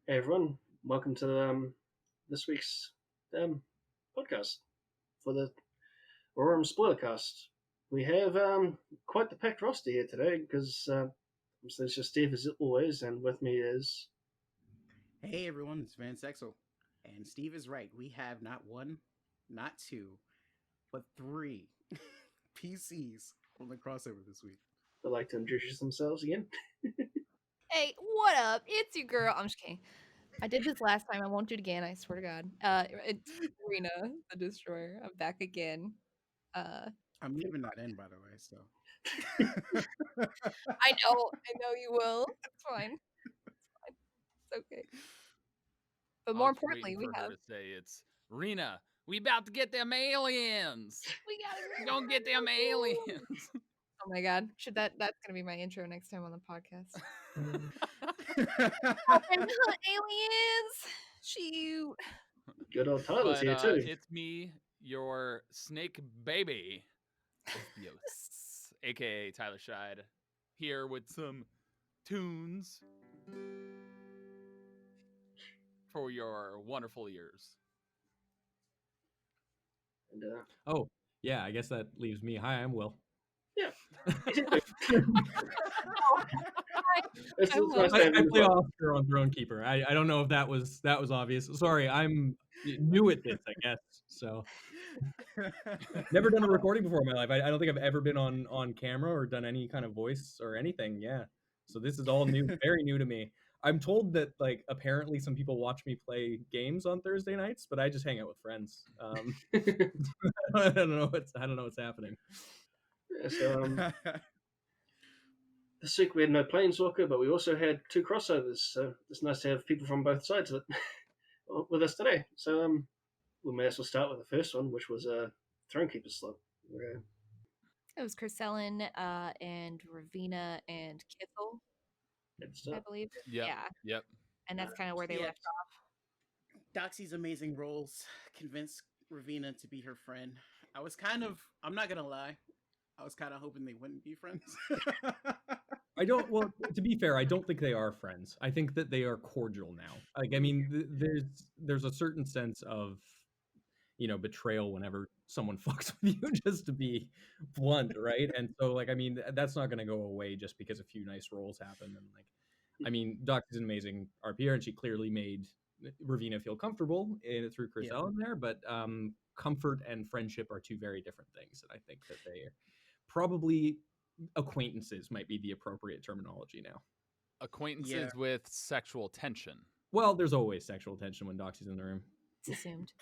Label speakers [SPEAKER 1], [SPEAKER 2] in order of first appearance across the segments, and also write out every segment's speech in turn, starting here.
[SPEAKER 1] Hey everyone, welcome to this week's podcast for the Aurum Spoilercast. We have quite the packed roster here today because it's just Steve as always, and with me is
[SPEAKER 2] Hey everyone, it's Vancexel. And Steve is right. We have not one, not two, but three PCs on the crossover this week.
[SPEAKER 1] would like to introduce themselves again.
[SPEAKER 3] Hey, what up? It's your girl. I'm just kidding. I did this last time. I won't do it again. I swear to God. It's Rena, the Destroyer. I'm back again.
[SPEAKER 2] I'm leaving that in, by the way. So
[SPEAKER 3] I know you will. It's fine. It's okay. But more importantly, we have
[SPEAKER 4] to say it's Rena. We about to get them aliens.
[SPEAKER 3] we
[SPEAKER 4] We gonna get them aliens.
[SPEAKER 3] Oh my God! That's gonna be my intro next time on the podcast? Aliens. Shoot.
[SPEAKER 1] Good old Tyler's here too.
[SPEAKER 4] It's me, your snake baby, Ophios, aka Tyler Scheid, here with some tunes for your wonderful ears.
[SPEAKER 1] And,
[SPEAKER 5] Oh, yeah, I guess that leaves me. Hi, I'm Will.
[SPEAKER 1] yeah.
[SPEAKER 3] I
[SPEAKER 5] play Oscar on Throne Keeper. I don't know if that was obvious. Sorry, I'm new at this, I guess. So never done a recording before in my life. I don't think I've ever been on camera or done any kind of voice or anything. Yeah. So this is all new, very new to me. I'm told that apparently some people watch me play games on Thursday nights, but I just hang out with friends. I don't know what's happening.
[SPEAKER 1] Yeah, so this week we had no Planeswalker, but we also had two crossovers. So it's nice to have people from both sides of it with us today. So we may as well start with the first one, which was a Thronekeeper slot. Where
[SPEAKER 3] It was Kercellin, and Ravina and Kithel, I believe.
[SPEAKER 4] Yep.
[SPEAKER 3] Yeah.
[SPEAKER 4] Yep.
[SPEAKER 3] And that's kind of where they left off.
[SPEAKER 2] Doxy's amazing roles convinced Ravina to be her friend. I'm not going to lie, I was kind of hoping they wouldn't be friends.
[SPEAKER 5] Well, to be fair, I don't think they are friends. I think that they are cordial now. There's a certain sense of, betrayal whenever someone fucks with you, just to be blunt, right? And so, that's not going to go away just because a few nice rolls happen. And Doc is an amazing RPR, and she clearly made Ravina feel comfortable through Kercellin there. But comfort and friendship are two very different things, and I think that they are probably acquaintances might be the appropriate terminology now.
[SPEAKER 4] Acquaintances with sexual tension.
[SPEAKER 5] Well, there's always sexual tension when Doxy's in the room.
[SPEAKER 3] It's assumed.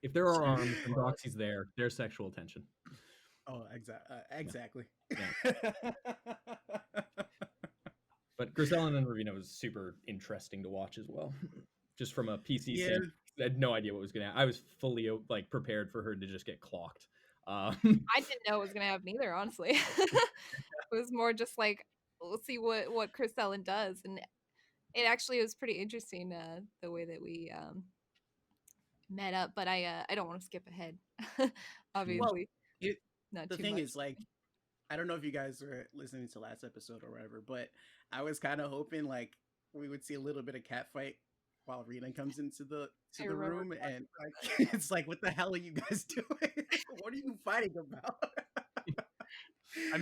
[SPEAKER 5] If there are arms and Doxy's there, there's sexual tension.
[SPEAKER 2] Oh, exactly.
[SPEAKER 5] Yeah. But Kercellin and Ravina was super interesting to watch as well. Just from a PC standpoint, I had no idea what was going to happen. I was fully prepared for her to just get clocked.
[SPEAKER 3] I didn't know it was going to happen either, honestly. It was more just like, let's see what Kercellin does. And it actually was pretty interesting, the way that we met up. But I don't want to skip ahead, obviously.
[SPEAKER 2] Well, the thing is, I don't know if you guys were listening to last episode or whatever, but I was kind of hoping we would see a little bit of catfight while Rena comes into the room, and it's like, what the hell are you guys doing? What are you fighting about? I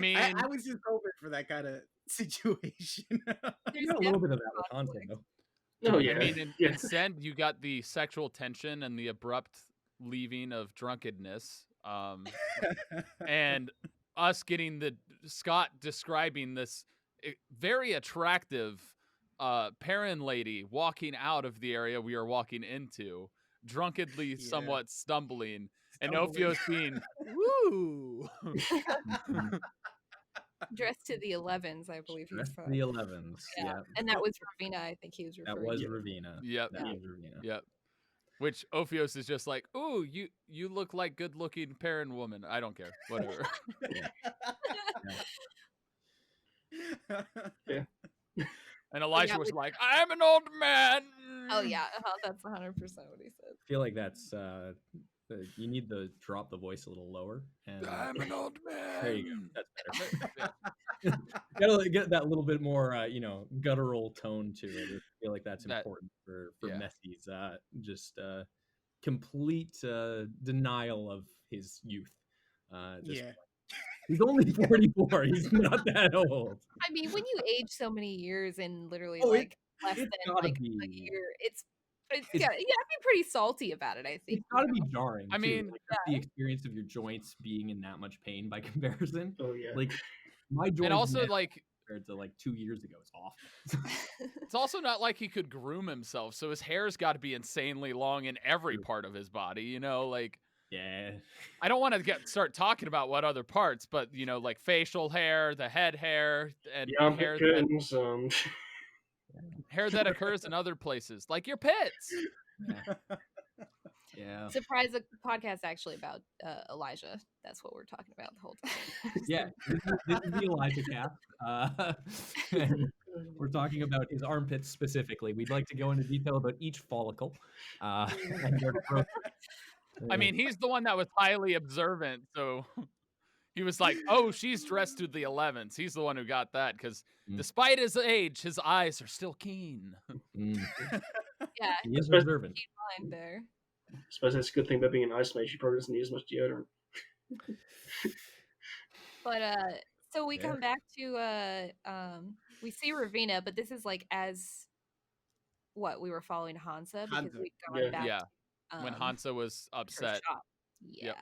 [SPEAKER 2] was just hoping for that kind of situation.
[SPEAKER 5] You got a little bit of that with content, though.
[SPEAKER 1] Oh yeah.
[SPEAKER 4] Instead you got the sexual tension and the abrupt leaving of drunkenness, and us getting Scott describing this very attractive Perrin lady walking out of the area we are walking into, drunkenly, somewhat stumbling, and Ophios being, woo!
[SPEAKER 3] Dressed to the 11s, I believe he was from.
[SPEAKER 5] The 11s, yeah.
[SPEAKER 3] And that was Ravina, I think he was referring to.
[SPEAKER 5] That was Ravina.
[SPEAKER 4] Yep.
[SPEAKER 5] That was Ravina.
[SPEAKER 4] Yep. Which Ophios is just like, ooh, you look like good-looking Perrin woman. I don't care. Whatever.
[SPEAKER 1] Yeah.
[SPEAKER 4] And Elijah was like, I'm an old man.
[SPEAKER 3] Oh, yeah. That's 100% what he said.
[SPEAKER 5] I feel like that's... you need to drop the voice a little lower. And
[SPEAKER 4] I'm an old man.
[SPEAKER 5] There you go. That's better. Gotta get that little bit more, guttural tone to it. I feel like that's
[SPEAKER 4] That-
[SPEAKER 5] important for
[SPEAKER 4] yeah.
[SPEAKER 5] Messi's just complete denial of his youth.
[SPEAKER 2] Yeah.
[SPEAKER 5] He's only 44. He's not that old.
[SPEAKER 3] I mean, when you age so many years in literally
[SPEAKER 5] Oh,
[SPEAKER 3] like less
[SPEAKER 5] it's
[SPEAKER 3] than
[SPEAKER 5] gotta
[SPEAKER 3] like a
[SPEAKER 5] be.
[SPEAKER 3] year, it's yeah, I'd be pretty salty about it. I think.
[SPEAKER 5] It's gotta be jarring.
[SPEAKER 4] I
[SPEAKER 5] too.
[SPEAKER 4] mean-
[SPEAKER 5] like, just the experience of your joints being in that much pain by comparison.
[SPEAKER 1] Oh yeah.
[SPEAKER 5] Like my joints
[SPEAKER 4] And also,
[SPEAKER 5] now
[SPEAKER 4] like,
[SPEAKER 5] compared to like 2 years ago, it's awful.
[SPEAKER 4] it's also not like he could groom himself, so his hair's got to be insanely long in every part of his body. You know, like.
[SPEAKER 5] Yeah.
[SPEAKER 4] I don't want to start talking about what other parts, but like facial hair, the head hair, and
[SPEAKER 1] The armpit curtains.
[SPEAKER 4] hair that occurs in other places, like your pits.
[SPEAKER 5] Yeah.
[SPEAKER 3] Surprise! A podcast actually about Elijah. That's what we're talking about the whole time.
[SPEAKER 5] Yeah. This is the Elijah cast. And we're talking about his armpits specifically. We'd like to go into detail about each follicle. And their growth.
[SPEAKER 4] I mean, he's the one that was highly observant, so he was like, "Oh, she's dressed to the 11s." He's the one who got that because, despite his age, his eyes are still keen.
[SPEAKER 3] Yeah,
[SPEAKER 5] He is observant.
[SPEAKER 3] mind there.
[SPEAKER 1] I suppose that's a good thing about being an ice mage. She probably doesn't use much deodorant.
[SPEAKER 3] But so we come back to we see Ravina, but this is like as what we were following Hansa because
[SPEAKER 2] Hansa.
[SPEAKER 3] we'd gone back.
[SPEAKER 4] Yeah,
[SPEAKER 3] To,
[SPEAKER 4] when Hansa was
[SPEAKER 3] her
[SPEAKER 4] upset.
[SPEAKER 3] shop. Yeah.
[SPEAKER 4] Yep.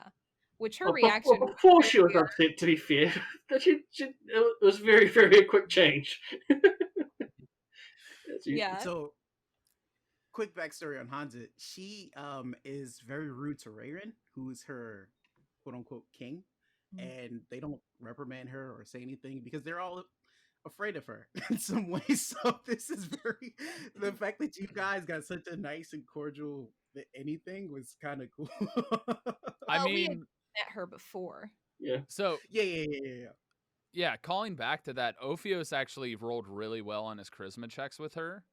[SPEAKER 3] Which her
[SPEAKER 1] Well,
[SPEAKER 3] reaction
[SPEAKER 1] before she was upset, to be fair, that it was very, very quick change.
[SPEAKER 3] Yeah.
[SPEAKER 2] So, quick backstory on Hansa. She is very rude to Rayron, who's her quote unquote king, and they don't reprimand her or say anything because they're all afraid of her in some ways. So this is the fact that you guys got such a nice and cordial anything was kind of cool.
[SPEAKER 4] I
[SPEAKER 3] we had
[SPEAKER 4] mean,
[SPEAKER 3] met her before.
[SPEAKER 1] Yeah.
[SPEAKER 4] So
[SPEAKER 2] yeah.
[SPEAKER 4] Calling back to that, Ophios actually rolled really well on his charisma checks with her.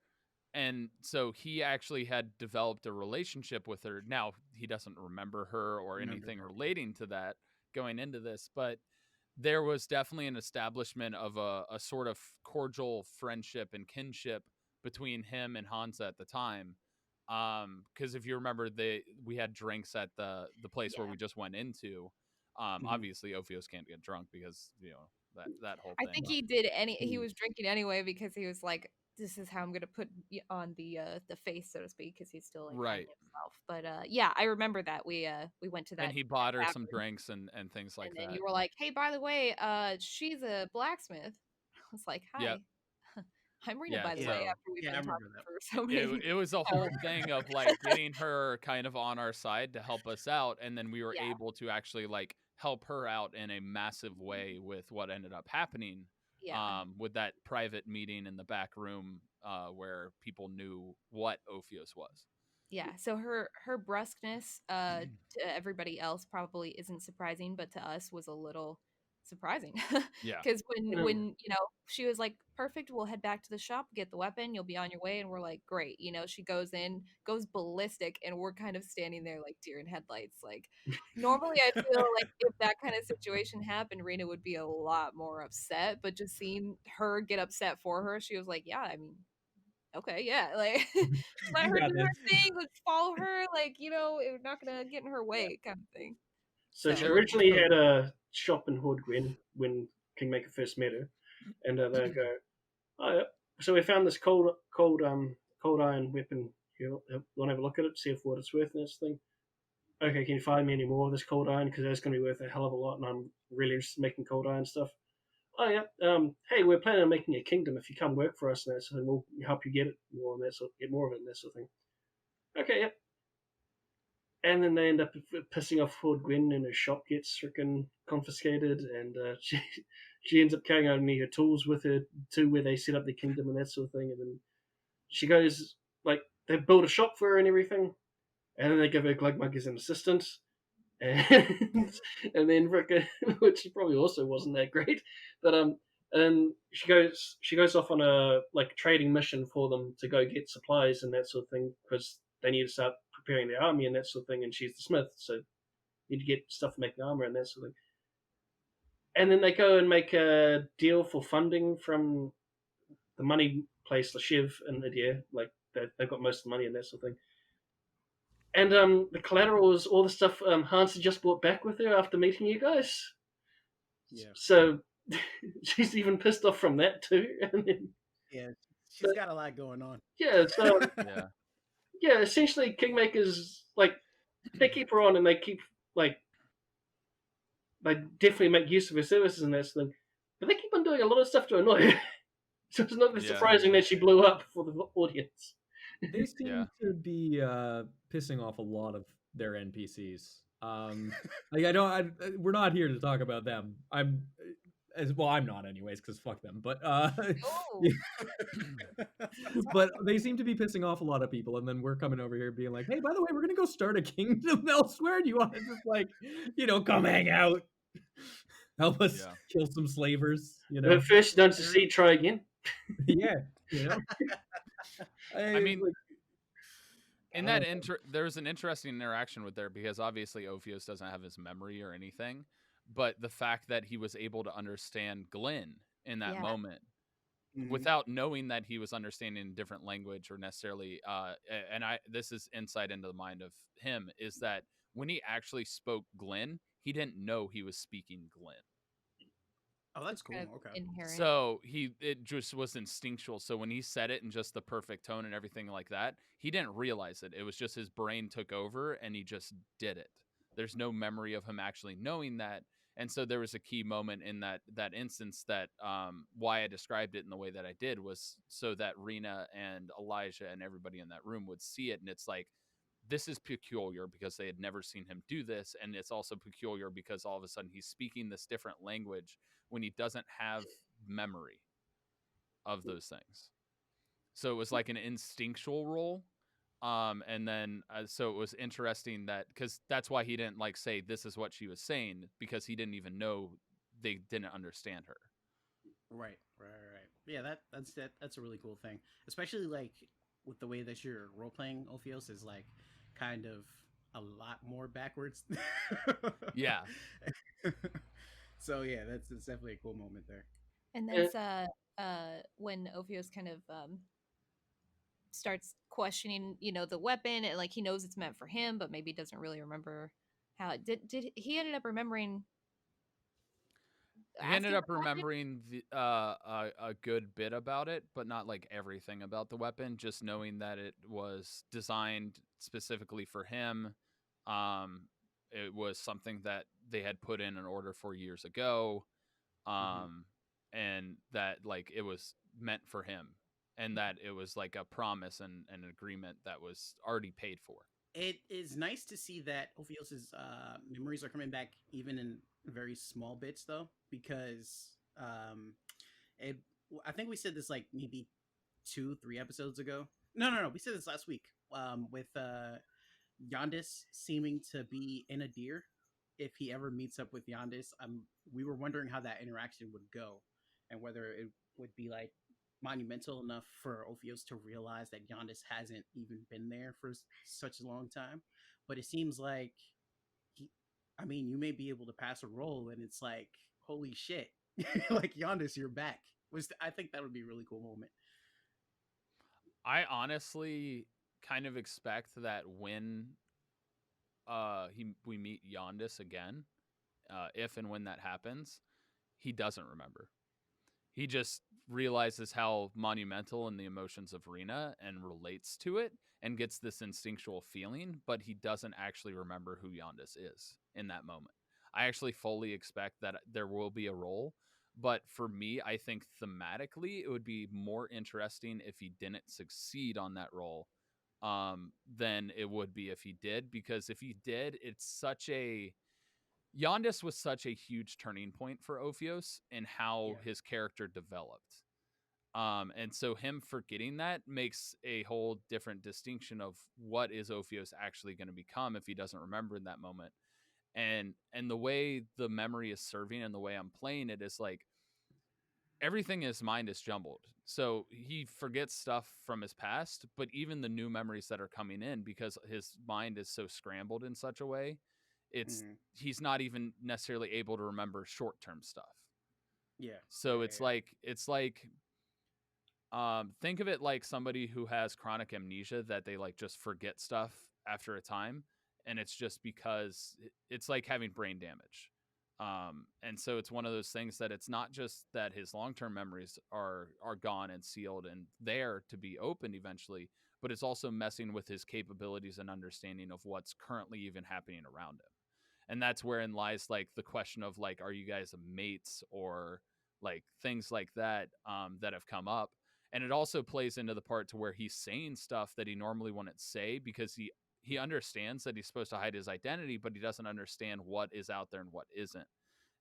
[SPEAKER 4] And so he actually had developed a relationship with her. Now, he doesn't remember her or anything relating to that going into this, but there was definitely an establishment of a sort of cordial friendship and kinship between him and Hansa at the time. Because if you remember, we had drinks at the place where we just went into. Obviously, Ophios can't get drunk because, that whole thing.
[SPEAKER 3] I think he did he was drinking anyway because he was like, this is how I'm gonna put on the face, so to speak, because he's still like
[SPEAKER 4] right
[SPEAKER 3] himself. But yeah, I remember that we went to that,
[SPEAKER 4] and he bought her some
[SPEAKER 3] tavern,
[SPEAKER 4] drinks and things like
[SPEAKER 3] and
[SPEAKER 4] that.
[SPEAKER 3] then you were like, hey, by the way, she's a blacksmith. I was like, hi.
[SPEAKER 4] Yep.
[SPEAKER 3] I'm Rena,
[SPEAKER 4] Yeah,
[SPEAKER 3] by the
[SPEAKER 4] so-
[SPEAKER 3] way, after we've
[SPEAKER 2] Yeah, I
[SPEAKER 3] been
[SPEAKER 2] remember
[SPEAKER 3] talking for so many
[SPEAKER 4] It was a whole thing of like getting her kind of on our side to help us out, and then we were
[SPEAKER 3] Yeah.
[SPEAKER 4] able to actually like help her out in a massive way with what ended up happening.
[SPEAKER 3] Yeah.
[SPEAKER 4] With that private meeting in the back room where people knew what Ophios was.
[SPEAKER 3] Yeah, so her brusqueness to everybody else probably isn't surprising, but to us was a little surprising.
[SPEAKER 4] Yeah.
[SPEAKER 3] Because when she was like, perfect, we'll head back to the shop, get the weapon, you'll be on your way, and we're like, great. She goes ballistic, and we're kind of standing there like deer in headlights. Like normally I feel like if that kind of situation happened, Rena would be a lot more upset, but just seeing her get upset for her, she was like, yeah, I mean, okay, yeah, like let her do her thing, let's follow her, like, we're not gonna get in her way, kind of thing.
[SPEAKER 1] So she originally had a shop in Hood Gwen when Kingmaker first met her, and they go, oh yeah. So we found this cold iron weapon. You want to have a look at it, see if what it's worth and this thing. Okay, can you find me any more of this cold iron? Because that's going to be worth a hell of a lot, and I'm really interested in making cold iron stuff. Oh yeah. Hey, we're planning on making a kingdom. If you come work for us and that sort of thing, we'll help you get it more and that sort, get more of it and that sort of thing. Okay, yep. And then they end up pissing off Ford Gwen, and her shop gets freaking confiscated, and she ends up carrying only her tools with her to where they set up the kingdom and that sort of thing. And then she goes, like, they build a shop for her and everything, and then they give her Glugmug as an assistant. And then frickin', which probably also wasn't that great, but and she goes off on a like trading mission for them to go get supplies and that sort of thing because they need to start preparing their army and that sort of thing. And she's the smith, so you need to get stuff to make the armor and that sort of thing. and then they go and make a deal for funding from the money place, the Shiv in India. Like they've got most of the money and that sort of thing. And the collateral is all the stuff Hans had just brought back with her after meeting you guys.
[SPEAKER 2] Yeah.
[SPEAKER 1] So she's even pissed off from that too. And then,
[SPEAKER 2] Yeah, she's got a lot going on.
[SPEAKER 1] yeah, so
[SPEAKER 4] Yeah.
[SPEAKER 1] yeah, essentially Kingmakers, like, they keep her on and they keep, like, they definitely make use of her services and that sort of thing. But they keep on doing a lot of stuff to annoy her. So it's not
[SPEAKER 4] Yeah.
[SPEAKER 1] surprising that she blew up for the audience.
[SPEAKER 5] They seem
[SPEAKER 4] Yeah.
[SPEAKER 5] to be pissing off a lot of their NPCs. Like we're not here to talk about them. I'm not anyways, because fuck them. But
[SPEAKER 3] Oh.
[SPEAKER 5] but they seem to be pissing off a lot of people, and then we're coming over here being like, hey, by the way, we're gonna go start a kingdom elsewhere. Do you want to just like, come hang out, help us
[SPEAKER 4] Yeah.
[SPEAKER 5] kill some slavers?
[SPEAKER 1] But first, don't succeed, try again.
[SPEAKER 5] Yeah,
[SPEAKER 4] I mean,
[SPEAKER 5] like,
[SPEAKER 4] in
[SPEAKER 5] I
[SPEAKER 4] that
[SPEAKER 5] don't know.
[SPEAKER 4] there's an interesting interaction with there because obviously Ophios doesn't have his memory or anything, but the fact that he was able to understand Glenn in that
[SPEAKER 3] Yeah.
[SPEAKER 4] moment
[SPEAKER 2] Mhm.
[SPEAKER 4] without knowing that he was understanding a different language or necessarily and this is insight into the mind of him, is that when he actually spoke Glenn, he didn't know he was speaking Glenn.
[SPEAKER 2] Oh, that's cool.
[SPEAKER 3] Kind of
[SPEAKER 2] Okay.
[SPEAKER 3] inherent.
[SPEAKER 4] So it just was instinctual. So when he said it in just the perfect tone and everything like that, he didn't realize it. It was just his brain took over and he just did it. There's no memory of him actually knowing that. And so there was a key moment in that instance that why I described it in the way that I did was so that Rena and Elijah and everybody in that room would see it. And it's like, this is peculiar because they had never seen him do this. And it's also peculiar because all of a sudden he's speaking this different language when he doesn't have memory of those things. So it was like an instinctual role. And then, so it was interesting that, because that's why he didn't like say, this is what she was saying, because he didn't even know they didn't understand her.
[SPEAKER 2] Right. Yeah, that's a really cool thing, especially like with the way that you're role playing Ophios is like kind of a lot more backwards.
[SPEAKER 4] Yeah.
[SPEAKER 2] So yeah, that's definitely a cool moment there.
[SPEAKER 3] And that's when Ophios kind of starts questioning, the weapon, and like he knows it's meant for him, but maybe doesn't really remember how it did. He ended up remembering?
[SPEAKER 4] He ended
[SPEAKER 3] asking
[SPEAKER 4] up
[SPEAKER 3] the question?
[SPEAKER 4] remembering a good bit about it, but not like everything about the weapon. Just knowing that it was designed specifically for him. It was something that they had put in an order for years ago, and that like it was meant for him, and that it was like a promise and an agreement that was already paid for.
[SPEAKER 2] It is nice to see that Ophios's memories are coming back even in very small bits though, because it I think we said this like maybe 2-3 episodes ago. No, we said this last week. With Yondas seeming to be in a deer. If he ever meets up with Yondas, we were wondering how that interaction would go, and whether it would be like monumental enough for Ophios to realize that Yondas hasn't even been there for such a long time. But it seems like you may be able to pass a roll, and it's like, holy shit, like Yondas, you're back. I think that would be a really cool moment.
[SPEAKER 4] I honestly kind of expect that when we meet Yondas again, if and when that happens, he doesn't remember. He just realizes how monumental in the emotions of Rena and relates to it and gets this instinctual feeling, but he doesn't actually remember who Yondas is in that moment. I actually fully expect that there will be a role, but for me, I think thematically it would be more interesting if he didn't succeed on that role than it would be if he did, because if he did, it's such a Yondas was such a huge turning point for Ophios in how his character developed. And so him forgetting that makes a whole different distinction of what is Ophios actually going to become if he doesn't remember in that moment. And the way the memory is serving and the way I'm playing it is like everything in his mind is jumbled. So he forgets stuff from his past, but even the new memories that are coming in, because his mind is so scrambled in such a way, he's not even necessarily able to remember short-term stuff.
[SPEAKER 2] Yeah.
[SPEAKER 4] So it's like think of it like somebody who has chronic amnesia, that they like just forget stuff after a time, and it's just because it's like having brain damage. And so it's one of those things that it's not just that his long-term memories are gone and sealed and there to be opened eventually, but it's also messing with his capabilities and understanding of what's currently even happening around him. And that's wherein lies like the question of like, are you guys mates, or like things like that that have come up. And it also plays into the part to where he's saying stuff that he normally wouldn't say, because he understands that he's supposed to hide his identity, but he doesn't understand what is out there and what isn't.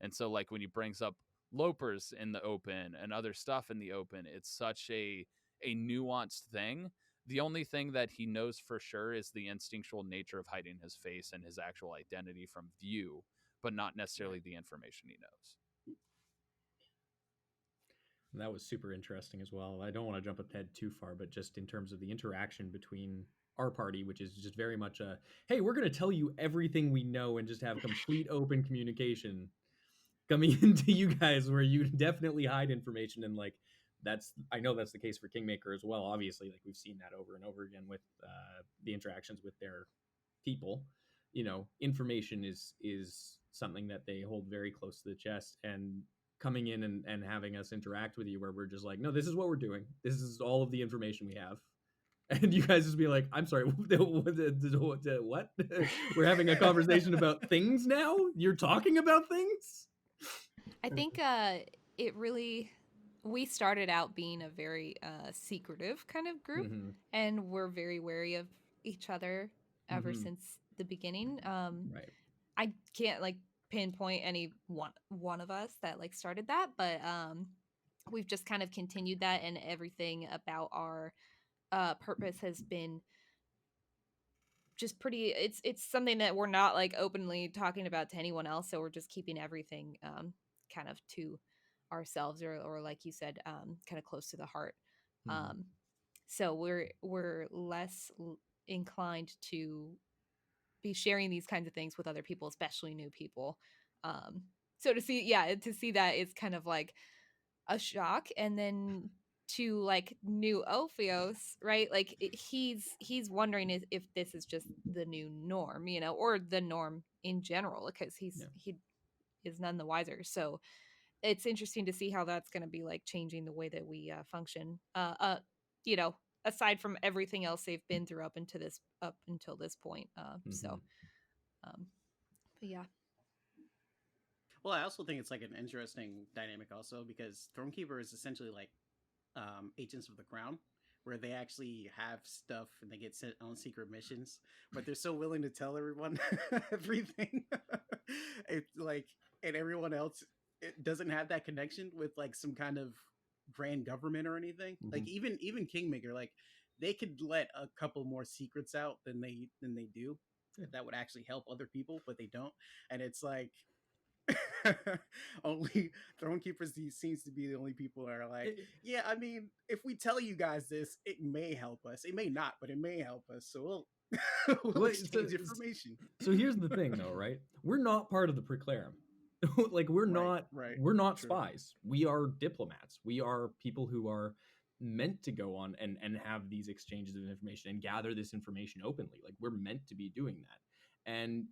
[SPEAKER 4] And so like when he brings up lopers in the open and other stuff in the open, it's such a nuanced thing. The only thing that he knows for sure is the instinctual nature of hiding his face and his actual identity from view, but not necessarily the information he knows.
[SPEAKER 5] And that was super interesting as well. I don't want to jump ahead too far, but just in terms of the interaction between our party, which is just very much a, hey, we're going to tell you everything we know and just have complete open communication, coming into you guys where you definitely hide information. And like, I know that's the case for Kingmaker as well. Obviously, like we've seen that over and over again with the interactions with their people. You know, information is something that they hold very close to the chest, and coming in and having us interact with you where we're just like, no, this is what we're doing. This is all of the information we have. And you guys just be like, I'm sorry, what? We're having a conversation about things now? You're talking about things?
[SPEAKER 3] I think we started out being a very secretive kind of group, and we're very wary of each other ever since the beginning.
[SPEAKER 5] Right.
[SPEAKER 3] I can't like pinpoint any one of us that like started that, but we've just kind of continued that, and everything about our purpose has been just pretty, it's something that we're not like openly talking about to anyone else, so we're just keeping everything kind of to ourselves, or like you said, kind of close to the heart. So we're less inclined to be sharing these kinds of things with other people, especially new people. So to see that is kind of like a shock. And then to like new Ophios, right? Like he's wondering if this is just the new norm, you know, or the norm in general, because he is none the wiser. So it's interesting to see how that's going to be like changing the way that we function. You know, aside from everything else they've been through up until this point. But yeah.
[SPEAKER 2] Well, I also think it's like an interesting dynamic also, because Thronekeeper is essentially like Agents of the Crown, where they actually have stuff and they get sent on secret missions, but they're so willing to tell everyone everything. It's like, and everyone else, it doesn't have that connection with like some kind of grand government or anything. Like even Kingmaker, like they could let a couple more secrets out than they do. That would actually help other people, but they don't. And it's like only Thronekeepers seems to be the only people that are like, yeah, I mean, if we tell you guys this, it may help us. It may not, but it may help us. So we'll exchange information.
[SPEAKER 5] So here's the thing, though, right? We're not part of the Preclarum. Like we're not spies. We are diplomats. We are people who are meant to go on and have these exchanges of information and gather this information openly. Like we're meant to be doing that. And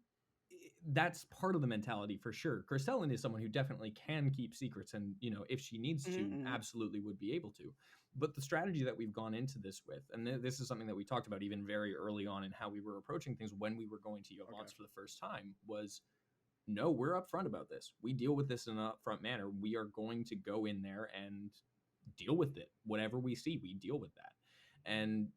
[SPEAKER 5] that's part of the mentality for sure. Crystallin is someone who definitely can keep secrets, and you know, if she needs to, absolutely would be able to. But the strategy that we've gone into this with, and this is something that we talked about even very early on in how we were approaching things when we were going to Yovance for the first time, was no, we're upfront about this. We deal with this in an upfront manner. We are going to go in there and deal with it. Whatever we see, we deal with that. And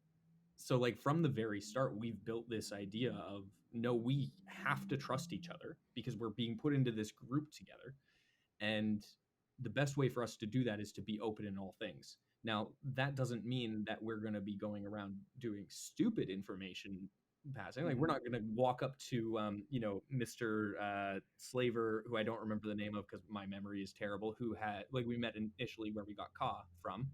[SPEAKER 5] so like from the very start, we've built this idea of, no, we have to trust each other because we're being put into this group together. And the best way for us to do that is to be open in all things. Now, that doesn't mean that we're going to be going around doing stupid information passing. Like we're not going to walk up to, you know, Mr. Slaver, who I don't remember the name of because my memory is terrible, who had, like, we met initially where we got Ka from,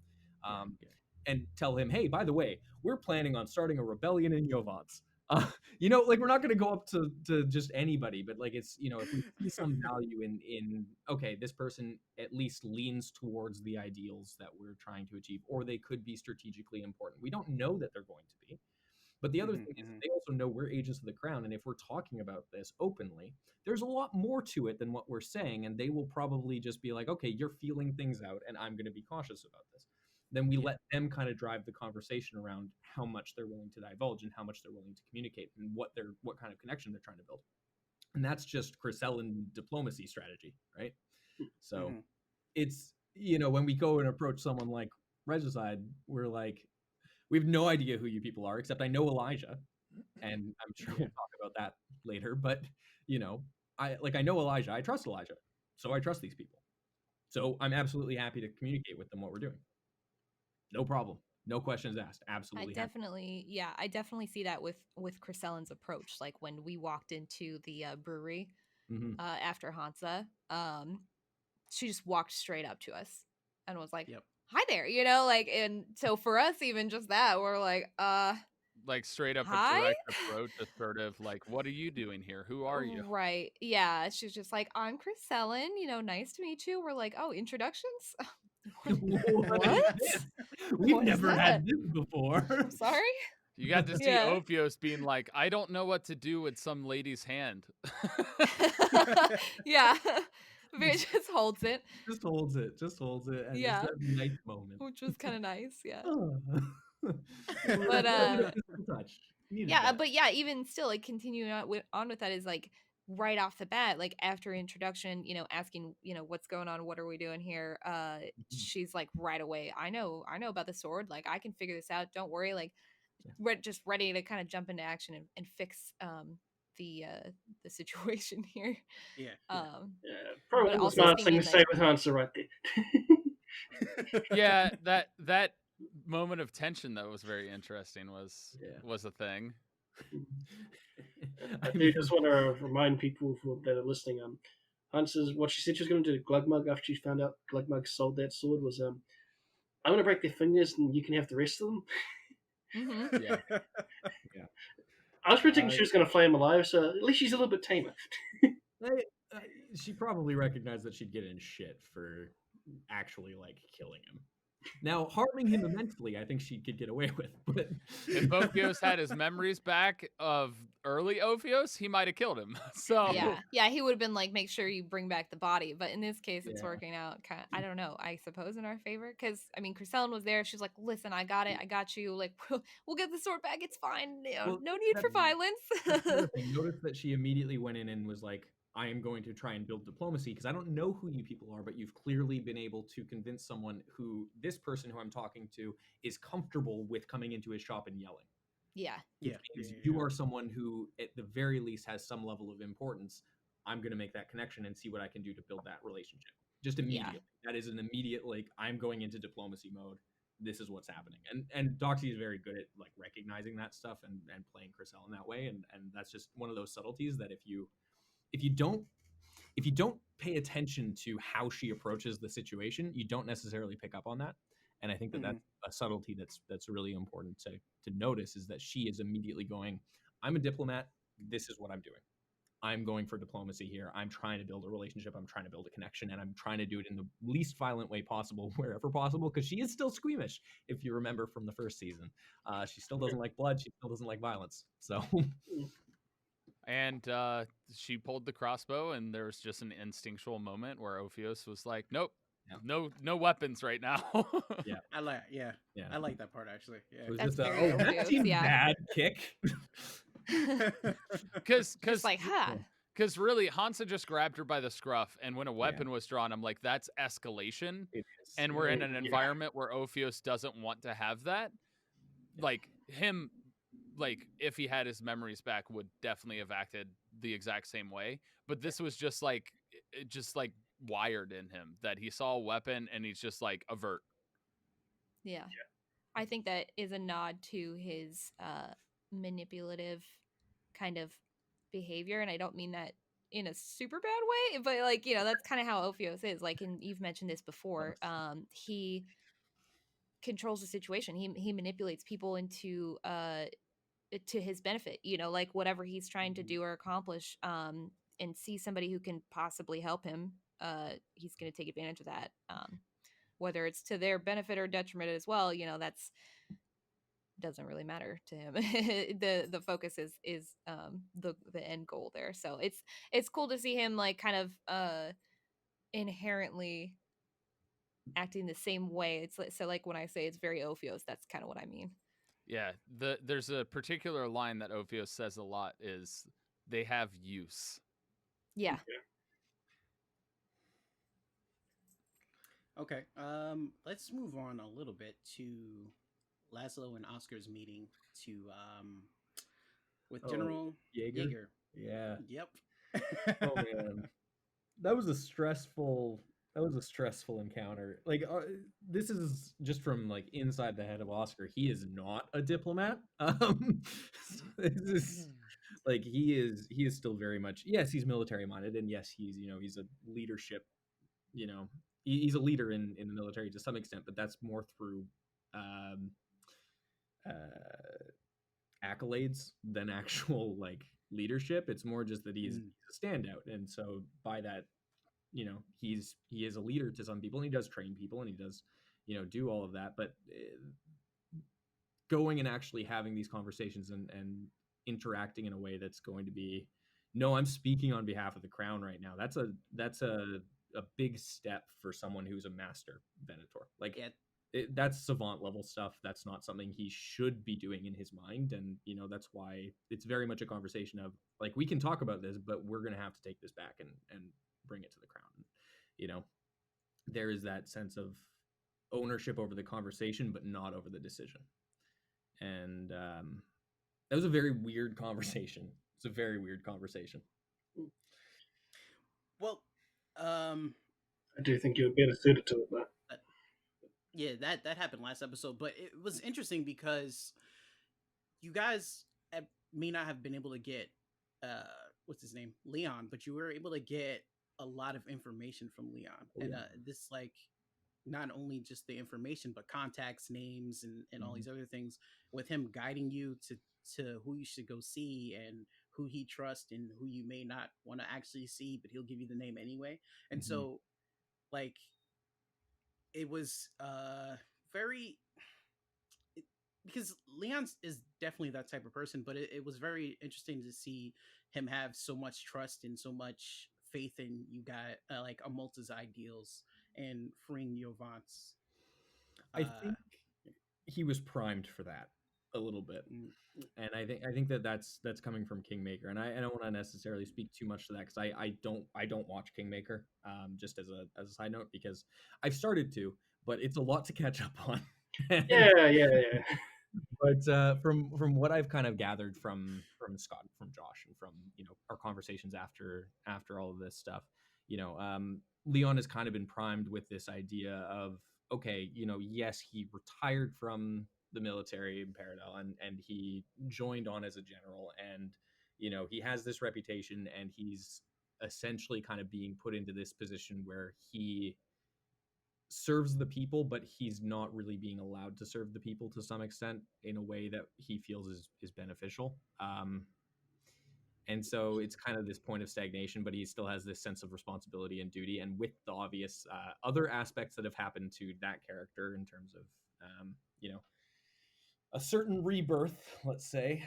[SPEAKER 5] and tell him, hey, by the way, we're planning on starting a rebellion in Yovance. Like we're not going to go up to just anybody, but like it's, if we see some value in okay, this person at least leans towards the ideals that we're trying to achieve, or they could be strategically important. We don't know that they're going to be. But the other thing is they also know we're agents of the crown, and if we're talking about this openly, there's a lot more to it than what we're saying, and they will probably just be like, okay, you're feeling things out, and I'm going to be cautious about this. Then we let them kind of drive the conversation around how much they're willing to divulge and how much they're willing to communicate and what kind of connection they're trying to build. And that's just Chrysellan diplomacy strategy, right? So it's, when we go and approach someone like Regicide, we're like, we have no idea who you people are, except I know Elijah, and I'm sure we'll talk about that later. But I know Elijah. I trust Elijah, so I trust these people. So I'm absolutely happy to communicate with them what we're doing. No problem. No questions asked. Absolutely.
[SPEAKER 3] I definitely see that with Chrysellan's approach. Like when we walked into the brewery after Hansa, she just walked straight up to us and was like, hi there, and so for us, even just that, we're like
[SPEAKER 4] straight up
[SPEAKER 3] hi?
[SPEAKER 4] a direct approach, assertive, like, what are you doing here? Who are you?
[SPEAKER 3] Right. Yeah. She's just like, I'm Chrysellan, nice to meet you. We're like, oh, introductions? What?
[SPEAKER 5] We've never had this before.
[SPEAKER 3] I'm sorry?
[SPEAKER 4] You got to see Ophios being like, I don't know what to do with some lady's hand.
[SPEAKER 3] Yeah. Just holds it.
[SPEAKER 5] Just holds it. And it's that nice moment.
[SPEAKER 3] Which was kind of nice, yeah.
[SPEAKER 5] But touch.
[SPEAKER 3] But even still, like continuing on with that is like right off the bat, like after introduction, asking, what's going on, what are we doing here? She's like right away, I know about the sword, like I can figure this out. Don't worry, like just ready to kind of jump into action and fix the situation here.
[SPEAKER 1] Probably the smartest thing to say with Hansa right there.
[SPEAKER 4] Yeah, that moment of tension that was very interesting was a thing.
[SPEAKER 1] I do just want to remind people that are listening, Hansa's what she said she was going to do to Glugmug after she found out Glugmug sold that sword was I'm going to break their fingers and you can have the rest of them.
[SPEAKER 3] Yeah.
[SPEAKER 1] I was predicting she was going to flay him alive, so at least she's a little bit tamer.
[SPEAKER 5] She probably recognized that she'd get in shit for actually like killing him. Now, harming him immensely, I think she could get away with. But
[SPEAKER 4] if Ophios had his memories back of early Ophios, he might have killed him. So
[SPEAKER 3] he would have been like, make sure you bring back the body. But in this case, it's working out kind of, I don't know, I suppose in our favor. Because, I mean, Chrysellan was there. She's like, listen, I got it. I got you. Like, we'll get the sword back. It's fine. No need for violence.
[SPEAKER 5] Notice that she immediately went in and was like, I am going to try and build diplomacy because I don't know who you people are, but you've clearly been able to convince someone who this person who I'm talking to is comfortable with coming into his shop and yelling. You are someone who at the very least has some level of importance. I'm going to make that connection and see what I can do to build that relationship. Just immediately. That is an immediate, like, I'm going into diplomacy mode. This is what's happening. And Doxy is very good at like recognizing that stuff and playing Chrysellan that way. And that's just one of those subtleties that if you don't pay attention to how she approaches the situation, you don't necessarily pick up on that. And I think that that's a subtlety that's really important to notice, is that she is immediately going, I'm a diplomat. This is what I'm doing. I'm going for diplomacy here. I'm trying to build a relationship. I'm trying to build a connection, and I'm trying to do it in the least violent way possible, wherever possible, because she is still squeamish. If you remember from the first season, she still doesn't like blood. She still doesn't like violence. So.
[SPEAKER 4] And she pulled the crossbow, and there was just an instinctual moment where Ophios was like, "Nope, no weapons right now."
[SPEAKER 2] I like that part actually. Yeah,
[SPEAKER 5] it was just that seemed bad kick.
[SPEAKER 4] Because really, Hansa just grabbed her by the scruff, and when a weapon was drawn, I'm like, that's escalation. And we're in an environment where Ophios doesn't want to have that. Like him. Like, if he had his memories back, would definitely have acted the exact same way. But this was just like wired in him that he saw a weapon and he's just like, avert.
[SPEAKER 3] Yeah. I think that is a nod to his manipulative kind of behavior. And I don't mean that in a super bad way, but like, that's kind of how Ophios is. Like, and you've mentioned this before. He controls the situation. He manipulates people into to his benefit, like whatever he's trying to do or accomplish, and see somebody who can possibly help him, he's going to take advantage of that, whether it's to their benefit or detriment as well. That's doesn't really matter to him. The focus is the end goal there. So it's cool to see him like kind of inherently acting the same way. It's like, so like when I say it's very Ophios, that's kind of what I mean.
[SPEAKER 4] Yeah, there's a particular line that Ophios says a lot is they have use.
[SPEAKER 3] Yeah.
[SPEAKER 2] Okay. Let's move on a little bit to Laszlo and Oscar's meeting to with General Jaeger.
[SPEAKER 5] Yeah.
[SPEAKER 2] Yep.
[SPEAKER 5] Oh man, that was a stressful encounter. Like this is just from like inside the head of Oscar. He is not a diplomat. This is like he is still very much, yes, he's military minded, and yes, he's a leadership, he's a leader in the military to some extent, but that's more through um uh accolades than actual like leadership. It's more just that he's a standout, and so by that, he is a leader to some people, and he does train people, and he does do all of that. But going and actually having these conversations and interacting in a way that's going to be, no, I'm speaking on behalf of the crown right now. That's a big step for someone who's a master venator. Like, that's savant level stuff. That's not something he should be doing in his mind. And that's why it's very much a conversation of like, we can talk about this, but we're going to have to take this back and bring it to the crown. There is that sense of ownership over the conversation, but not over the decision. And that was a very weird conversation. It's a very weird conversation.
[SPEAKER 2] Well,
[SPEAKER 1] I do think you were better suited to it, though.
[SPEAKER 2] Yeah, that happened last episode, but it was interesting because you guys may not have been able to get what's his name, Leon, but you were able to get a lot of information from Leon. And this, like, not only just the information, but contacts, names, and all these other things, with him guiding you to who you should go see and who he trusts and who you may not want to actually see, but he'll give you the name anyway. And so, like, it was very, because Leon is definitely that type of person, but it was very interesting to see him have so much trust and so much faith in you guys, like Amulta's ideals and freeing Yovance.
[SPEAKER 5] I think he was primed for that a little bit, and I think that's coming from Kingmaker, and I don't want to necessarily speak too much to that because I don't watch Kingmaker, just as a side note, because I've started to, but it's a lot to catch up on.
[SPEAKER 1] Yeah.
[SPEAKER 5] But from what I've kind of gathered from Scott, from Josh, and from our conversations after all of this stuff, Leon has kind of been primed with this idea of, okay, yes, he retired from the military in Paradel, and he joined on as a general, and he has this reputation, and he's essentially kind of being put into this position where he serves the people, but he's not really being allowed to serve the people to some extent in a way that he feels is beneficial. And so it's kind of this point of stagnation, but he still has this sense of responsibility and duty. And with the obvious other aspects that have happened to that character in terms of, a certain rebirth, let's say,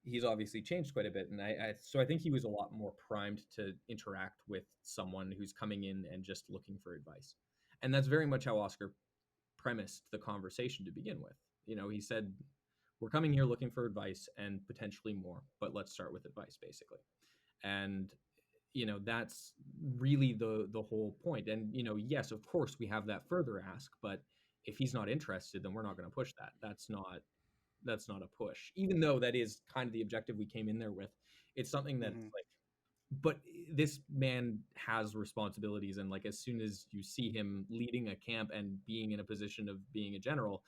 [SPEAKER 5] he's obviously changed quite a bit, and so I think he was a lot more primed to interact with someone who's coming in and just looking for advice, and that's very much how Oscar premised the conversation to begin with. He said, "We're coming here looking for advice and potentially more, but let's start with advice, basically." And that's really the whole point. And yes, of course, we have that further ask, but if he's not interested, then we're not going to push that. That's not a push, even though that is kind of the objective we came in there with. It's something that's like, but this man has responsibilities, and like, as soon as you see him leading a camp and being in a position of being a general,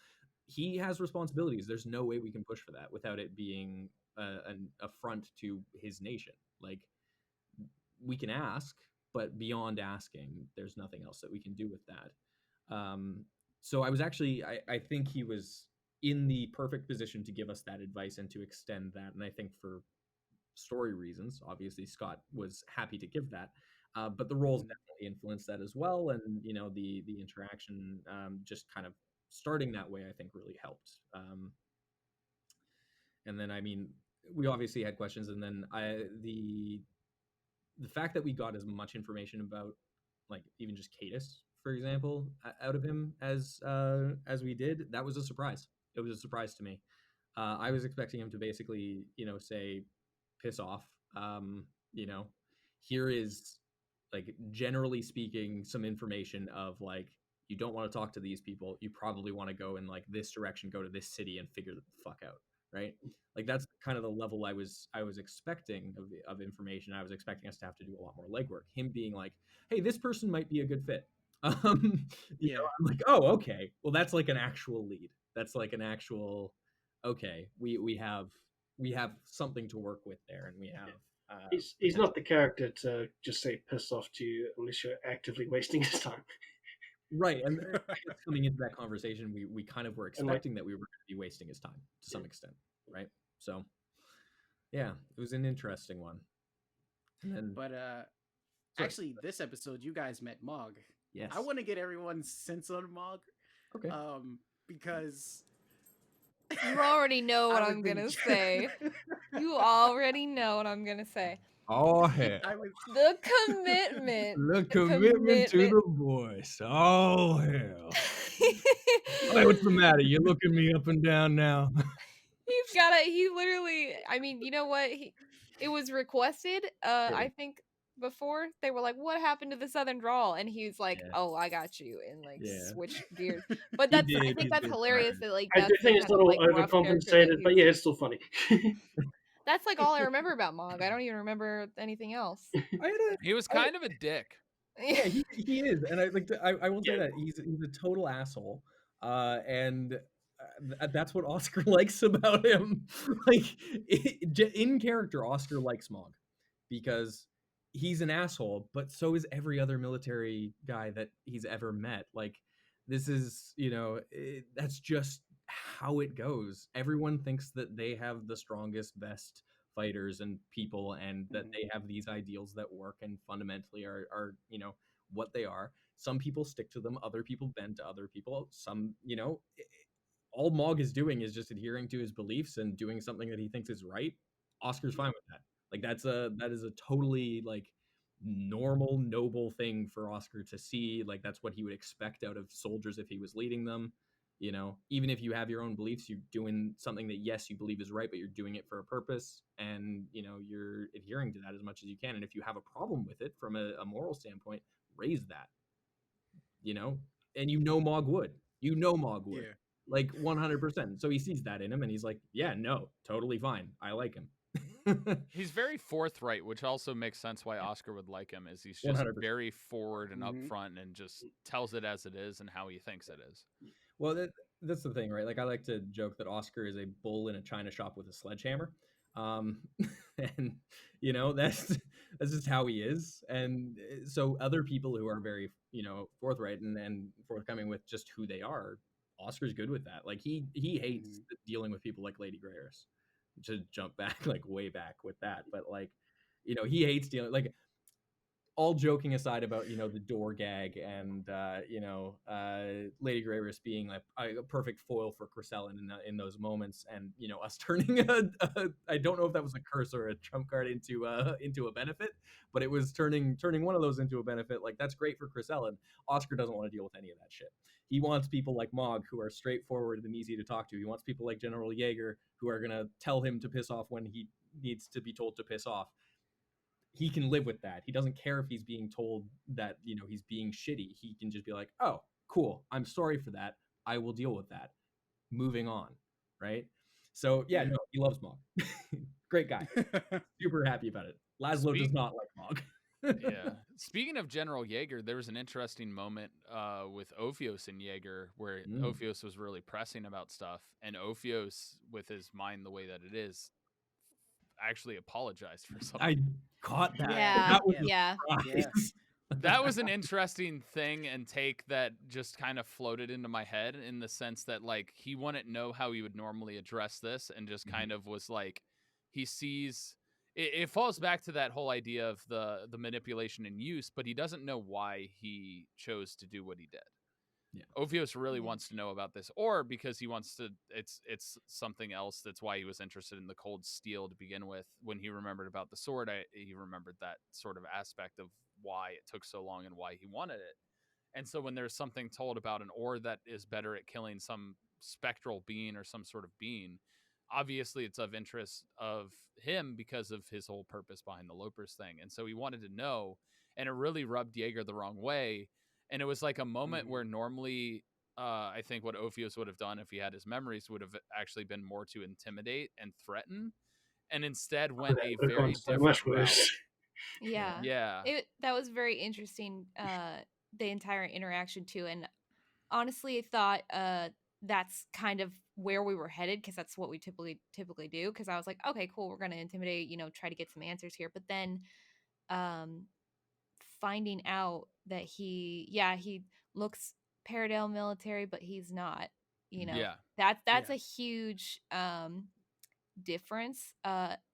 [SPEAKER 5] he has responsibilities. There's no way we can push for that without it being an affront to his nation. Like, we can ask, but beyond asking, there's nothing else that we can do with that. So I was actually, I think he was in the perfect position to give us that advice and to extend that. And I think for story reasons, obviously Scott was happy to give that, but the roles definitely influenced that as well. And the interaction, just kind of starting that way, I think really helped. And then, I mean, we obviously had questions, and then the fact that we got as much information about, like, even just Cadus, for example, out of him as we did, that was a surprise. It was a surprise to me. I was expecting him to basically, say, piss off. Here is, like, generally speaking, some information of, like, you don't want to talk to these people. You probably want to go in, like, this direction, go to this city and figure the fuck out, right? Like, that's kind of the level I was expecting of information. I was expecting us to have to do a lot more legwork. Him being like, hey, this person might be a good fit. I'm like, oh, okay. Well, that's like an actual lead. That's like an actual, okay, we have something to work with there, and we have.
[SPEAKER 1] He's not the character to just say piss off to you unless you're actively wasting his time.
[SPEAKER 5] Right, and coming into that conversation, we kind of were expecting that we were going to be wasting his time to some extent, right? So, yeah, it was an interesting one. And then,
[SPEAKER 2] but actually, this episode you guys met Mog.
[SPEAKER 5] Yes,
[SPEAKER 2] I want to get everyone's sense on Mog.
[SPEAKER 5] Okay.
[SPEAKER 2] Because
[SPEAKER 3] you already know what I'm gonna say. You already know what I'm gonna say.
[SPEAKER 5] Oh hell!
[SPEAKER 3] The commitment.
[SPEAKER 5] The commitment to the boys. Oh hell! Hey, what's the matter? You're looking me up and down now.
[SPEAKER 3] He literally. I mean, you know what? It was requested. I think before they were like, "What happened to the Southern drawl?" And he's like, "Oh, I got you," and like switched gears. But I think that's hilarious. That like
[SPEAKER 1] I do think it's a little overcompensated, but yeah, it's still funny.
[SPEAKER 3] That's like all I remember about Mog. I don't even remember anything else.
[SPEAKER 4] He was kind of a dick.
[SPEAKER 5] Yeah, he is, and I will say that he's a total asshole, and that's what Oscar likes about him. Like, in character, Oscar likes Mog because he's an asshole, but so is every other military guy that he's ever met. Like, this is, that's just how it goes. Everyone thinks that they have the strongest, best fighters and people, and that they have these ideals that work and fundamentally are what they are. Some people stick to them, other people bend to other people. Some, all Mog is doing is just adhering to his beliefs and doing something that he thinks is right. Oscar's fine with that. Like, that is a totally, like, normal, noble thing for Oscar to see. Like, that's what he would expect out of soldiers if he was leading them. Even if you have your own beliefs, you're doing something that, yes, you believe is right, but you're doing it for a purpose, and you're adhering to that as much as you can. And if you have a problem with it from a moral standpoint, raise that. And Mog would. Mog would. Yeah. Like, 100%. So he sees that in him, and he's like, yeah, no, totally fine. I like him.
[SPEAKER 4] He's very forthright, which also makes sense why Oscar would like him, is he's just 100%. Very forward and upfront and just tells it as it is and how he thinks it is.
[SPEAKER 5] Well, that's the thing, right? Like, I like to joke that Oscar is a bull in a china shop with a sledgehammer. And, that's just how he is. And so other people who are very, forthright and forthcoming with just who they are, Oscar's good with that. Like, he hates dealing with people like Lady Grayrus. To jump back, like, way back with that, but, like, he hates dealing, like, all joking aside about the door gag and Lady Grayrus being a perfect foil for Cressel in those moments, and us turning I don't know if that was a curse or a trump card into a benefit, but it was turning one of those into a benefit. Like, that's great for Cressel, and Oscar doesn't want to deal with any of that shit. He wants people like Mog, who are straightforward and easy to talk to. He wants people like General Jaeger, who are going to tell him to piss off when he needs to be told to piss off. He can live with that. He doesn't care if he's being told that, he's being shitty. He can just be like, oh, cool, I'm sorry for that. I will deal with that. Moving on, right? So, yeah, no, he loves Mog. Great guy. Super happy about it. Laszlo does not like Mog.
[SPEAKER 4] Yeah. Speaking of General Jaeger, there was an interesting moment with Ophios and Jaeger where Ophios was really pressing about stuff, and Ophios, with his mind the way that it is, actually apologized for something.
[SPEAKER 5] I caught that.
[SPEAKER 3] Yeah.
[SPEAKER 5] That was
[SPEAKER 3] yeah.
[SPEAKER 4] That was an interesting thing and take that just kind of floated into my head in the sense that like he wouldn't know how he would normally address this and just kind of was like he sees it falls back to that whole idea of the manipulation and use, but he doesn't know why he chose to do what he did.
[SPEAKER 5] Yeah.
[SPEAKER 4] Ophios really
[SPEAKER 3] Yeah.
[SPEAKER 4] wants to know about this, or because he wants to. It's something else. That's why he was interested in the cold steel to begin with. When he remembered about the sword, he remembered that sort of aspect of why it took so long and why he wanted it. And so when there's something told about an ore that is better at killing some spectral being or some sort of being, obviously it's of interest of him because of his whole purpose behind the Lopers thing. And so he wanted to know, and it really rubbed Jaeger the wrong way. And it was like a moment where normally I think what Ophios would have done if he had his memories would have actually been more to intimidate and threaten, and instead went a
[SPEAKER 1] Could've gone
[SPEAKER 4] very
[SPEAKER 1] so
[SPEAKER 4] different
[SPEAKER 1] much
[SPEAKER 4] route.
[SPEAKER 1] worse.
[SPEAKER 3] Yeah.
[SPEAKER 4] Yeah.
[SPEAKER 3] That was very interesting, the entire interaction too. And honestly, I thought that's kind of where we were headed, because that's what we typically do. Because I was like, okay, cool, we're gonna intimidate, try to get some answers here. But then um finding out that he looks Paradale military, but he's not,
[SPEAKER 4] Yeah.
[SPEAKER 3] that's a huge difference,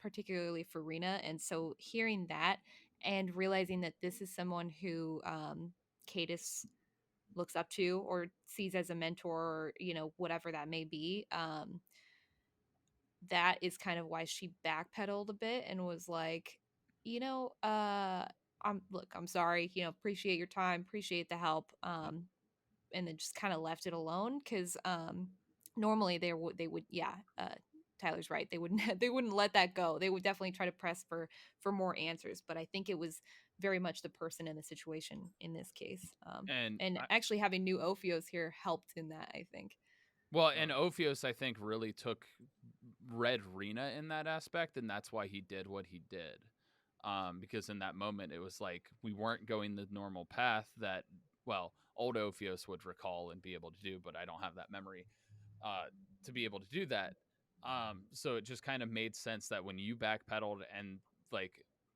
[SPEAKER 3] particularly for Rena. And so hearing that and realizing that this is someone who Cadis looks up to or sees as a mentor, or whatever that may be, that is kind of why she backpedaled a bit and was like, I'm sorry, appreciate your time, appreciate the help, and then just kind of left it alone. Because normally they would, yeah, Tyler's right, they wouldn't they wouldn't let that go. They would definitely try to press for more answers. But I think it was very much the person in the situation in this case, and actually having new Ophios here helped in that, I think.
[SPEAKER 4] Well, and Ophios, I think, really read Rena in that aspect, and that's why he did what he did. Because in that moment, it was like we weren't going the normal path that, well, old Ophios would recall and be able to do, but I don't have that memory to be able to do that. So it just kind of made sense that when you backpedaled and like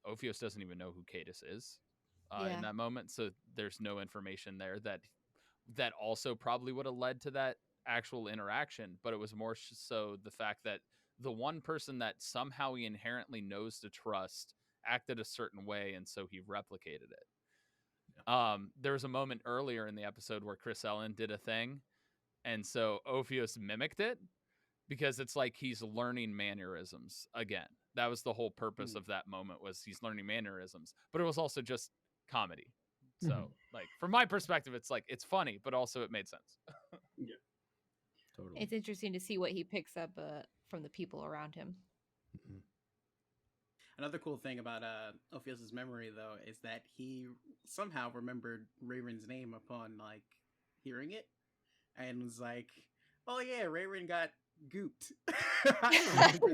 [SPEAKER 4] Ophios doesn't even know who Cadis is in that moment, so there's no information there that also probably would have led to that actual interaction, but it was more so the fact that the one person that somehow he inherently knows to trust acted a certain way, and so he replicated it. There was a moment earlier in the episode where Chris Ellen did a thing, and so Ophios mimicked it because it's like he's learning mannerisms again. That was the whole purpose of that moment, was he's learning mannerisms, but it was also just comedy. So like from my perspective, it's like it's funny, but also it made sense.
[SPEAKER 1] Yeah,
[SPEAKER 5] totally.
[SPEAKER 3] It's interesting to see what he picks up from the people around him.
[SPEAKER 2] Another cool thing about Ophios' memory, though, is that he somehow remembered Rayron's name upon like hearing it, and was like, "Oh yeah, Rayron got gooped."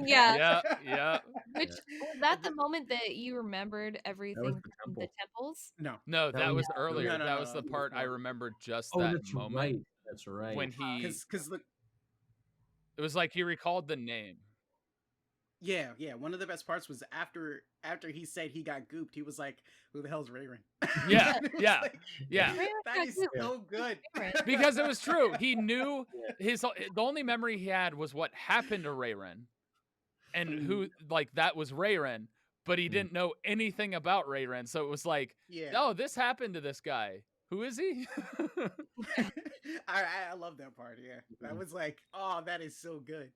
[SPEAKER 3] Yeah.
[SPEAKER 4] Yeah.
[SPEAKER 3] Which was that the moment that you remembered everything from the temples?
[SPEAKER 2] No,
[SPEAKER 4] that was earlier.
[SPEAKER 2] No,
[SPEAKER 4] that was the
[SPEAKER 2] no,
[SPEAKER 4] part I
[SPEAKER 2] before.
[SPEAKER 4] remembered just
[SPEAKER 5] Oh,
[SPEAKER 4] that
[SPEAKER 5] that's
[SPEAKER 4] moment.
[SPEAKER 5] right. That's right.
[SPEAKER 4] When he,
[SPEAKER 2] because
[SPEAKER 4] it was like he recalled the name.
[SPEAKER 2] Yeah. One of the best parts was after he said he got gooped, he was like, "Who the hell's Rayron?"
[SPEAKER 4] Yeah.
[SPEAKER 2] Like,
[SPEAKER 4] Yeah.
[SPEAKER 2] that is so good.
[SPEAKER 4] Because it was true. He knew the only memory he had was what happened to Rayron, and who like that was Rayron, but he didn't know anything about Rayron. So it was like, oh, this happened to this guy. Who is he?
[SPEAKER 2] I love that part. Yeah, that was like, oh, that is so good.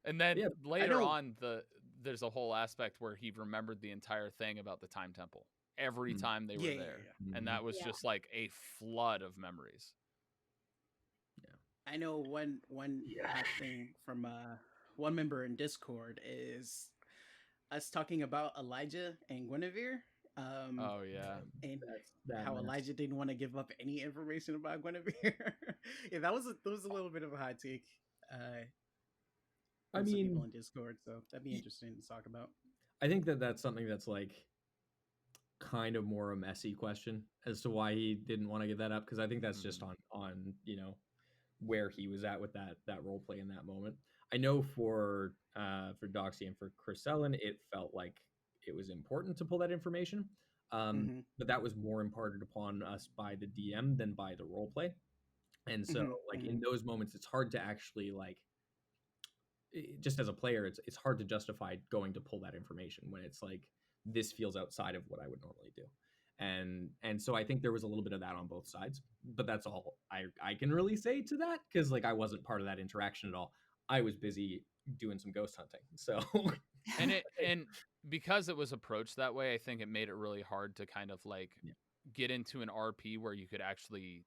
[SPEAKER 4] And then later on, there's a whole aspect where he remembered the entire thing about the Time Temple every time they were there, and that was just like a flood of memories.
[SPEAKER 2] I know one hot thing from one member in Discord is us talking about Elijah and Guinevere.
[SPEAKER 4] Oh yeah,
[SPEAKER 2] and how Elijah didn't want to give up any information about Guinevere. Yeah, that was a little bit of a hot take. I mean, people in Discord, so that'd be interesting to talk about.
[SPEAKER 5] I think that's something that's like kind of more a messy question as to why he didn't want to give that up, because I think that's just on where he was at with that role play in that moment. I know for Doxy and for Chris Ellen, it felt like it was important to pull that information. But that was more imparted upon us by the DM than by the role play. And so like in those moments, it's hard to actually like, just as a player, it's hard to justify going to pull that information when it's like, this feels outside of what I would normally do. And so I think there was a little bit of that on both sides, but that's all I can really say to that, because like I wasn't part of that interaction at all. I was busy doing some ghost hunting. So
[SPEAKER 4] and because it was approached that way, I think it made it really hard to kind of like get into an RP where you could actually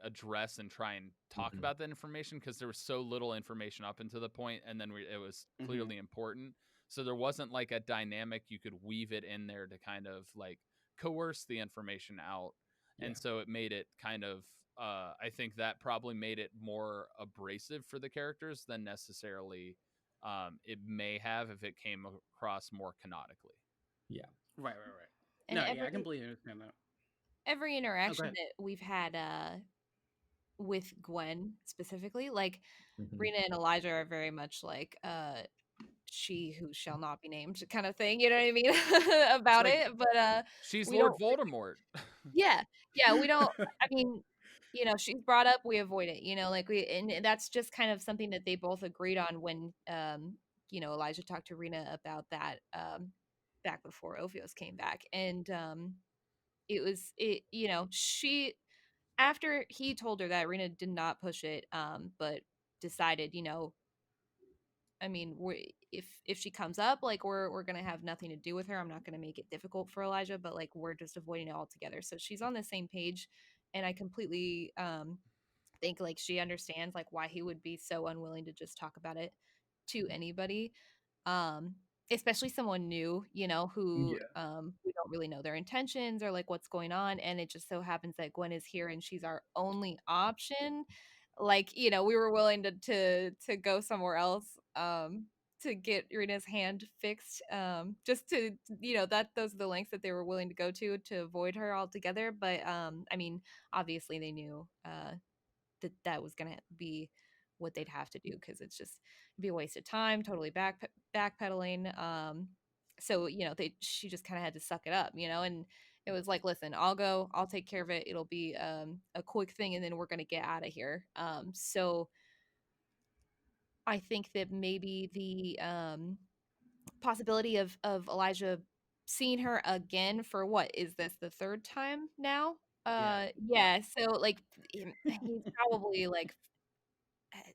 [SPEAKER 4] address and try and talk about that information, because there was so little information up until the point, and then it was clearly important. So there wasn't like a dynamic you could weave it in there to kind of like coerce the information out. And so it made it kind of, I think that probably made it more abrasive for the characters than necessarily it may have if it came across more canonically.
[SPEAKER 5] Yeah.
[SPEAKER 2] Right.
[SPEAKER 3] And
[SPEAKER 2] No, I completely understand that.
[SPEAKER 3] Every interaction that we've had with Gwen specifically, like Rena and Elijah are very much like she who shall not be named kind of thing, you know what I mean? About
[SPEAKER 4] like,
[SPEAKER 3] it. But
[SPEAKER 4] she's
[SPEAKER 3] we
[SPEAKER 4] Lord
[SPEAKER 3] don't
[SPEAKER 4] Voldemort.
[SPEAKER 3] Yeah, we don't. I mean, she's brought up, we avoid it. Like and that's just kind of something that they both agreed on when Elijah talked to Rena about that back before Ophios came back, and she, after he told her that, Rena did not push it, but decided, I mean, if she comes up, like we're gonna have nothing to do with her. I'm not gonna make it difficult for Elijah, but like we're just avoiding it altogether. So she's on the same page, and I completely think like she understands like why he would be so unwilling to just talk about it to anybody, um, especially someone new, who we don't really know their intentions or like what's going on. And it just so happens that Gwen is here and she's our only option. Like, we were willing to go somewhere else to get Rena's hand fixed, just to, that those are the lengths that they were willing to go to avoid her altogether. But I mean, obviously they knew that was going to be what they'd have to do, because it's just be a waste of time, totally backpedaling. So she just kind of had to suck it up, and it was like, listen, I'll take care of it. It'll be a quick thing, and then we're going to get out of here. So I think that maybe the possibility of Elijah seeing her again for, what is this, the third time now? So like he's probably like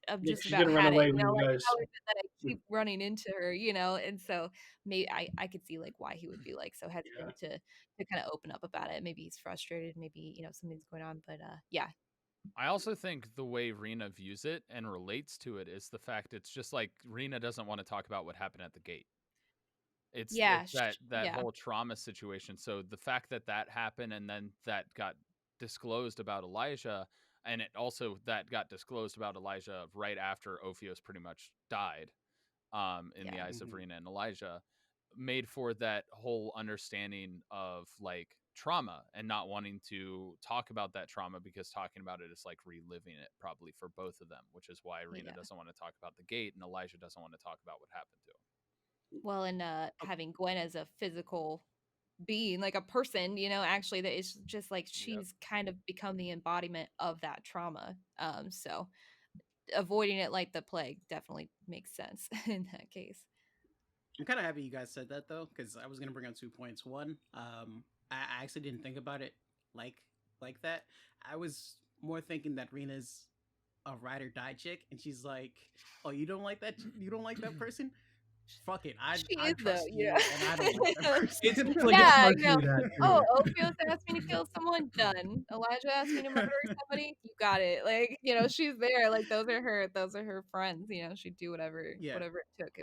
[SPEAKER 3] I've just
[SPEAKER 1] she's
[SPEAKER 3] about
[SPEAKER 1] gonna run
[SPEAKER 3] had it,
[SPEAKER 1] away with you
[SPEAKER 3] like
[SPEAKER 1] guys.
[SPEAKER 3] how is it that I keep running into her, and so maybe I could see like why he would be like so hesitant to kind of open up about it. Maybe he's frustrated, maybe something's going on, but
[SPEAKER 4] I also think the way Rena views it and relates to it is the fact it's just like Rena doesn't want to talk about what happened at the gate. It's that whole trauma situation. So the fact that happened, and then that got disclosed about Elijah, and it also that got disclosed about Elijah right after Ophios pretty much died, in the eyes of Rena and Elijah, made for that whole understanding of like trauma and not wanting to talk about that trauma, because talking about it is like reliving it probably for both of them, which is why Rena doesn't want to talk about the gate and Elijah doesn't want to talk about what happened to him.
[SPEAKER 3] Well, and having Gwen as a physical being, like a person, actually, that is just like she's kind of become the embodiment of that trauma. So avoiding it like the plague definitely makes sense in that case.
[SPEAKER 2] I'm kind of happy you guys said that though, because I was gonna bring up 2 points. One, I actually didn't think about it like that. I was more thinking that Rena's a ride or die chick, and she's like, "Oh, you don't like that? You don't like that person? Fuck it, I trust you, and I don't like that person."
[SPEAKER 3] Ophios asked me to kill someone, done. Elijah asked me to murder somebody, you got it. Like, she's there. Like, those are her friends. She'd do whatever it took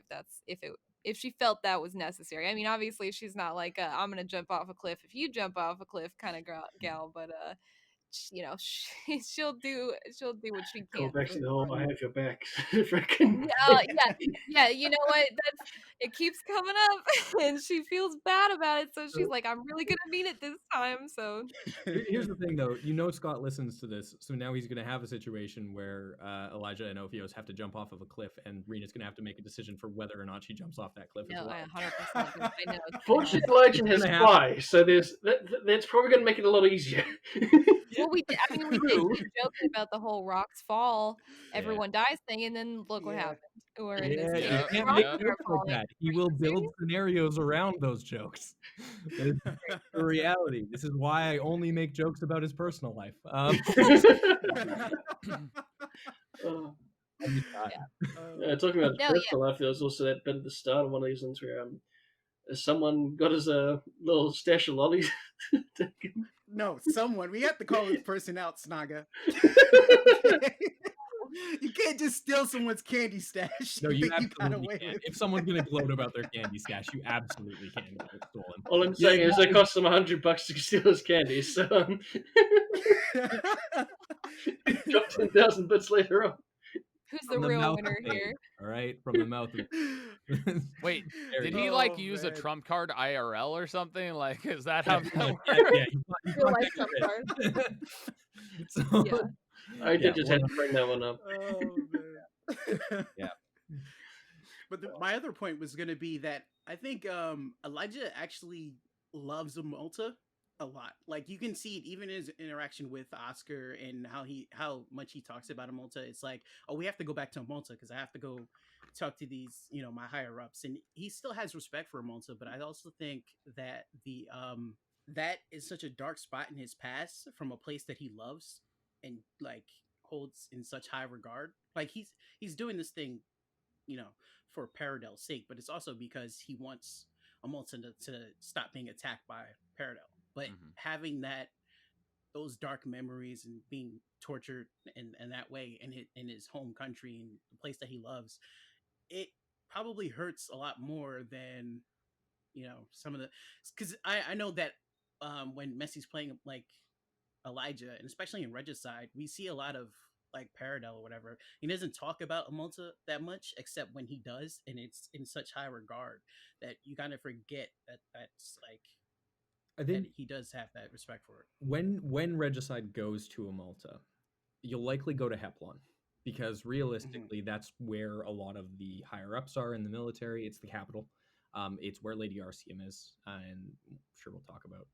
[SPEAKER 3] if she felt that was necessary. I mean, obviously she's not like I'm gonna jump off a cliff if you jump off a cliff kind of gal, but she'll do what she
[SPEAKER 1] Go
[SPEAKER 3] can.
[SPEAKER 1] back to the whole, I
[SPEAKER 3] for-
[SPEAKER 1] have your back. Freaking.
[SPEAKER 3] yeah. You know what? It keeps coming up, and she feels bad about it. So she's like, "I'm really gonna mean it this time." So
[SPEAKER 5] Here's the thing, though. Scott listens to this, so now he's going to have a situation where Elijah and Ophios have to jump off of a cliff, and Rena's going to have to make a decision for whether or not she jumps off that cliff as
[SPEAKER 3] no,
[SPEAKER 5] well.
[SPEAKER 3] I 100%. I know. It's gonna
[SPEAKER 1] Fortunately,
[SPEAKER 3] happen.
[SPEAKER 1] Elijah has
[SPEAKER 5] gonna happen.
[SPEAKER 1] fly, so that's probably going to make it a lot easier.
[SPEAKER 3] Well, we did keep joking about the whole rocks fall, everyone dies thing, and then look what
[SPEAKER 2] Yeah.
[SPEAKER 3] happened. We're in this
[SPEAKER 5] Yeah, you
[SPEAKER 4] Yeah,
[SPEAKER 5] can't
[SPEAKER 3] rocks
[SPEAKER 5] make
[SPEAKER 4] yeah.
[SPEAKER 3] are
[SPEAKER 5] jokes like
[SPEAKER 3] falling.
[SPEAKER 5] that. He will build scenarios around those jokes. That is the reality. This is why I only make jokes about his personal life.
[SPEAKER 1] Talking about
[SPEAKER 3] No,
[SPEAKER 1] personal life, there was also that bit at the start of one of these ones where someone got his little stash of lollies.
[SPEAKER 2] No, someone. We have to call this person out, Snaga. You can't just steal someone's candy stash.
[SPEAKER 5] No, you
[SPEAKER 2] got
[SPEAKER 5] absolutely
[SPEAKER 2] away
[SPEAKER 5] can.
[SPEAKER 2] with
[SPEAKER 5] If someone's going to gloat about their candy stash, you absolutely can get it stolen.
[SPEAKER 1] All I'm saying is it cost them $100 to steal his candy, so dropped 10,000 bits later on.
[SPEAKER 3] who's
[SPEAKER 5] From
[SPEAKER 3] the
[SPEAKER 5] the
[SPEAKER 3] real
[SPEAKER 5] mouth
[SPEAKER 3] winner
[SPEAKER 5] of Babe,
[SPEAKER 3] here?
[SPEAKER 5] all right, from the mouth of.
[SPEAKER 4] Wait,
[SPEAKER 5] There
[SPEAKER 4] did
[SPEAKER 5] you
[SPEAKER 4] he
[SPEAKER 5] go.
[SPEAKER 4] like
[SPEAKER 2] Oh,
[SPEAKER 4] use a
[SPEAKER 2] man.
[SPEAKER 4] trump card IRL or something? Like, is that how that works?
[SPEAKER 5] Yeah, he's
[SPEAKER 3] Real
[SPEAKER 5] not
[SPEAKER 3] life
[SPEAKER 5] that
[SPEAKER 3] Trump
[SPEAKER 5] rich.
[SPEAKER 3] card.
[SPEAKER 5] So,
[SPEAKER 3] Yeah.
[SPEAKER 1] I did
[SPEAKER 5] Yeah,
[SPEAKER 1] just
[SPEAKER 5] well,
[SPEAKER 1] have to bring that one up.
[SPEAKER 2] Oh man.
[SPEAKER 5] Yeah.
[SPEAKER 2] But my other point was going to be that I think Elijah actually loves Malta a lot. Like you can see it even in his interaction with Oscar and how much he talks about Malta. It's like, oh, we have to go back to Malta because I have to go talk to these, my higher ups, and he still has respect for Malta. But I also think that that is such a dark spot in his past from a place that he loves and like holds in such high regard. Like he's doing this thing, for Paradell's sake, but it's also because he wants Amundsen to stop being attacked by Paradell. But having those dark memories and being tortured in that way in his home country and the place that he loves, it probably hurts a lot more than some of the, because I know that when Messi's playing like Elijah, and especially in Regicide, we see a lot of like Paradell or whatever. He doesn't talk about Amulta that much, except when he does, and it's in such high regard that you kind of forget that's like
[SPEAKER 5] I think
[SPEAKER 2] that he does have that respect for it.
[SPEAKER 5] when Regicide goes to Amulta, you'll likely go to Heplon because realistically, that's where a lot of the higher ups are in the military. It's the capital. It's where Lady Arceum is, and I'm sure we'll talk about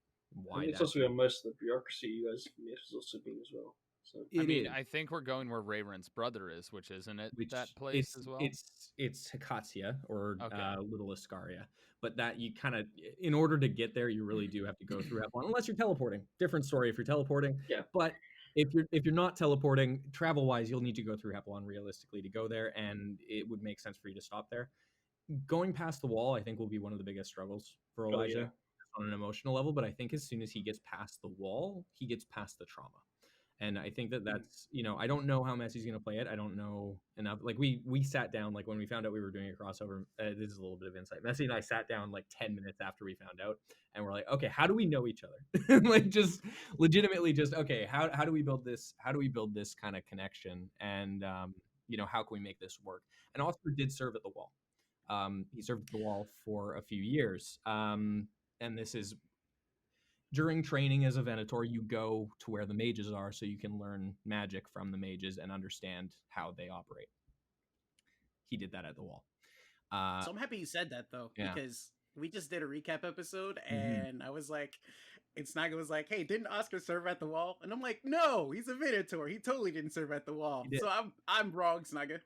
[SPEAKER 5] why.
[SPEAKER 1] It's also where most of the bureaucracy you guys met has also been as well. So
[SPEAKER 4] I think we're going where Rayron's brother is, which isn't it that place as well?
[SPEAKER 5] It's Hakatia or
[SPEAKER 4] Okay.
[SPEAKER 5] Little Iscaria, but that you kind of, in order to get there, you really do have to go through Heplon, unless you're teleporting. Different story if you're teleporting.
[SPEAKER 1] Yeah.
[SPEAKER 5] But if you're not teleporting, travel wise, you'll need to go through Heplon realistically to go there, and it would make sense for you to stop there. Going past the wall, I think, will be one of the biggest struggles for Elijah on an emotional level. But I think as soon as he gets past the wall, he gets past the trauma. And I think that's, I don't know how Messi's going to play it. I don't know enough. Like we sat down, like when we found out we were doing a crossover, this is a little bit of insight. Messi and I sat down like 10 minutes after we found out, and we're like, okay, how do we know each other? Like just legitimately just, okay, how do we build this? How do we build this kind of connection? And, how can we make this work? And Oscar did serve at the wall. He served at the wall for a few years. And this is, during training as a Venator, you go to where the mages are so you can learn magic from the mages and understand how they operate. He did that at the wall.
[SPEAKER 2] So I'm happy you said that, though, because we just did a recap episode, and I was like, and Snaga was like, hey, didn't Oscar serve at the wall? And I'm like, no, he's a Venator. He totally didn't serve at the wall. So I'm wrong, Snaga.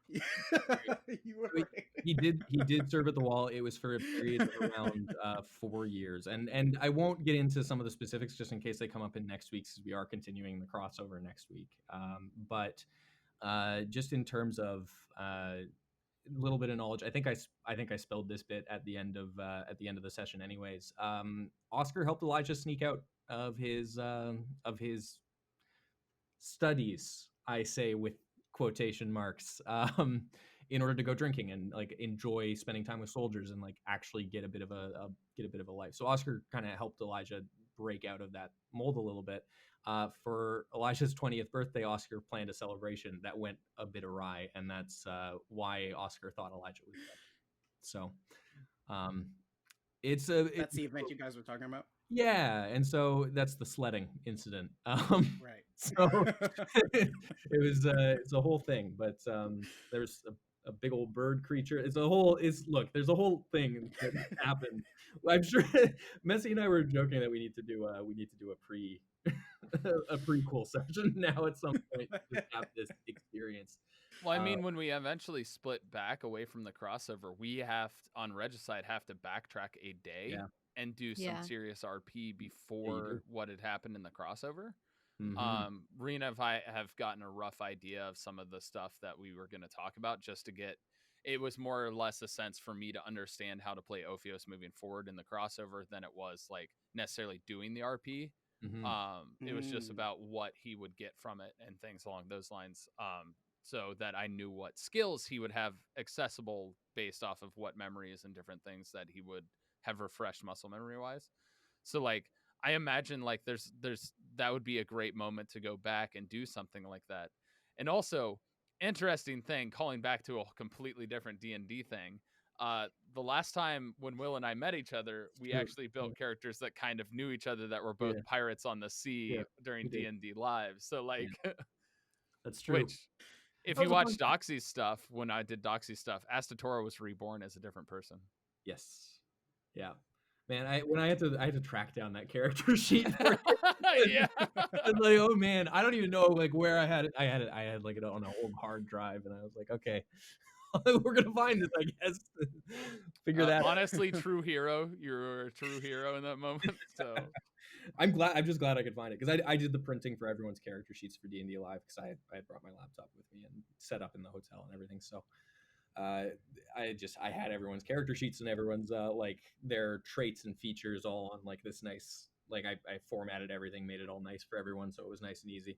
[SPEAKER 2] You were right.
[SPEAKER 5] He did serve at the wall. It was for a period of around 4 years. And I won't get into some of the specifics just in case they come up in next week's, because we are continuing the crossover next week. But just in terms of a little bit of knowledge, I think I spelled this bit at the end of the session anyways. Oscar helped Elijah sneak out of his studies, I say with quotation marks, in order to go drinking and like enjoy spending time with soldiers and like actually get a bit of a life. So Oscar kind of helped Elijah break out of that mold a little bit. For Elijah's 20th birthday, Oscar planned a celebration that went a bit awry, and that's why Oscar thought Elijah was dead. So, that's
[SPEAKER 2] the event you guys were talking about.
[SPEAKER 5] Yeah, and so that's the sledding incident.
[SPEAKER 2] Right.
[SPEAKER 5] So it's a whole thing, but there's a big old bird creature. There's a whole thing that happened. I'm sure Messi and I were joking that we need to do a a prequel session now at some point to just have this experience.
[SPEAKER 4] Well, I mean, when we eventually split back away from the crossover, we on Regicide have to backtrack a day and do some serious RP before what had happened in the crossover. Rena and I have gotten a rough idea of some of the stuff that we were going to talk about, just to get, it was more or less a sense for me to understand how to play Ophios moving forward in the crossover than it was like necessarily doing the RP. It was just about what he would get from it and things along those lines. So that I knew what skills he would have accessible based off of what memories and different things that he would have refreshed muscle memory wise. So like, I imagine like there's that would be a great moment to go back and do something like that. And also, interesting thing, calling back to a completely different D&D thing. The last time when Will and I met each other, we actually built characters that kind of knew each other, that were both pirates on the sea during D&D Live. So like,
[SPEAKER 5] that's true.
[SPEAKER 4] Which, if you watch Doxy's stuff, when I did Doxy's stuff, Astatora was reborn as a different person.
[SPEAKER 5] Yes. Yeah. Man, when I had to track down that character sheet for it.
[SPEAKER 4] Yeah.
[SPEAKER 5] I was like, oh man, I don't even know like where I had it. I had like it on an old hard drive, and I was like, okay, we're gonna find it, I guess. Figure that
[SPEAKER 4] honestly, true hero. You're a true hero in that moment. So
[SPEAKER 5] I'm just glad I could find it, because I did the printing for everyone's character sheets for D&D Live, because I had brought my laptop with me and set up in the hotel and everything. So I had everyone's character sheets and everyone's like their traits and features all on like this nice, like I formatted everything, made it all nice for everyone, so it was nice and easy.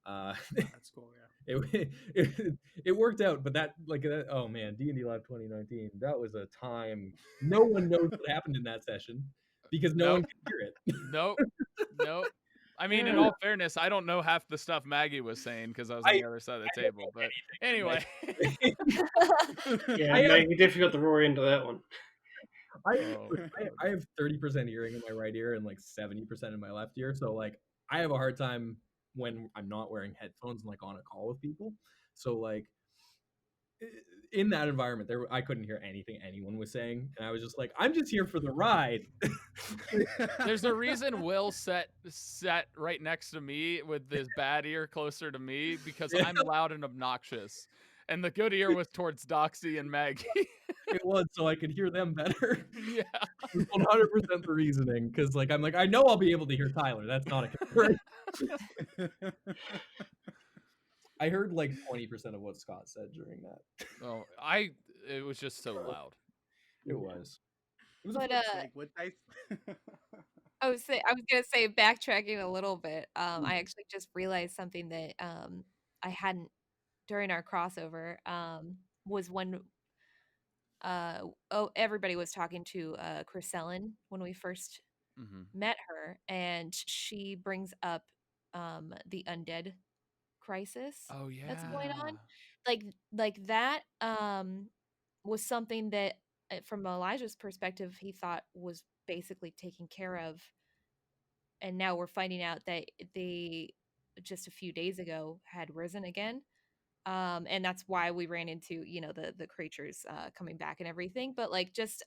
[SPEAKER 2] That's cool. Yeah,
[SPEAKER 5] it worked out, but oh man, D&D Live 2019, that was a time no one knows what happened in that session, because no one could hear it.
[SPEAKER 4] Nope. I mean, in all fairness, I don't know half the stuff Maggie was saying because I was on the other side of the table. But anyway.
[SPEAKER 1] Maggie definitely got the raw end of that one.
[SPEAKER 5] I have 30% hearing in my right ear and like 70% in my left ear. So like I have a hard time when I'm not wearing headphones and like on a call with people. So like in that environment I couldn't hear anything anyone was saying, and I was just like, I'm just here for the ride.
[SPEAKER 4] There's a reason Will sat right next to me with this bad ear closer to me, because I'm loud and obnoxious, and the good ear was towards Doxy and Maggie.
[SPEAKER 5] It was, so I could hear them better.
[SPEAKER 4] Yeah,
[SPEAKER 5] 100% the reasoning, because like I'm like, I know I'll be able to hear Tyler. That's not a concern. I heard like 20% of what Scott said during that.
[SPEAKER 4] Oh, it was just so loud.
[SPEAKER 5] It was.
[SPEAKER 3] But
[SPEAKER 2] what dice?
[SPEAKER 3] I was gonna say, backtracking a little bit. I actually just realized something that I hadn't during our crossover. Was when everybody was talking to Chrisellen when we first met her, and she brings up the undead crisis that's going on, like that was something that from Elijah's perspective he thought was basically taken care of, and now we're finding out that they just a few days ago had risen again, and that's why we ran into the creatures coming back and everything, but like just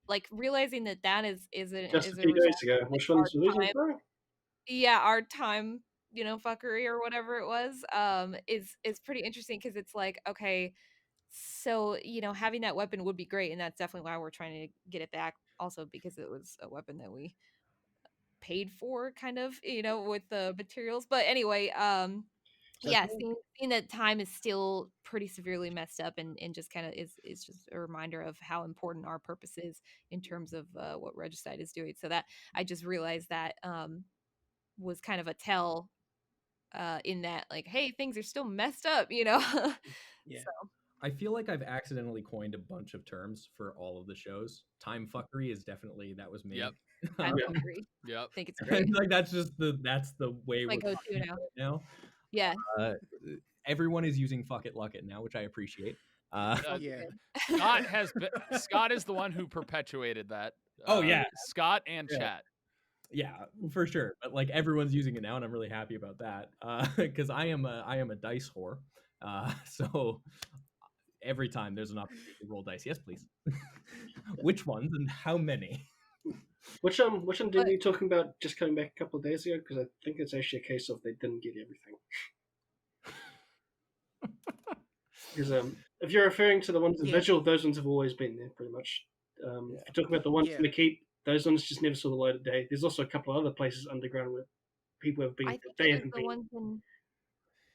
[SPEAKER 3] like realizing that is
[SPEAKER 1] just a few days ago. Which ones were these?
[SPEAKER 3] Yeah, our time, fuckery or whatever it was, is pretty interesting, because it's like, okay, so having that weapon would be great, and that's definitely why we're trying to get it back. Also, because it was a weapon that we paid for, kind of, with the materials. But anyway, yeah, seeing that time is still pretty severely messed up, and just kind of is just a reminder of how important our purpose is in terms of what Regicide is doing. So that I just realized that was kind of a tell in that, like, hey, things are still messed up.
[SPEAKER 2] Yeah.
[SPEAKER 3] So.
[SPEAKER 5] I feel like I've accidentally coined a bunch of terms for all of the shows. Time fuckery is definitely that was me.
[SPEAKER 4] Yep.
[SPEAKER 3] I'm
[SPEAKER 1] Yeah.
[SPEAKER 3] hungry.
[SPEAKER 4] Yep.
[SPEAKER 3] I think it's great.
[SPEAKER 5] Like that's the way
[SPEAKER 3] My
[SPEAKER 5] we're
[SPEAKER 3] go-to
[SPEAKER 5] talking
[SPEAKER 3] now.
[SPEAKER 5] right now.
[SPEAKER 3] Yeah.
[SPEAKER 5] Everyone is using fuck it luck it now, which I appreciate.
[SPEAKER 2] Yeah.
[SPEAKER 4] Scott is the one who perpetuated that.
[SPEAKER 5] Oh, yeah.
[SPEAKER 4] Scott and
[SPEAKER 5] Yeah.
[SPEAKER 4] chat.
[SPEAKER 5] Yeah, for sure. But like everyone's using it now, and I'm really happy about that. Because I am a dice whore. So every time there's an opportunity to roll dice, yes, please. Which ones and how many?
[SPEAKER 1] Which one did we talking about just coming back a couple of days ago? Because I think it's actually a case of they didn't get everything. Because if you're referring to the ones in Vigil, those ones have always been there pretty much. If you're talking about the ones in the Keep, those ones just never saw the light of day. There's also a couple of other places underground where people have been.
[SPEAKER 3] I think
[SPEAKER 1] They
[SPEAKER 3] it was
[SPEAKER 1] haven't
[SPEAKER 3] the
[SPEAKER 1] been.
[SPEAKER 3] ones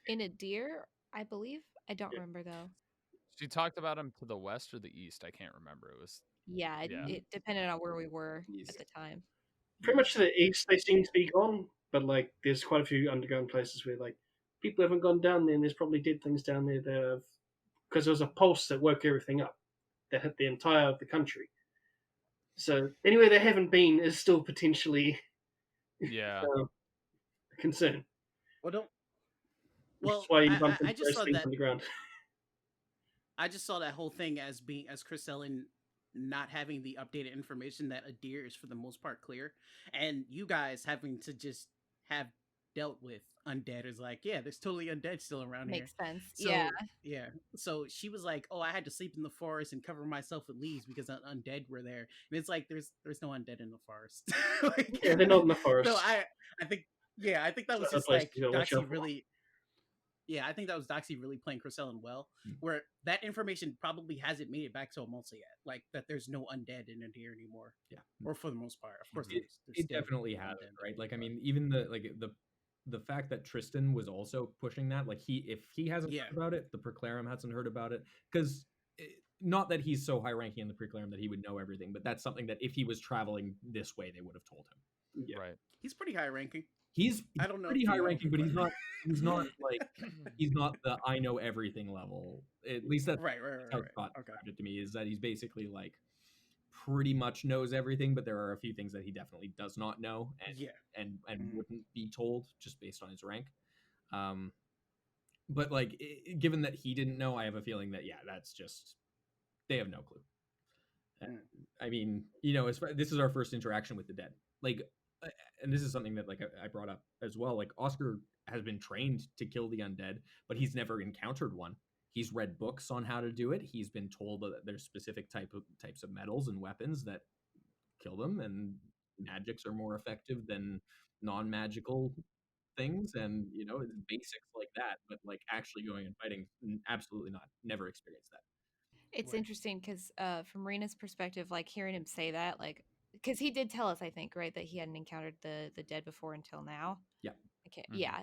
[SPEAKER 3] in a deer, I believe. I don't remember though.
[SPEAKER 4] She talked about him to the west or the east. I can't remember. It was
[SPEAKER 3] It depended on where we were at the time.
[SPEAKER 1] Pretty much to the east, they seem to be gone, but like there's quite a few underground places where like people haven't gone down there, and there's probably dead things down there that have, because there was a pulse that woke everything up that hit the entire of the country. So anywhere they haven't been is still potentially
[SPEAKER 4] yeah.
[SPEAKER 1] a concern.
[SPEAKER 3] Well,
[SPEAKER 1] That's why you bump
[SPEAKER 2] I
[SPEAKER 1] into
[SPEAKER 2] just
[SPEAKER 1] those
[SPEAKER 2] saw
[SPEAKER 1] things
[SPEAKER 2] that.
[SPEAKER 1] underground.
[SPEAKER 2] I just saw that whole thing as Chris Ellen not having the updated information that a deer is for the most part clear, and you guys having to just have dealt with undead is like, yeah, there's totally undead still around
[SPEAKER 3] Makes sense.
[SPEAKER 2] So,
[SPEAKER 3] yeah.
[SPEAKER 2] Yeah. So she was like, "Oh, I had to sleep in the forest and cover myself with leaves because undead were there." And it's like, there's no undead in the forest. Like,
[SPEAKER 1] Yeah, they're not in the forest.
[SPEAKER 2] So I think that was
[SPEAKER 1] There's
[SPEAKER 2] just
[SPEAKER 1] other
[SPEAKER 2] like
[SPEAKER 1] places to go watch
[SPEAKER 2] Doxy
[SPEAKER 1] out for.
[SPEAKER 2] really. Yeah, I think that was Doxy really playing Chris Ellen well, where that information probably hasn't made it back to Amulsa yet. Like that there's no undead in here anymore.
[SPEAKER 5] Yeah.
[SPEAKER 2] Or for the most part. Of course,
[SPEAKER 5] it definitely has, right? Like, I mean, even the fact that Tristan was also pushing that, like if he hasn't heard about it, the Preclarum hasn't heard about it, because not that he's so high ranking in the Preclarum that he would know everything, but that's something that if he was traveling this way, they would have told him.
[SPEAKER 1] Yeah.
[SPEAKER 4] Right.
[SPEAKER 2] He's pretty high ranking.
[SPEAKER 5] He's
[SPEAKER 2] I don't know
[SPEAKER 5] pretty high ranking, but
[SPEAKER 2] but-
[SPEAKER 5] he's not like he's not the I know everything level. At least that's
[SPEAKER 2] right.
[SPEAKER 5] how Scott described it to me, is that he's basically like pretty much knows everything, but there are a few things that he definitely does not know and wouldn't be told just based on his rank. But like given that he didn't know, I have a feeling that that's just they have no clue. I mean, this is our first interaction with the dead. Like, and this is something that like I brought up as well. Like Oscar has been trained to kill the undead, but he's never encountered one. He's read books on how to do it. He's been told that there's specific types of metals and weapons that kill them, and magics are more effective than non-magical things, and basics like that. But like actually going and fighting, absolutely not. Never experienced that.
[SPEAKER 3] It's interesting because from Rena's perspective, like hearing him say that, like, because he did tell us, I think, right, that he hadn't encountered the dead before until now.
[SPEAKER 5] Yeah.
[SPEAKER 3] Okay. Yeah.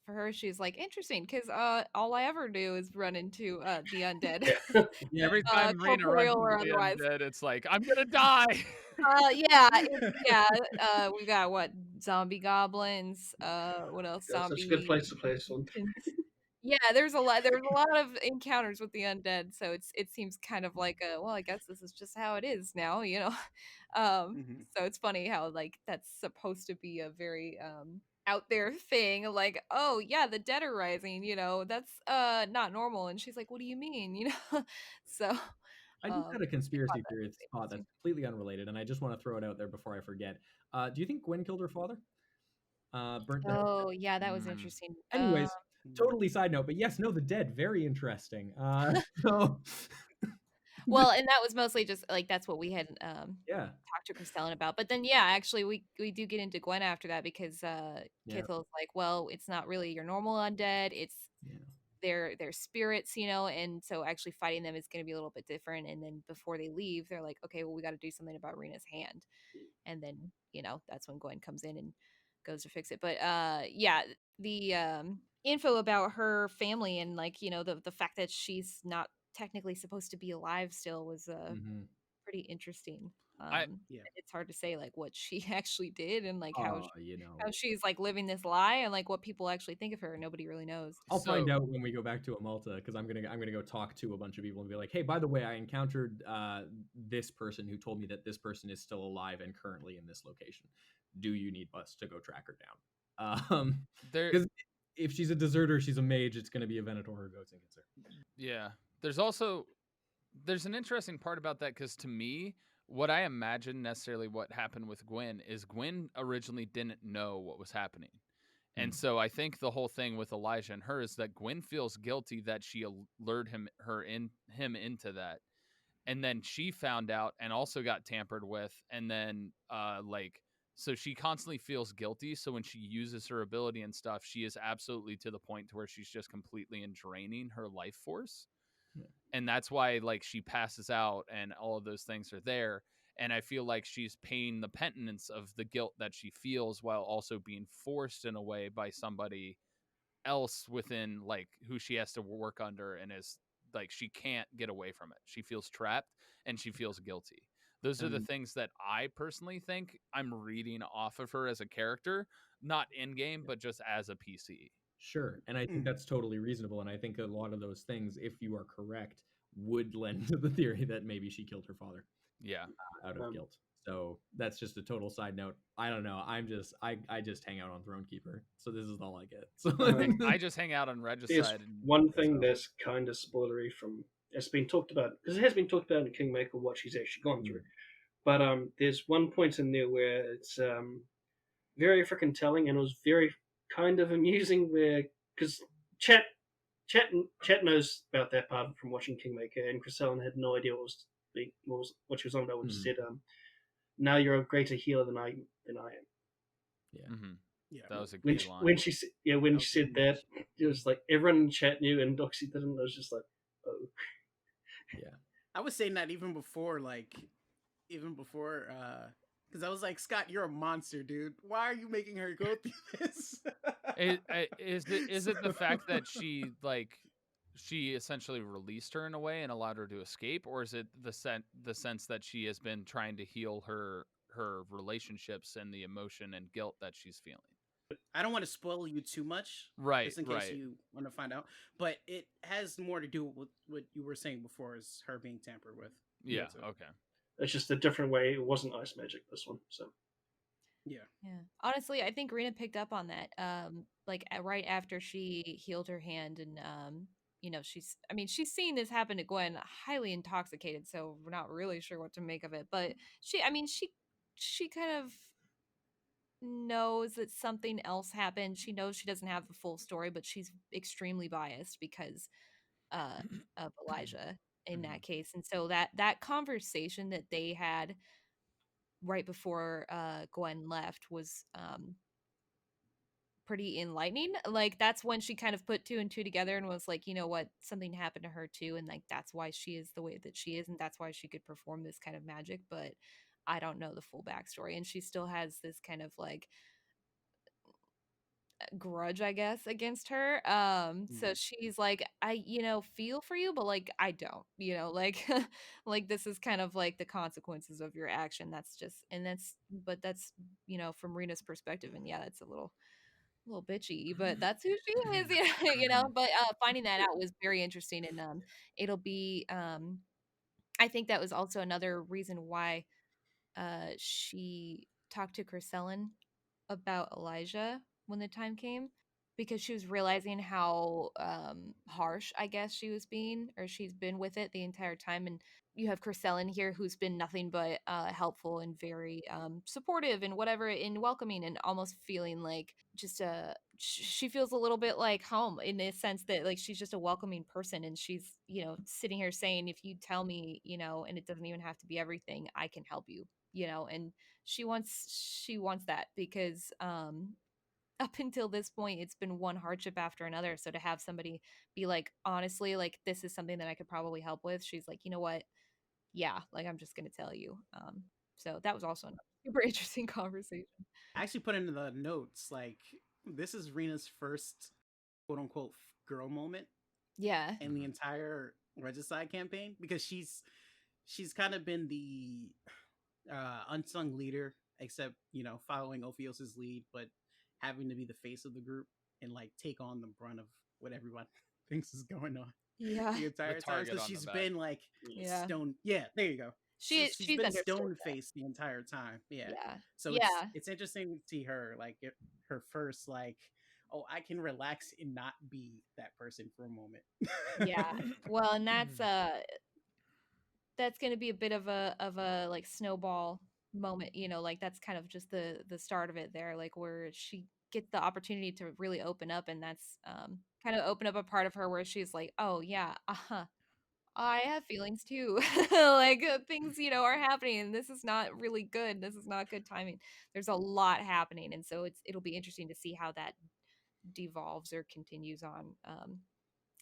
[SPEAKER 3] For her, she's like, interesting, because all I ever do is run into the undead.
[SPEAKER 4] Every time Rena runs
[SPEAKER 3] corporeal or
[SPEAKER 4] into the
[SPEAKER 3] otherwise.
[SPEAKER 4] undead, it's like, I'm gonna die.
[SPEAKER 3] We got what, zombie goblins? What else?
[SPEAKER 1] That's such a good place to play this one.
[SPEAKER 3] Yeah, there's a lot of encounters with the undead, so it seems kind of like well, I guess this is just how it is now, So it's funny how like that's supposed to be a very out there thing, like, oh yeah, the dead are rising, that's not normal. And she's like, what do you mean? So
[SPEAKER 5] I just had a conspiracy theory thought that's completely unrelated, and I just want to throw it out there before I forget. Do you think Gwen killed her father? Burnt down.
[SPEAKER 3] Oh yeah, that was interesting.
[SPEAKER 5] Anyways, totally side note, but yes, no, the dead, very interesting. So
[SPEAKER 3] well, and that was mostly just like that's what we had talked to Christellen about. But then actually we do get into Gwen after that, because Kithel's like, well, it's not really your normal undead, it's their spirits, and so actually fighting them is going to be a little bit different. And then before they leave, they're like, okay, well, we got to do something about Rena's hand. And then that's when Gwen comes in and goes to fix it. But the info about her family and like the fact that she's not technically supposed to be alive still was pretty interesting. It's hard to say like what she actually did and like how
[SPEAKER 5] know,
[SPEAKER 3] she's like living this lie and like what people actually think of her. Nobody really knows.
[SPEAKER 5] I'll find out when we go back to Amalta, because I'm gonna go talk to a bunch of people and be like, hey, by the way, I encountered this person who told me that this person is still alive and currently in this location. Do you need us to go track her down? Because if she's a deserter, she's a mage. It's going to be a Venator who goes and gets her.
[SPEAKER 4] Yeah. There's an interesting part about that, because to me, what I imagine necessarily what happened with Gwen is Gwen originally didn't know what was happening. And so I think the whole thing with Elijah and her is that Gwen feels guilty that she lured him into that. And then she found out and also got tampered with. And then so she constantly feels guilty. So when she uses her ability and stuff, she is absolutely to the point to where she's just completely draining her life force. Yeah. And that's why like she passes out and all of those things are there. And I feel like she's paying the penitence of the guilt that she feels while also being forced in a way by somebody else within like who she has to work under, and is like she can't get away from it. She feels trapped and she feels guilty. Those are the things that I personally think I'm reading off of her as a character, not in game, but just as a PC.
[SPEAKER 5] Sure. And I think that's totally reasonable. And I think a lot of those things, if you are correct, would lend to the theory that maybe she killed her father.
[SPEAKER 4] Yeah.
[SPEAKER 5] Out of guilt. So that's just a total side note. I don't know. I just hang out on Thronekeeper. So this is all I get. So
[SPEAKER 4] I just hang out on Regicide.
[SPEAKER 1] One thing that's kind of spoilery from it's been talked about, because it has been talked about in Kingmaker what she's actually gone through. But there's one point in there where it's very freaking telling, and it was very kind of amusing, where because chat knows about that part from watching Kingmaker, and Chrisellen had no idea what she was on about when she said, "Now you're a greater healer than I am."
[SPEAKER 5] Yeah,
[SPEAKER 4] yeah, that was a good line.
[SPEAKER 1] When she said that, it was like everyone in chat knew, and Doxy didn't. I was just like, oh,
[SPEAKER 2] yeah. I was saying that even before, because I was like, Scott, you're a monster, dude. Why are you making her go through this?
[SPEAKER 4] Is it the fact that she essentially released her in a way and allowed her to escape, or is it the sense that she has been trying to heal her relationships and the emotion and guilt that she's feeling?
[SPEAKER 2] I don't want to spoil you too much,
[SPEAKER 4] right?
[SPEAKER 2] Just in case you want to find out, but it has more to do with what you were saying before, is her being tampered with.
[SPEAKER 4] Yeah. Okay.
[SPEAKER 1] It's just a different way. It wasn't ice magic, this one. So.
[SPEAKER 3] Yeah. Honestly, I think Rena picked up on that. Like right after she healed her hand, and she's seen this happen to Gwen, highly intoxicated, so we're not really sure what to make of it. But she kind of knows that something else happened. She knows she doesn't have the full story, but she's extremely biased because of Elijah in that case. And so that conversation that they had right before Gwen left was pretty enlightening. Like that's when she kind of put two and two together and was like, you know what, something happened to her too, and like that's why she is the way that she is, and that's why she could perform this kind of magic. But I don't know the full backstory, and she still has this kind of like grudge, I guess, against her. So she's like, I feel for you, but like I don't, like like this is kind of like the consequences of your action. That's from Rena's perspective, and yeah, that's a little bitchy, but that's who she is. But finding that out was very interesting, and it'll be I think that was also another reason why she talked to Chrisellen about Elijah when the time came, because she was realizing how harsh, I guess, she's been with it the entire time. And you have Chrisellen here, who's been nothing but helpful and very supportive and whatever, and welcoming, and almost feeling like just she feels a little bit like home, in the sense that like she's just a welcoming person, and she's sitting here saying, if you tell me, and it doesn't even have to be everything, I can help you, and she wants that, because up until this point it's been one hardship after another. So to have somebody be like, honestly, like this is something that I could probably help with, she's like, you know what, yeah, like I'm just gonna tell you. So that was also a super interesting conversation.
[SPEAKER 2] I actually put into the notes, like, this is Rena's first quote unquote girl moment in the entire Regicide campaign, because she's kind of been the unsung leader, except following Ophios's lead, but having to be the face of the group and like take on the brunt of what everyone thinks is going on
[SPEAKER 3] Yeah.
[SPEAKER 2] the entire time.
[SPEAKER 4] target
[SPEAKER 2] So
[SPEAKER 4] on
[SPEAKER 2] she's
[SPEAKER 4] the back.
[SPEAKER 2] been like
[SPEAKER 3] Yeah.
[SPEAKER 2] stone. Yeah, there you go. So she's
[SPEAKER 3] She's
[SPEAKER 2] been
[SPEAKER 3] understood
[SPEAKER 2] stone
[SPEAKER 3] that.
[SPEAKER 2] faced the entire time. Yeah.
[SPEAKER 3] Yeah.
[SPEAKER 2] So
[SPEAKER 3] Yeah.
[SPEAKER 2] it's interesting to see her like her first like, oh, I can relax and not be that person for a moment.
[SPEAKER 3] Yeah. Well, and that's going to be a bit of a like snowball moment, like that's kind of just the start of it there, like where she gets the opportunity to really open up, and that's kind of open up a part of her where she's like, oh yeah, I have feelings too. Like things, are happening, and this is not really good. This is not good timing. There's a lot happening, and so it'll be interesting to see how that devolves or continues on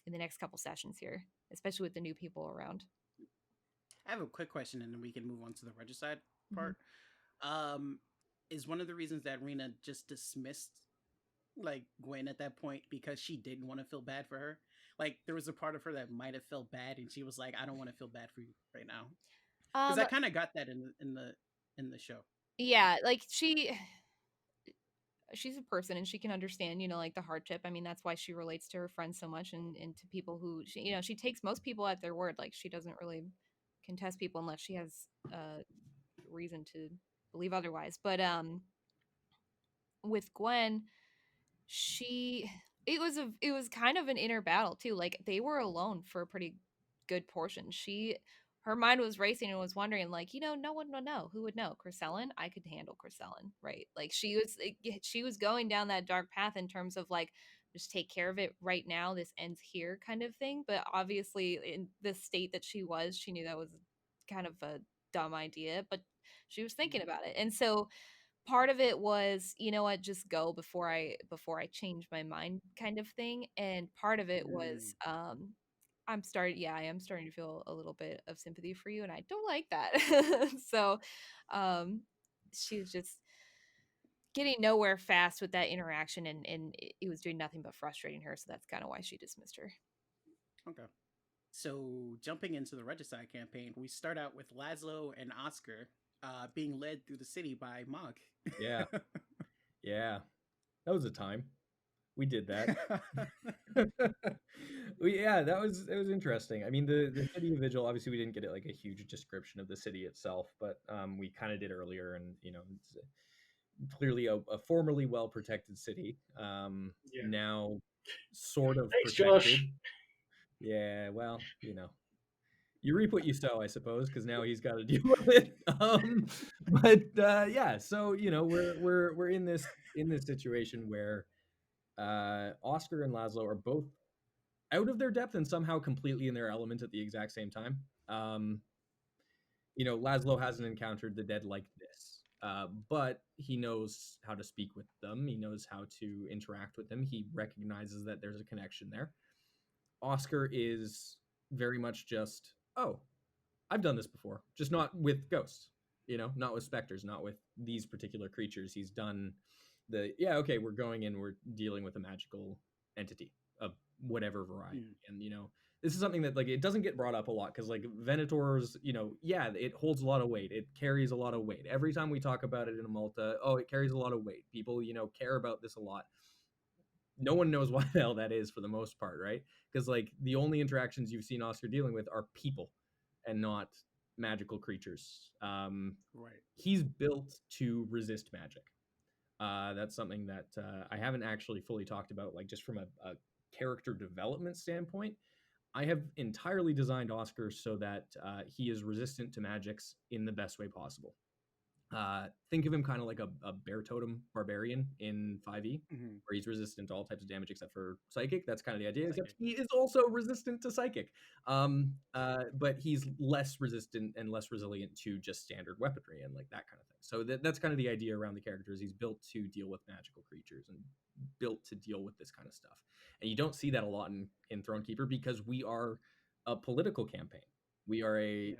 [SPEAKER 3] in the next couple sessions here, especially with the new people around.
[SPEAKER 2] I have a quick question, and then we can move on to the regicide
[SPEAKER 3] Mhm.
[SPEAKER 2] part. Um, is one of the reasons that Rena just dismissed like Gwen at that point because she didn't want to feel bad for her? Like there was a part of her that might have felt bad, and she was like, "I don't want to feel bad for you right now," because I kind of got that in the show.
[SPEAKER 3] Yeah, like she's a person and she can understand, like the hardship. I mean, that's why she relates to her friends so much, and to people who she takes most people at their word. Like she doesn't really contest people unless she has reason to believe otherwise. But with Gwen, she it was kind of an inner battle too. Like they were alone for a pretty good portion. Her mind was racing and was wondering, like, no one will know. Who would know? Crysellen? I could handle Crysellen, right? Like she was going down that dark path in terms of like, just take care of it right now. This ends here, kind of thing. But obviously, in the state that she was, she knew that was kind of a dumb idea. But she was thinking about it, and so part of it was, what, just go before I change my mind, kind of thing. And part of it was I am starting to feel a little bit of sympathy for you, and I don't like that. So she was just getting nowhere fast with that interaction, and it was doing nothing but frustrating her, so that's kind of why she dismissed her.
[SPEAKER 2] Okay. So jumping into the regicide campaign, we start out with Laszlo and Oscar being led through the city by Mog.
[SPEAKER 5] Yeah. Yeah. That was a time. We did that. Yeah, it was interesting. I mean, the city vigil, obviously we didn't get it like a huge description of the city itself, but we kind of did earlier, and it's clearly a formerly well protected city.
[SPEAKER 1] Yeah.
[SPEAKER 5] Now sort of
[SPEAKER 1] Thanks,
[SPEAKER 5] protected.
[SPEAKER 1] Josh.
[SPEAKER 5] Yeah, well, you reap what you sow, I suppose, because now he's got to deal with it. But yeah, so we're in this situation where Oscar and Laszlo are both out of their depth and somehow completely in their element at the exact same time. Laszlo hasn't encountered the dead like this, but he knows how to speak with them. He knows how to interact with them. He recognizes that there's a connection there. Oscar is very much just, oh, I've done this before, just not with ghosts, not with specters, not with these particular creatures. He's done okay, we're going in, we're dealing with a magical entity of whatever variety. And, this is something that, like, it doesn't get brought up a lot because, like, Venators, it holds a lot of weight. It carries a lot of weight. Every time we talk about it in a Malta, it carries a lot of weight. People, care about this a lot. No one knows why the hell that is for the most part, right? Because, like, the only interactions you've seen Oscar dealing with are people and not magical creatures.
[SPEAKER 2] Right.
[SPEAKER 5] He's built to resist magic. That's something that I haven't actually fully talked about, like, just from a character development standpoint. I have entirely designed Oscar so that he is resistant to magics in the best way possible. Think of him kind of like a bear totem barbarian in 5e, where he's resistant to all types of damage except for psychic. That's kind of the idea, except he is also resistant to psychic. But he's less resistant and less resilient to just standard weaponry and like that kind of thing. So that's kind of the idea around the characters. He's built to deal with magical creatures and built to deal with this kind of stuff. And you don't see that a lot in Thronekeeper because we are a political campaign. We are a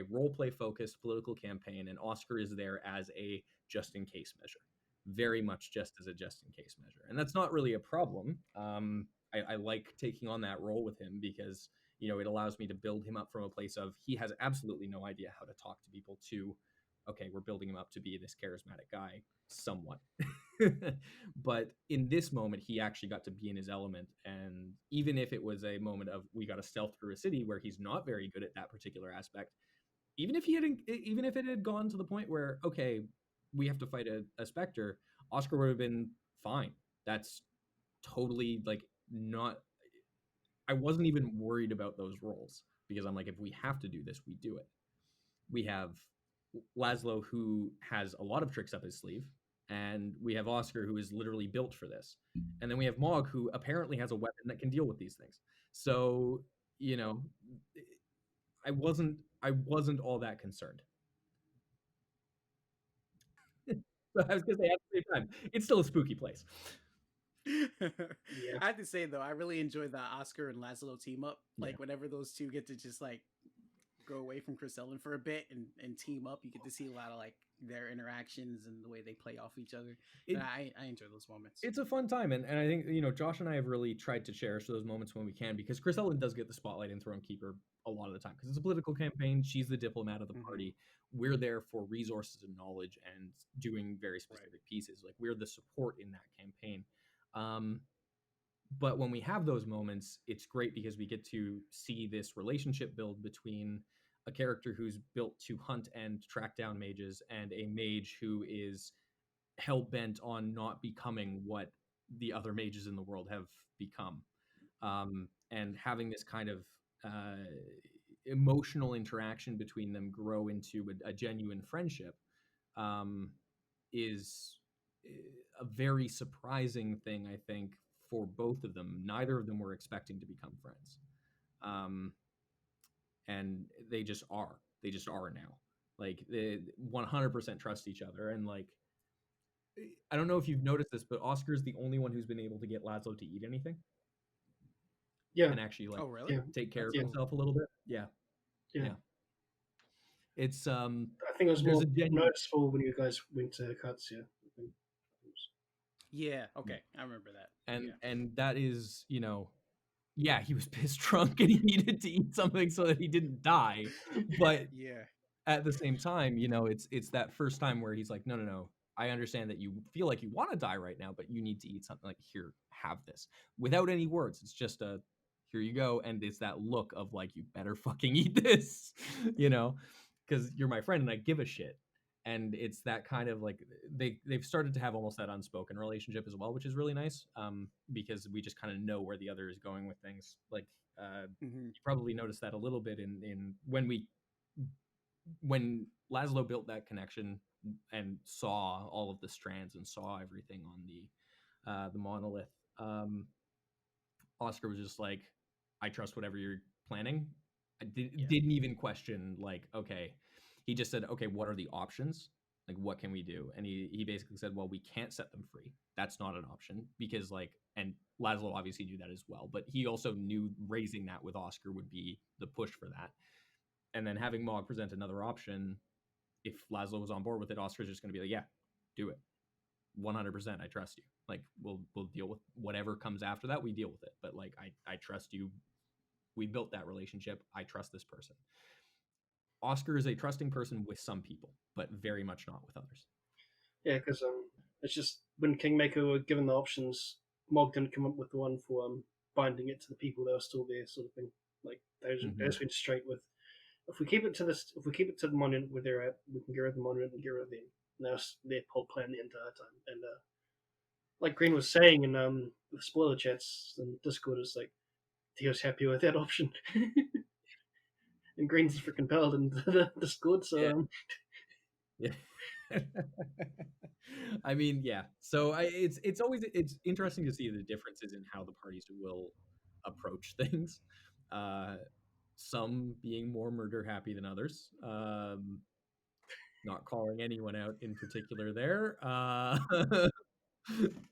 [SPEAKER 5] role play focused political campaign, and Oscar is there as a just in case measure, very much just as a just in case measure, and that's not really a problem. I like taking on that role with him because it allows me to build him up from a place of he has absolutely no idea how to talk to people to, okay, we're building him up to be this charismatic guy somewhat. But in this moment, he actually got to be in his element. And even if it was a moment of we got to stealth through a city where he's not very good at that particular aspect, even if it had gone to the point where, okay, we have to fight a specter, Oscar would have been fine. That's totally like not. I wasn't even worried about those roles because I'm like, if we have to do this, we do it. We have Laszlo, who has a lot of tricks up his sleeve, and we have Oscar, who is literally built for this, and then we have Mog, who apparently has a weapon that can deal with these things. So I wasn't all that concerned. So I was gonna say, at the same time, it's still a spooky place.
[SPEAKER 2] I have to say though, I really enjoyed the Oscar and Laszlo team up. Like whenever those two get to just like go away from Chris Ellen for a bit and team up, you get to see a lot of like their interactions and the way they play off each other. I enjoy those moments.
[SPEAKER 5] It's a fun time, and I think Josh and I have really tried to cherish those moments when we can, because Chris Ellen does get the spotlight in Throne Keeper a lot of the time because it's a political campaign. She's the diplomat of the party. We're there for resources and knowledge and doing very specific pieces. Like, we're the support in that campaign. But when we have those moments, it's great because we get to see this relationship build between a character who's built to hunt and track down mages and a mage who is hell-bent on not becoming what the other mages in the world have become. And having this kind of emotional interaction between them grow into a genuine friendship is a very surprising thing, I think, for both of them. Neither of them were expecting to become friends. And they just are. They just are now. Like, they 100% trust each other. And, like, I don't know if you've noticed this, but Oscar's the only one who's been able to get Laszlo to eat anything.
[SPEAKER 1] Yeah.
[SPEAKER 5] And actually, like,
[SPEAKER 2] really?
[SPEAKER 5] take care of himself a little bit. Yeah. It's
[SPEAKER 1] I think it was more noticeable when you guys went to Katsuya.
[SPEAKER 2] Yeah, okay. I remember that.
[SPEAKER 5] And that is, he was pissed drunk and he needed to eat something so that he didn't die. But at the same time, it's that first time where he's like, no. I understand that you feel like you want to die right now, but you need to eat something. Like, here, have this. Without any words. It's just here you go. And it's that look of like, you better fucking eat this, because you're my friend and I give a shit. And it's that kind of like, they've started to have almost that unspoken relationship as well, which is really nice, because we just kind of know where the other is going with things. Like, you probably noticed that a little bit in when Laszlo built that connection and saw all of the strands and saw everything on the monolith. Oscar was just like, I trust whatever you're planning. I didn't even question, like, okay. He just said, okay, what are the options? Like, what can we do? And he basically said, well, we can't set them free. That's not an option, because and Laszlo obviously knew that as well, but he also knew raising that with Oscar would be the push for that. And then having Mog present another option, if Laszlo was on board with it, Oscar's just going to be like, yeah, do it. 100%. I trust you. Like, we'll deal with whatever comes after that. We deal with it. But like, I trust you. We built that relationship. I trust this person. Oscar is a trusting person with some people, but very much not with others.
[SPEAKER 1] Yeah, because it's just when Kingmaker were given the options, Mog didn't come up with the one for binding it to the people that are still there, sort of thing. Like, they just went straight with, if we keep it to the monument where they're at, we can get rid of the monument and get rid of them. And that's their whole plan the entire time. And like Green was saying in the spoiler chats and Discord, is like, he was happy with that option. And Green's freaking compelled in the Discord, so
[SPEAKER 5] yeah. I mean, yeah. So it's always interesting to see the differences in how the parties will approach things. Some being more murder happy than others. Not calling anyone out in particular there.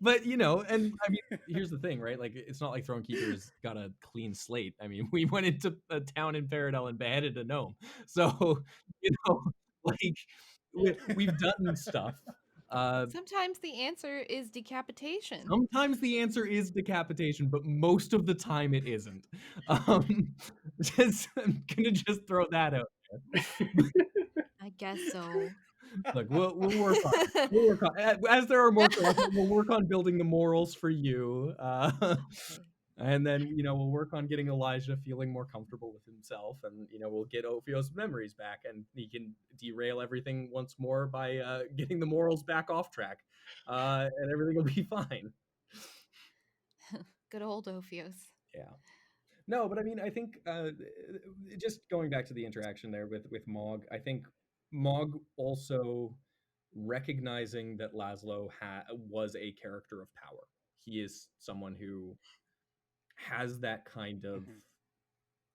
[SPEAKER 5] But and I mean, here's the thing, right? Like, it's not like Thronekeeper's got a clean slate. I mean, we went into a town in Paradel and beheaded a gnome, so like we've done stuff.
[SPEAKER 3] Sometimes the answer is decapitation.
[SPEAKER 5] Sometimes the answer is decapitation, but most of the time it isn't. I'm gonna just throw that out there.
[SPEAKER 3] I guess so.
[SPEAKER 5] Look, we'll work on it. We'll work on as there are more questions, we'll work on building the morals for you.
[SPEAKER 3] Okay.
[SPEAKER 5] And then, we'll work on getting Elijah feeling more comfortable with himself, and we'll get Ophio's memories back, and he can derail everything once more by getting the morals back off track, and everything will be fine.
[SPEAKER 3] Good old Ophios.
[SPEAKER 5] Yeah. No, but I mean, I think just going back to the interaction there with Mog, I think Mog also recognizing that Laszlo was a character of power. He is someone who has that kind of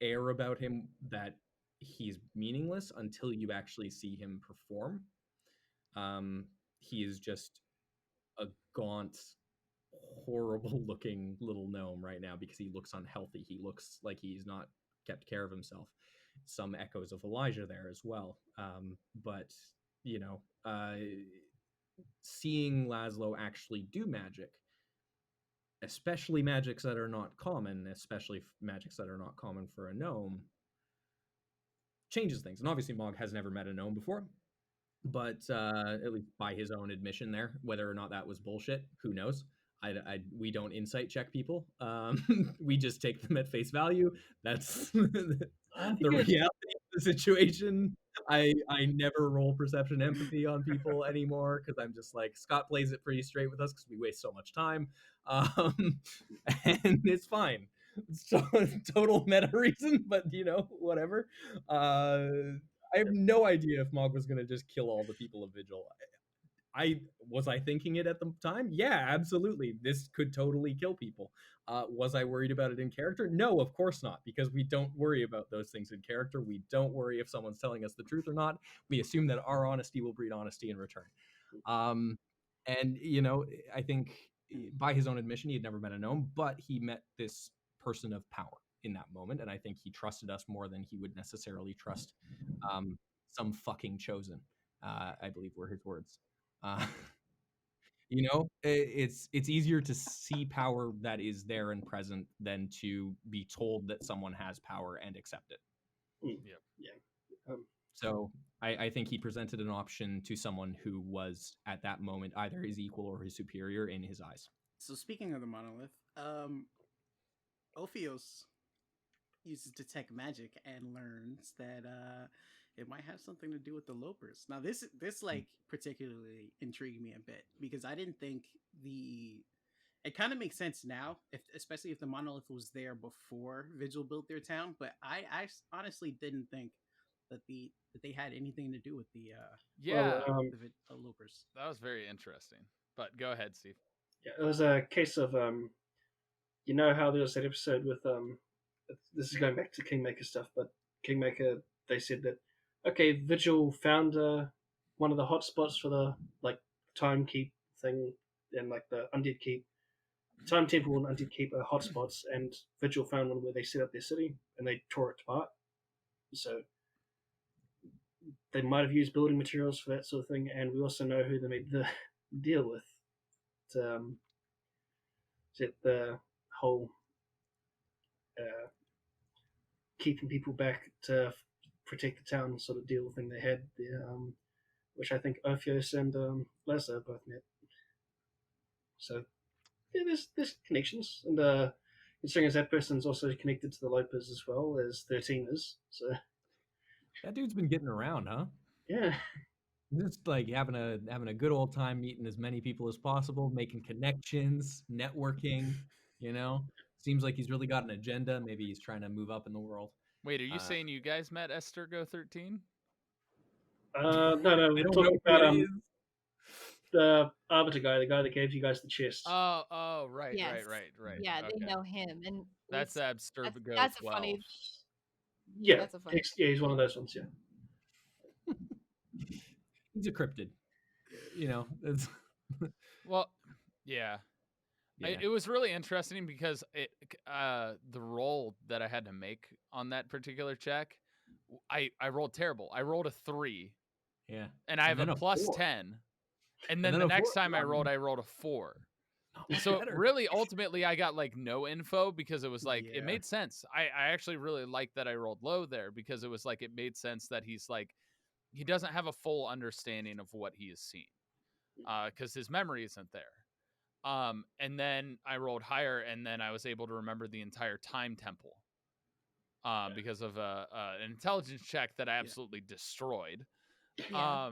[SPEAKER 5] air about him that he's meaningless until you actually see him perform. He is just a gaunt, horrible looking little gnome right now because he looks unhealthy. He looks like he's not kept care of himself. Some echoes of Elijah there as well. But seeing Laszlo actually do magic, especially magics that are not common, especially magics that are not common for a gnome, changes things. And obviously Mog has never met a gnome before, but at least by his own admission there, whether or not that was bullshit, who knows? We don't insight check people. We just take them at face value. That's the reality of the situation. I never roll perception empathy on people anymore because I'm just like, Scott plays it pretty straight with us because we waste so much time, and it's fine. So total meta reason, but whatever. I have no idea if Mog was going to just kill all the people of Vigil. Was I thinking it at the time? Yeah, absolutely. This could totally kill people. Was I worried about it in character? No, of course not, because we don't worry about those things in character. We don't worry if someone's telling us the truth or not. We assume that our honesty will breed honesty in return. And I think by his own admission, he had never met a gnome, but he met this person of power in that moment, and I think he trusted us more than he would necessarily trust some fucking chosen. I believe were his words. It's easier to see power that is there and present than to be told that someone has power and accept it.
[SPEAKER 1] Yeah.
[SPEAKER 5] So I think he presented an option to someone who was at that moment either his equal or his superior in his eyes.
[SPEAKER 2] So speaking of the monolith, Ophios uses detect magic and learns that it might have something to do with the Lopers. Now this like particularly intrigued me a bit because I didn't think it kind of makes sense now, especially if the monolith was there before Vigil built their town, but I honestly didn't think that they had anything to do with the Lopers.
[SPEAKER 4] That was very interesting. But go ahead, Steve.
[SPEAKER 1] Yeah, it was a case of how there was that episode with this is going back to Kingmaker stuff, but Kingmaker, they said that Vigil found one of the hotspots for the time keep thing and the undead keep. Time Temple and Undead Keep are hotspots, and Vigil found one where they set up their city and they tore it apart. So they might have used building materials for that sort of thing, and we also know who they made the deal with to set the whole keeping people back to protect the town sort of deal thing they had there, which I think Ophios and Laszlo both met. So yeah, there's connections, and considering as that person's also connected to the Lopers as well as 13 is, so
[SPEAKER 5] that dude's been getting around, huh?
[SPEAKER 1] Yeah,
[SPEAKER 5] just like having a good old time meeting as many people as possible, making connections, networking. Seems like he's really got an agenda. Maybe he's trying to move up in the world.
[SPEAKER 4] Wait, are you saying you guys met Esturgo 13?
[SPEAKER 1] No, we're talking about the Arbiter guy, the guy that gave you guys the chest.
[SPEAKER 4] Oh, right,
[SPEAKER 3] Yes.
[SPEAKER 4] right.
[SPEAKER 3] Yeah,
[SPEAKER 4] okay.
[SPEAKER 3] they know him, and
[SPEAKER 4] That's Abstergo.
[SPEAKER 3] that's
[SPEAKER 4] 12.
[SPEAKER 3] a funny.
[SPEAKER 1] Yeah,
[SPEAKER 3] that's a funny.
[SPEAKER 1] He's one of those ones. Yeah,
[SPEAKER 5] he's a cryptid. It's
[SPEAKER 4] well, yeah. It was really interesting because the roll that I had to make on that particular check, I rolled terrible. I rolled a 3.
[SPEAKER 5] Yeah,
[SPEAKER 4] and I have a plus 10. And then the next time I rolled a 4. So really, ultimately, I got like no info because it was like, it made sense. I actually really liked that I rolled low there because it was like, it made sense that he's like, he doesn't have a full understanding of what he has seen because his memory isn't there. And then I rolled higher, and then I was able to remember the entire time temple because of an intelligence check that I absolutely destroyed.
[SPEAKER 3] Yeah.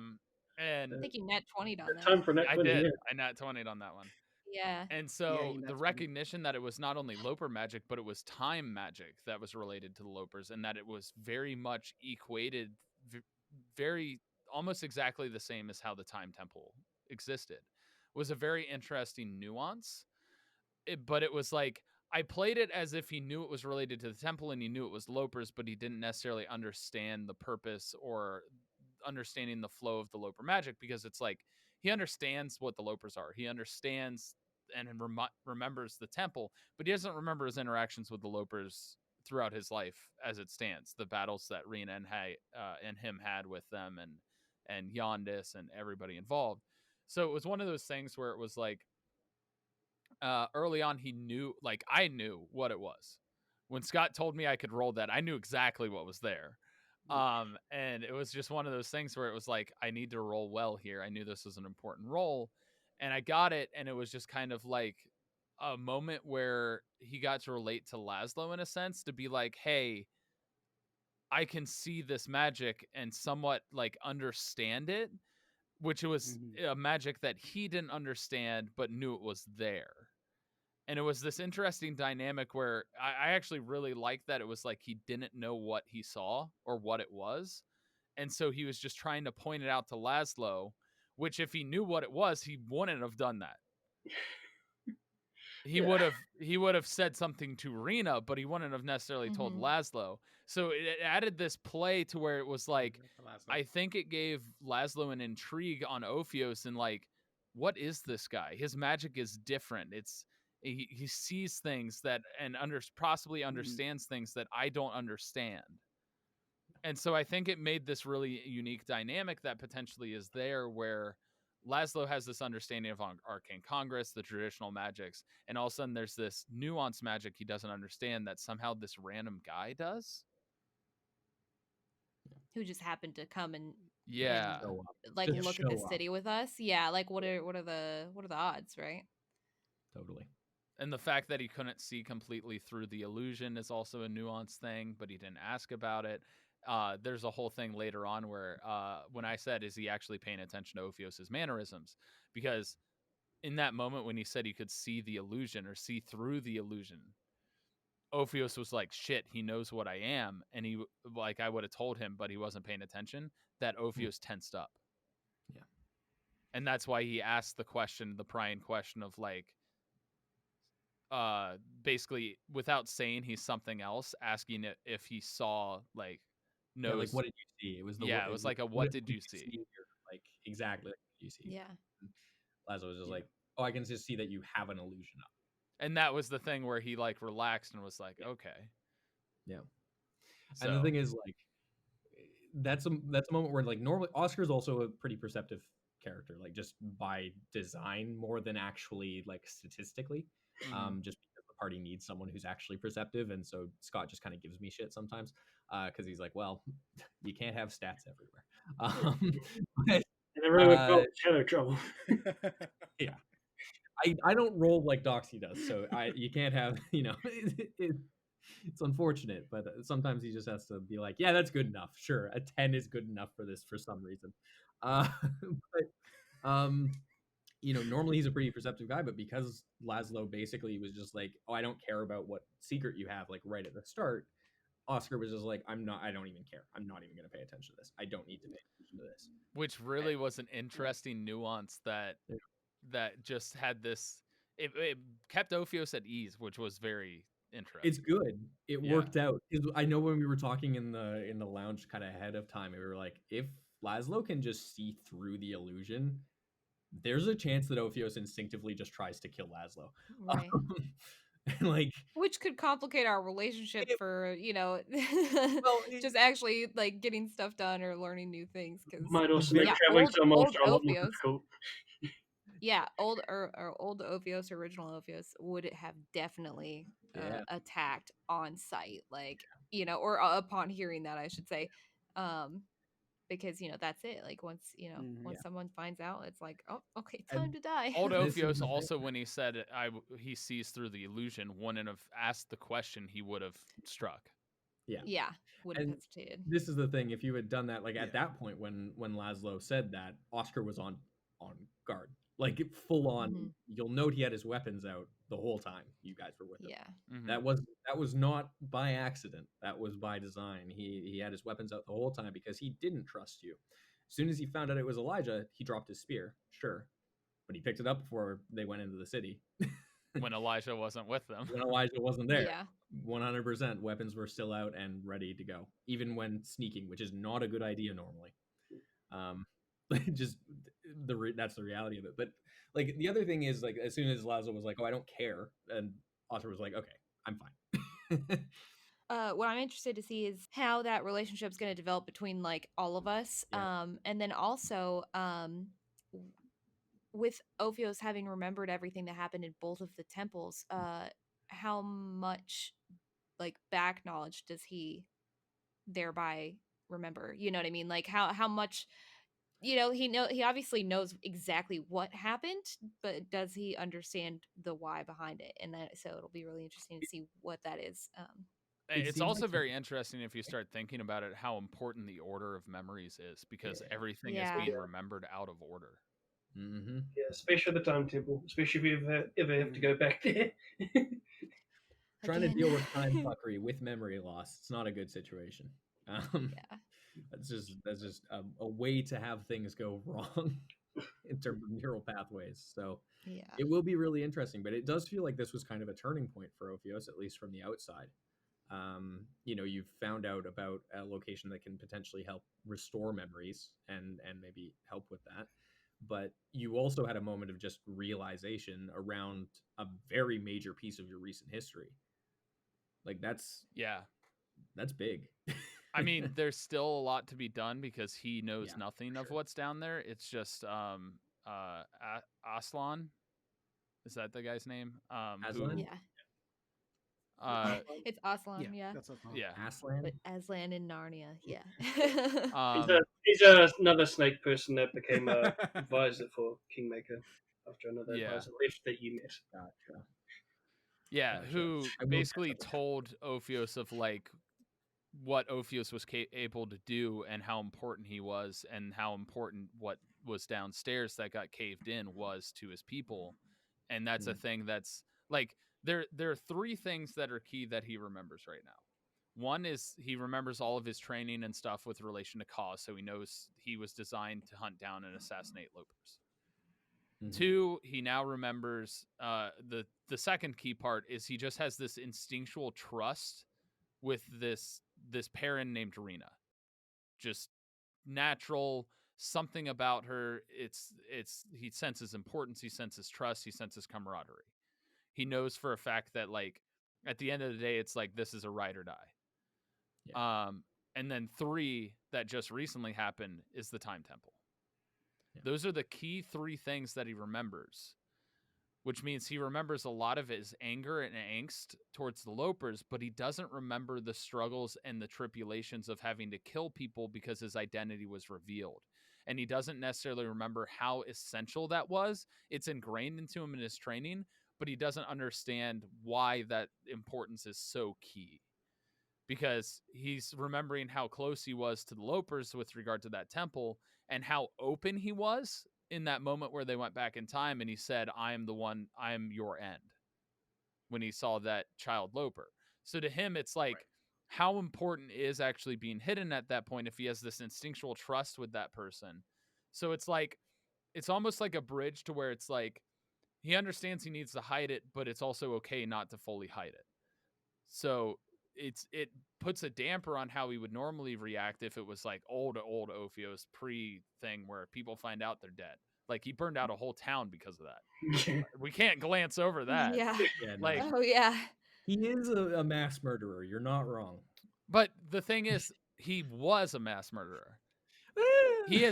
[SPEAKER 4] And
[SPEAKER 3] I think you net 20'd on that.
[SPEAKER 1] Time for net
[SPEAKER 4] I
[SPEAKER 1] 20,
[SPEAKER 4] did.
[SPEAKER 1] yeah.
[SPEAKER 4] I nat 20'd on that one.
[SPEAKER 3] Yeah.
[SPEAKER 4] And so
[SPEAKER 2] you
[SPEAKER 4] the
[SPEAKER 2] nat 20.
[SPEAKER 4] recognition that it was not only Loper magic, but it was time magic that was related to the Lopers, and that it was very much equated, very almost exactly the same as how the time temple existed, was a very interesting nuance. But it was like, I played it as if he knew it was related to the temple and he knew it was Lopers, but he didn't necessarily understand the purpose or understanding the flow of the Loper magic, because it's like, he understands what the Lopers are. He understands and remembers the temple, but he doesn't remember his interactions with the Lopers throughout his life as it stands. The battles that Rena and him had with them, and Yondis and everybody involved. So it was one of those things where it was like, early on, he knew, like, I knew what it was. When Scott told me I could roll that, I knew exactly what was there. And it was just one of those things where it was like, I need to roll well here. I knew this was an important roll, and I got it. And it was just kind of like a moment where he got to relate to Laszlo in a sense, to be like, hey, I can see this magic and somewhat like understand it, which was a magic that he didn't understand, but knew it was there. And it was this interesting dynamic where I actually really liked that it was like, he didn't know what he saw or what it was. And so he was just trying to point it out to Laszlo, which if he knew what it was, he wouldn't have done that. He would have said something to Rena, but he wouldn't have necessarily told Laszlo. So it added this play to where it was like, I think it gave Laszlo an intrigue on Ophios, and like, what is this guy? His magic is different. He sees things that, and possibly understands things that I don't understand. And so I think it made this really unique dynamic that potentially is there, where Laszlo has this understanding of Arcane Congress, the traditional magics, and all of a sudden there's this nuanced magic he doesn't understand that somehow this random guy does.
[SPEAKER 3] Who just happened to come and like
[SPEAKER 5] Just
[SPEAKER 3] look at the
[SPEAKER 5] show
[SPEAKER 3] city with us. Yeah, like what are the odds, right?
[SPEAKER 5] Totally.
[SPEAKER 4] And the fact that he couldn't see completely through the illusion is also a nuanced thing, but he didn't ask about it. There's a whole thing later on where when I said, is he actually paying attention to Ophios' mannerisms? Because in that moment when he said he could see the illusion or see through the illusion, Ophios was like, shit, he knows what I am. And he, like, I would have told him, but he wasn't paying attention, that Ophios tensed up.
[SPEAKER 5] Yeah.
[SPEAKER 4] And that's why he asked the question, the prying question of like, basically without saying he's something else, asking it if he saw, like, knows.
[SPEAKER 5] Yeah, like, what did you see? It was
[SPEAKER 4] it was like a what did you see?
[SPEAKER 5] Like, exactly what you see.
[SPEAKER 3] Yeah.
[SPEAKER 5] Laszlo was just like, oh, I can just see that you have an illusion up.
[SPEAKER 4] And that was the thing where he like relaxed and was like, okay.
[SPEAKER 5] Yeah.
[SPEAKER 4] So,
[SPEAKER 5] and the thing is, like, that's a moment where, like, normally Oscar's also a pretty perceptive character, like, just by design more than actually, like, statistically. Just because the party needs someone who's actually perceptive, and so Scott just kind of gives me shit sometimes because he's like, well, you can't have stats everywhere. But,
[SPEAKER 1] and everyone got shadow trouble.
[SPEAKER 5] yeah. I don't roll like Doxy does, so you can't have, it's unfortunate, but sometimes he just has to be like, yeah, that's good enough. Sure, a 10 is good enough for this for some reason. Normally he's a pretty perceptive guy, but because Laszlo basically was just like, oh, I don't care about what secret you have, like, right at the start, Oscar was just like, I don't even care. I'm not even going to pay attention to this. I don't need to pay attention to this.
[SPEAKER 4] Which really was an interesting nuance that just had this, it kept Ophios at ease, which was very interesting.
[SPEAKER 5] It's good. It worked out. I know when we were talking in the lounge kind of ahead of time, we were like, if Laszlo can just see through the illusion, there's a chance that Ophios instinctively just tries to kill Laszlo.
[SPEAKER 3] Right.
[SPEAKER 5] Like,
[SPEAKER 3] which could complicate our relationship for, just actually like getting stuff done or learning new things. Because
[SPEAKER 1] might also make traveling to a monster a lot more difficult.
[SPEAKER 3] Yeah, old Ophios, original Ophios would have definitely attacked on sight, like, or upon hearing that, I should say, um, because that's it. Like once
[SPEAKER 2] Mhm.
[SPEAKER 3] once someone finds out, it's like, oh, okay,
[SPEAKER 5] And
[SPEAKER 3] time to die.
[SPEAKER 4] Old
[SPEAKER 5] This is
[SPEAKER 4] Ophios
[SPEAKER 5] the thing.
[SPEAKER 4] also, when he said he sees through the illusion, wouldn't have asked the question, he would have struck.
[SPEAKER 5] Yeah.
[SPEAKER 3] Yeah, would have
[SPEAKER 5] And
[SPEAKER 3] hesitated.
[SPEAKER 5] this is the thing. If you had done that, like
[SPEAKER 2] Yeah.
[SPEAKER 5] at that point when Laszlo said that, Oscar was on guard, like full on.
[SPEAKER 3] Mhm.
[SPEAKER 5] You'll note he had his weapons out the whole time you guys were with him.
[SPEAKER 3] Yeah.
[SPEAKER 4] Mhm.
[SPEAKER 5] That was not by accident. That was by design. He had his weapons out the whole time because he didn't trust you. As soon as he found out it was Elijah, he dropped his spear. Sure, but he picked it up before they went into the city.
[SPEAKER 4] When Elijah wasn't with them.
[SPEAKER 5] When Elijah wasn't there.
[SPEAKER 3] Yeah.
[SPEAKER 5] 100% weapons were still out and ready to go, even when sneaking, which is not a good idea normally. Just that's the reality of it. But like the other thing is, like, as soon as Lazo was like, "Oh, I don't care," and Oscar was like, "Okay, I'm fine."
[SPEAKER 3] What I'm interested to see is how that relationship's going to develop between like all of us.
[SPEAKER 5] Yeah.
[SPEAKER 3] And then also with Ophios having remembered everything that happened in both of the temples, how much like back knowledge does he thereby remember? You know what I mean? Like how much he obviously knows exactly what happened, but does he understand the why behind it? And so it'll be really interesting to see what that is.
[SPEAKER 5] It
[SPEAKER 4] It's
[SPEAKER 5] seems
[SPEAKER 4] also
[SPEAKER 5] like
[SPEAKER 4] very interesting if you start thinking about it, how important the order of memories is, because
[SPEAKER 5] Yeah.
[SPEAKER 4] everything is
[SPEAKER 3] Yeah.
[SPEAKER 4] being remembered out of order.
[SPEAKER 5] Mm-hmm.
[SPEAKER 1] Yeah, especially the time temple, especially if you ever have to go back there.
[SPEAKER 5] Trying to
[SPEAKER 3] Again.
[SPEAKER 5] deal with time fuckery with memory loss, it's not a good situation.
[SPEAKER 3] Yeah.
[SPEAKER 5] That's just a way to have things go wrong in terms of neural pathways. So
[SPEAKER 3] Yeah.
[SPEAKER 5] it will be really interesting, but it does feel like this was kind of a turning point for Ophios, at least from the outside. You've found out about a location that can potentially help restore memories and maybe help with that. But you also had a moment of just realization around a very major piece of your recent history. Like that's big.
[SPEAKER 4] I mean, there's still a lot to be done because he knows
[SPEAKER 5] Yeah,
[SPEAKER 4] nothing of
[SPEAKER 5] sure.
[SPEAKER 4] what's down there. It's just Aslan. Is that the guy's name?
[SPEAKER 5] Aslan?
[SPEAKER 3] Yeah.
[SPEAKER 4] Uh,
[SPEAKER 3] It's Aslan, yeah.
[SPEAKER 2] That's what's
[SPEAKER 4] yeah.
[SPEAKER 5] Aslan?
[SPEAKER 3] But Aslan in Narnia, yeah.
[SPEAKER 1] He's another snake person that became a advisor for Kingmaker after another advisor left that you met.
[SPEAKER 5] Gotcha.
[SPEAKER 4] Yeah,
[SPEAKER 5] Gotcha.
[SPEAKER 4] who
[SPEAKER 5] I will
[SPEAKER 4] basically
[SPEAKER 5] catch up with that.
[SPEAKER 4] told Ophios of like what Ophios was able to do and how important he was, and how important what was downstairs that got caved in was to his people. And that's a thing that's like there are three things that are key that he remembers right now. One is he remembers all of his training and stuff with relation to cause, so he knows he was designed to hunt down and assassinate lopers.
[SPEAKER 5] Mhm.
[SPEAKER 4] Two, he now remembers the second key part is he just has this instinctual trust with this parent named Rena. Just natural, something about her. It's he senses importance, he senses trust, he senses camaraderie. He knows for a fact that like at the end of the day, it's like this is a ride or die.
[SPEAKER 5] Yeah.
[SPEAKER 4] And then three that just recently happened is the time temple.
[SPEAKER 5] Yeah.
[SPEAKER 4] Those are the key three things that he remembers, which means he remembers a lot of his anger and angst towards the Lopers, but he doesn't remember the struggles and the tribulations of having to kill people because his identity was revealed. And he doesn't necessarily remember how essential that was. It's ingrained into him in his training, but he doesn't understand why that importance is so key. Because he's remembering how close he was to the Lopers with regard to that temple and how open he was in that moment where they went back in time and he said, I am the one, I am your end, when he saw that child Loper. So to him, it's like, how important is actually being hidden at that point if he has this instinctual trust with that person? So it's like, it's almost like a bridge to where it's like, he understands he needs to hide it, but it's also okay not to fully hide it. So it puts a damper on how he would normally react if it was like old Ophios pre thing where people find out they're dead. Like he burned out a whole town because of that. We can't glance over that.
[SPEAKER 3] Yeah.
[SPEAKER 5] Yeah, no.
[SPEAKER 4] Like,
[SPEAKER 3] Oh yeah.
[SPEAKER 5] He is a mass murderer. You're not wrong.
[SPEAKER 4] but the thing is, he was a mass murderer. He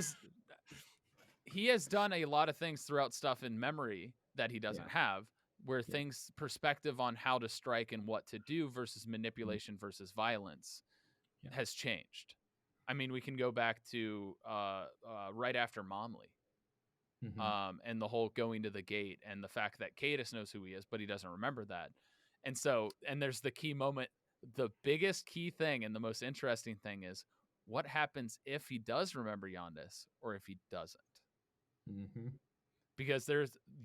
[SPEAKER 4] he has done a lot of things throughout stuff in memory that he doesn't have, where things perspective on how to strike and what to do versus manipulation versus violence has changed. I mean, we can go back to right after Momley. And the whole going to the gate and the fact that Cadus knows who he is, but he doesn't remember that. And so, and there's the key moment. The biggest key thing and the most interesting thing is what happens if he does remember Yondas or if he doesn't. Because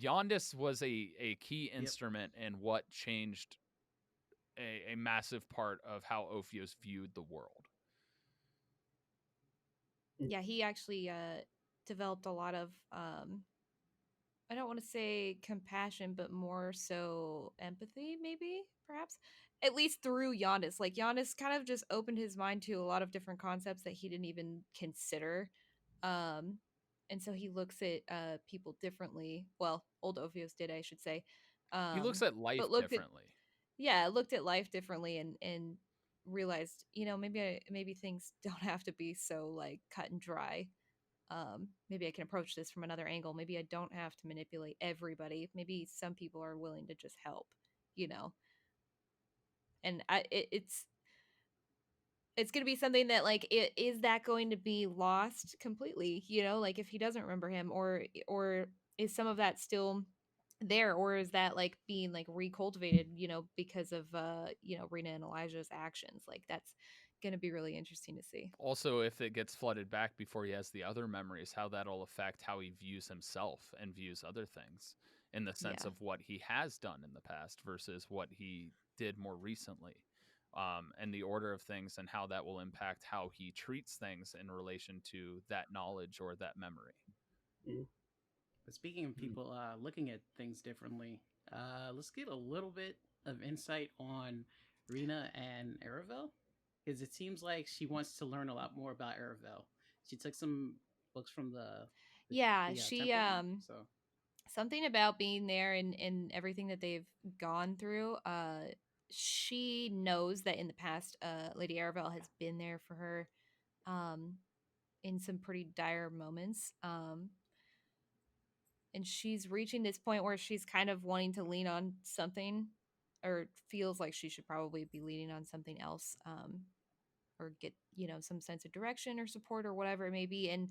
[SPEAKER 4] Yondas was a key instrument in what changed a massive part of how Ophios viewed the world.
[SPEAKER 3] Yeah, he actually developed a lot of I don't want to say compassion, but more so empathy, maybe, perhaps. At least through Yondas. Like Yondas kind of just opened his mind to a lot of different concepts that he didn't even consider. And so he looks at people differently. Well, old Ophios did, I should say.
[SPEAKER 4] He looks at life differently.
[SPEAKER 3] Looked at life differently and realized, maybe things don't have to be so like cut and dry. Maybe I can approach this from another angle. Maybe I don't have to manipulate everybody. Maybe some people are willing to just help, and it's going to be something that like is that going to be lost completely, like if he doesn't remember him, or is some of that still there, or is that like being like recultivated, because of Rena and Elijah's actions? Like that's going to be really interesting to see.
[SPEAKER 4] Also, if it gets flooded back before he has the other memories, how that'll affect how he views himself and views other things in the sense of what he has done in the past versus what he did more recently. And the order of things and how that will impact how he treats things in relation to that knowledge or that memory.
[SPEAKER 2] But speaking of people looking at things differently, let's get a little bit of insight on Rena and Aravel, because it seems like she wants to learn a lot more about Aravel. She took some books from the
[SPEAKER 3] she
[SPEAKER 2] temple, so
[SPEAKER 3] something about being there and everything that they've gone through. She knows that in the past, Lady Aravel has been there for her, in some pretty dire moments. And she's reaching this point where she's kind of wanting to lean on something, or feels like she should probably be leaning on something else, or get some sense of direction or support or whatever it may be. And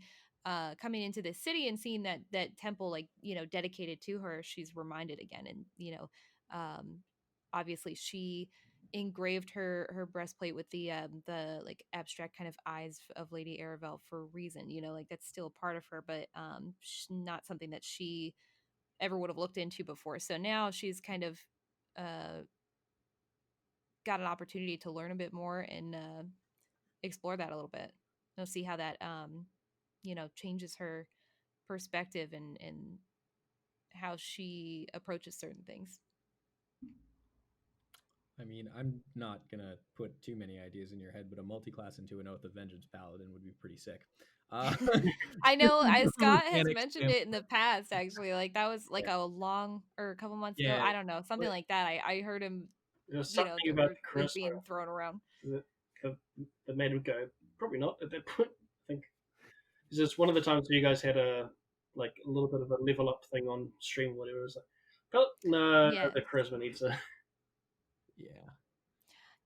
[SPEAKER 3] coming into this city and seeing that temple, like dedicated to her, she's reminded again. And obviously she engraved her breastplate with the like abstract kind of eyes of Lady Aravel for a reason. Like that's still a part of her, but not something that she ever would have looked into before. So now she's kind of got an opportunity to learn a bit more and explore that a little bit. You'll see how that changes her perspective and how she approaches certain things.
[SPEAKER 5] I mean, I'm not gonna put too many ideas in your head, but a multi-class into an Oath of Vengeance Paladin would be pretty sick.
[SPEAKER 3] I know Scott has mentioned it in the past, actually. Like that was like a couple months ago. I don't know, something like that. I heard him.
[SPEAKER 1] There's something about the charisma
[SPEAKER 3] being thrown around
[SPEAKER 1] that made him go, probably not at that point. I think it's just one of the times where you guys had a little bit of a level up thing on stream, whatever. It was like, oh no, the charisma needs a.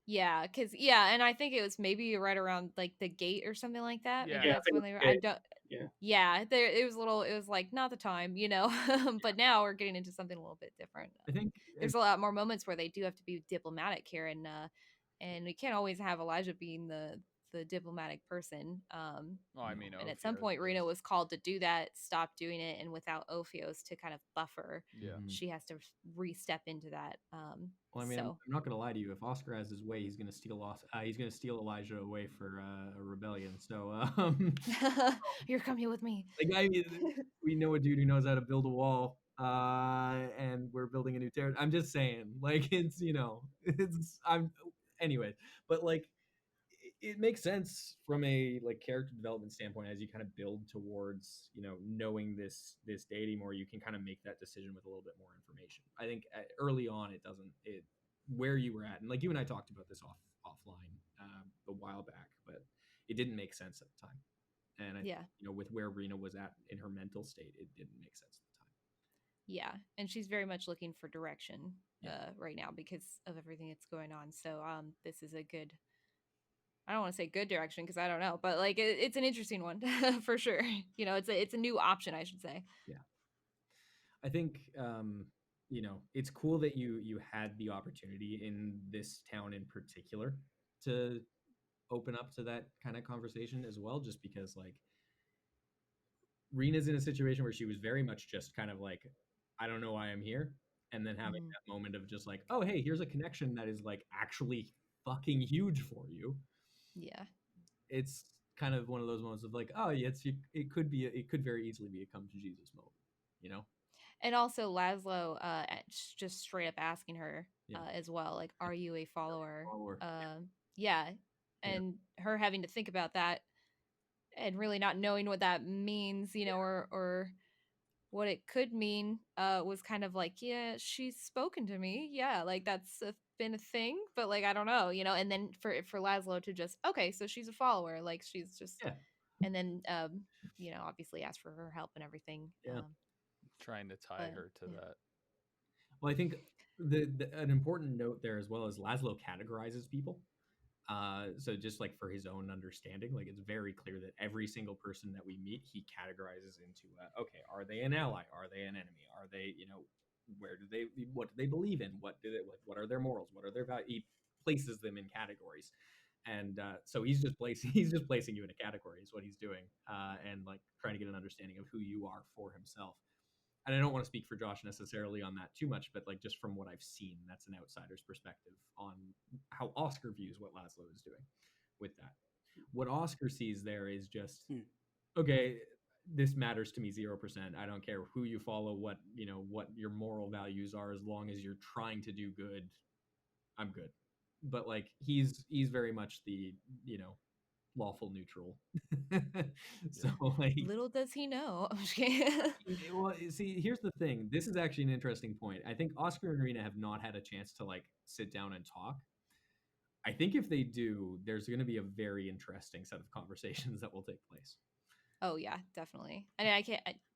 [SPEAKER 3] Yeah, because and I think it was maybe right around like the gate or something like that.
[SPEAKER 4] Yeah,
[SPEAKER 3] maybe that's when they were. I don't. Yeah, it was a little. It was like not the time, but now we're getting into something a little bit different.
[SPEAKER 5] I think
[SPEAKER 3] there's a lot more moments where they do have to be diplomatic here, and we can't always have Elijah being the diplomatic person. And at some point, Rena was called to do that, stop doing it, and without Ophios to kind of buffer, she has to re-step into that.
[SPEAKER 5] Well, I mean, I'm not going to lie to you. If Oscar has his way, he's going to steal Elijah away for a rebellion. So
[SPEAKER 3] you're coming with me.
[SPEAKER 5] Like, I mean, we know a dude who knows how to build a wall, and we're building a new territory. I'm just saying, like, it's anyway, but like. It makes sense from a like character development standpoint as you kind of build towards knowing this deity more. You can kind of make that decision with a little bit more information. I think early on it where you were at, and like you and I talked about this offline a while back, but it didn't make sense at the time. And I,
[SPEAKER 3] Yeah.
[SPEAKER 5] with where Rena was at in her mental state, it didn't make sense at the time.
[SPEAKER 3] Yeah, and she's very much looking for direction
[SPEAKER 5] Yeah.
[SPEAKER 3] right now because of everything that's going on. So this is a good. I don't want to say good direction because I don't know, but like it's an interesting one for sure. It's a new option, I should say.
[SPEAKER 5] Yeah. I think it's cool that you had the opportunity in this town in particular to open up to that kind of conversation as well, just because like Rena's in a situation where she was very much just kind of like, I don't know why I'm here, and then having that moment of just like, oh hey, here's a connection that is like actually fucking huge for you.
[SPEAKER 3] Yeah,
[SPEAKER 5] it's kind of one of those moments of like, oh yeah, it could very easily be a come to Jesus moment.
[SPEAKER 3] and also Laszlo just straight up asking her
[SPEAKER 5] Yeah.
[SPEAKER 3] as well, like, are you a follower?
[SPEAKER 5] Follower.
[SPEAKER 3] Yeah, and her having to think about that and really not knowing what that means, or what it could mean was kind of like, yeah, she's spoken to me, yeah, like that's been a thing, but like I don't know, and then for Laszlo to just, okay, so she's a follower, like she's just,
[SPEAKER 5] Yeah.
[SPEAKER 3] and then obviously ask for her help and everything.
[SPEAKER 5] Yeah.
[SPEAKER 4] Trying to tie her to that.
[SPEAKER 5] Well, I think an important note there as well is Laszlo categorizes people. So just like for his own understanding, like it's very clear that every single person that we meet, he categorizes into, okay, are they an ally? Are they an enemy? Are they, what do they believe in? What are their morals? What are their values? He places them in categories. And so he's just placing you in a category is what he's doing, and like trying to get an understanding of who you are for himself. And I don't want to speak for Josh necessarily on that too much, but like just from what I've seen, that's an outsider's perspective on how Oscar views what Laszlo is doing with that. What Oscar sees there is just, okay, this matters to me 0%. I don't care who you follow, what your moral values are, as long as you're trying to do good, I'm good. But like he's very much the, lawful neutral. So like
[SPEAKER 3] Little does he know.
[SPEAKER 5] well, see, here's the thing. This is actually an interesting point. I think Oscar and Rena have not had a chance to like sit down and talk. I think if they do, there's going to be a very interesting set of conversations that will take place.
[SPEAKER 3] Oh yeah, definitely. And I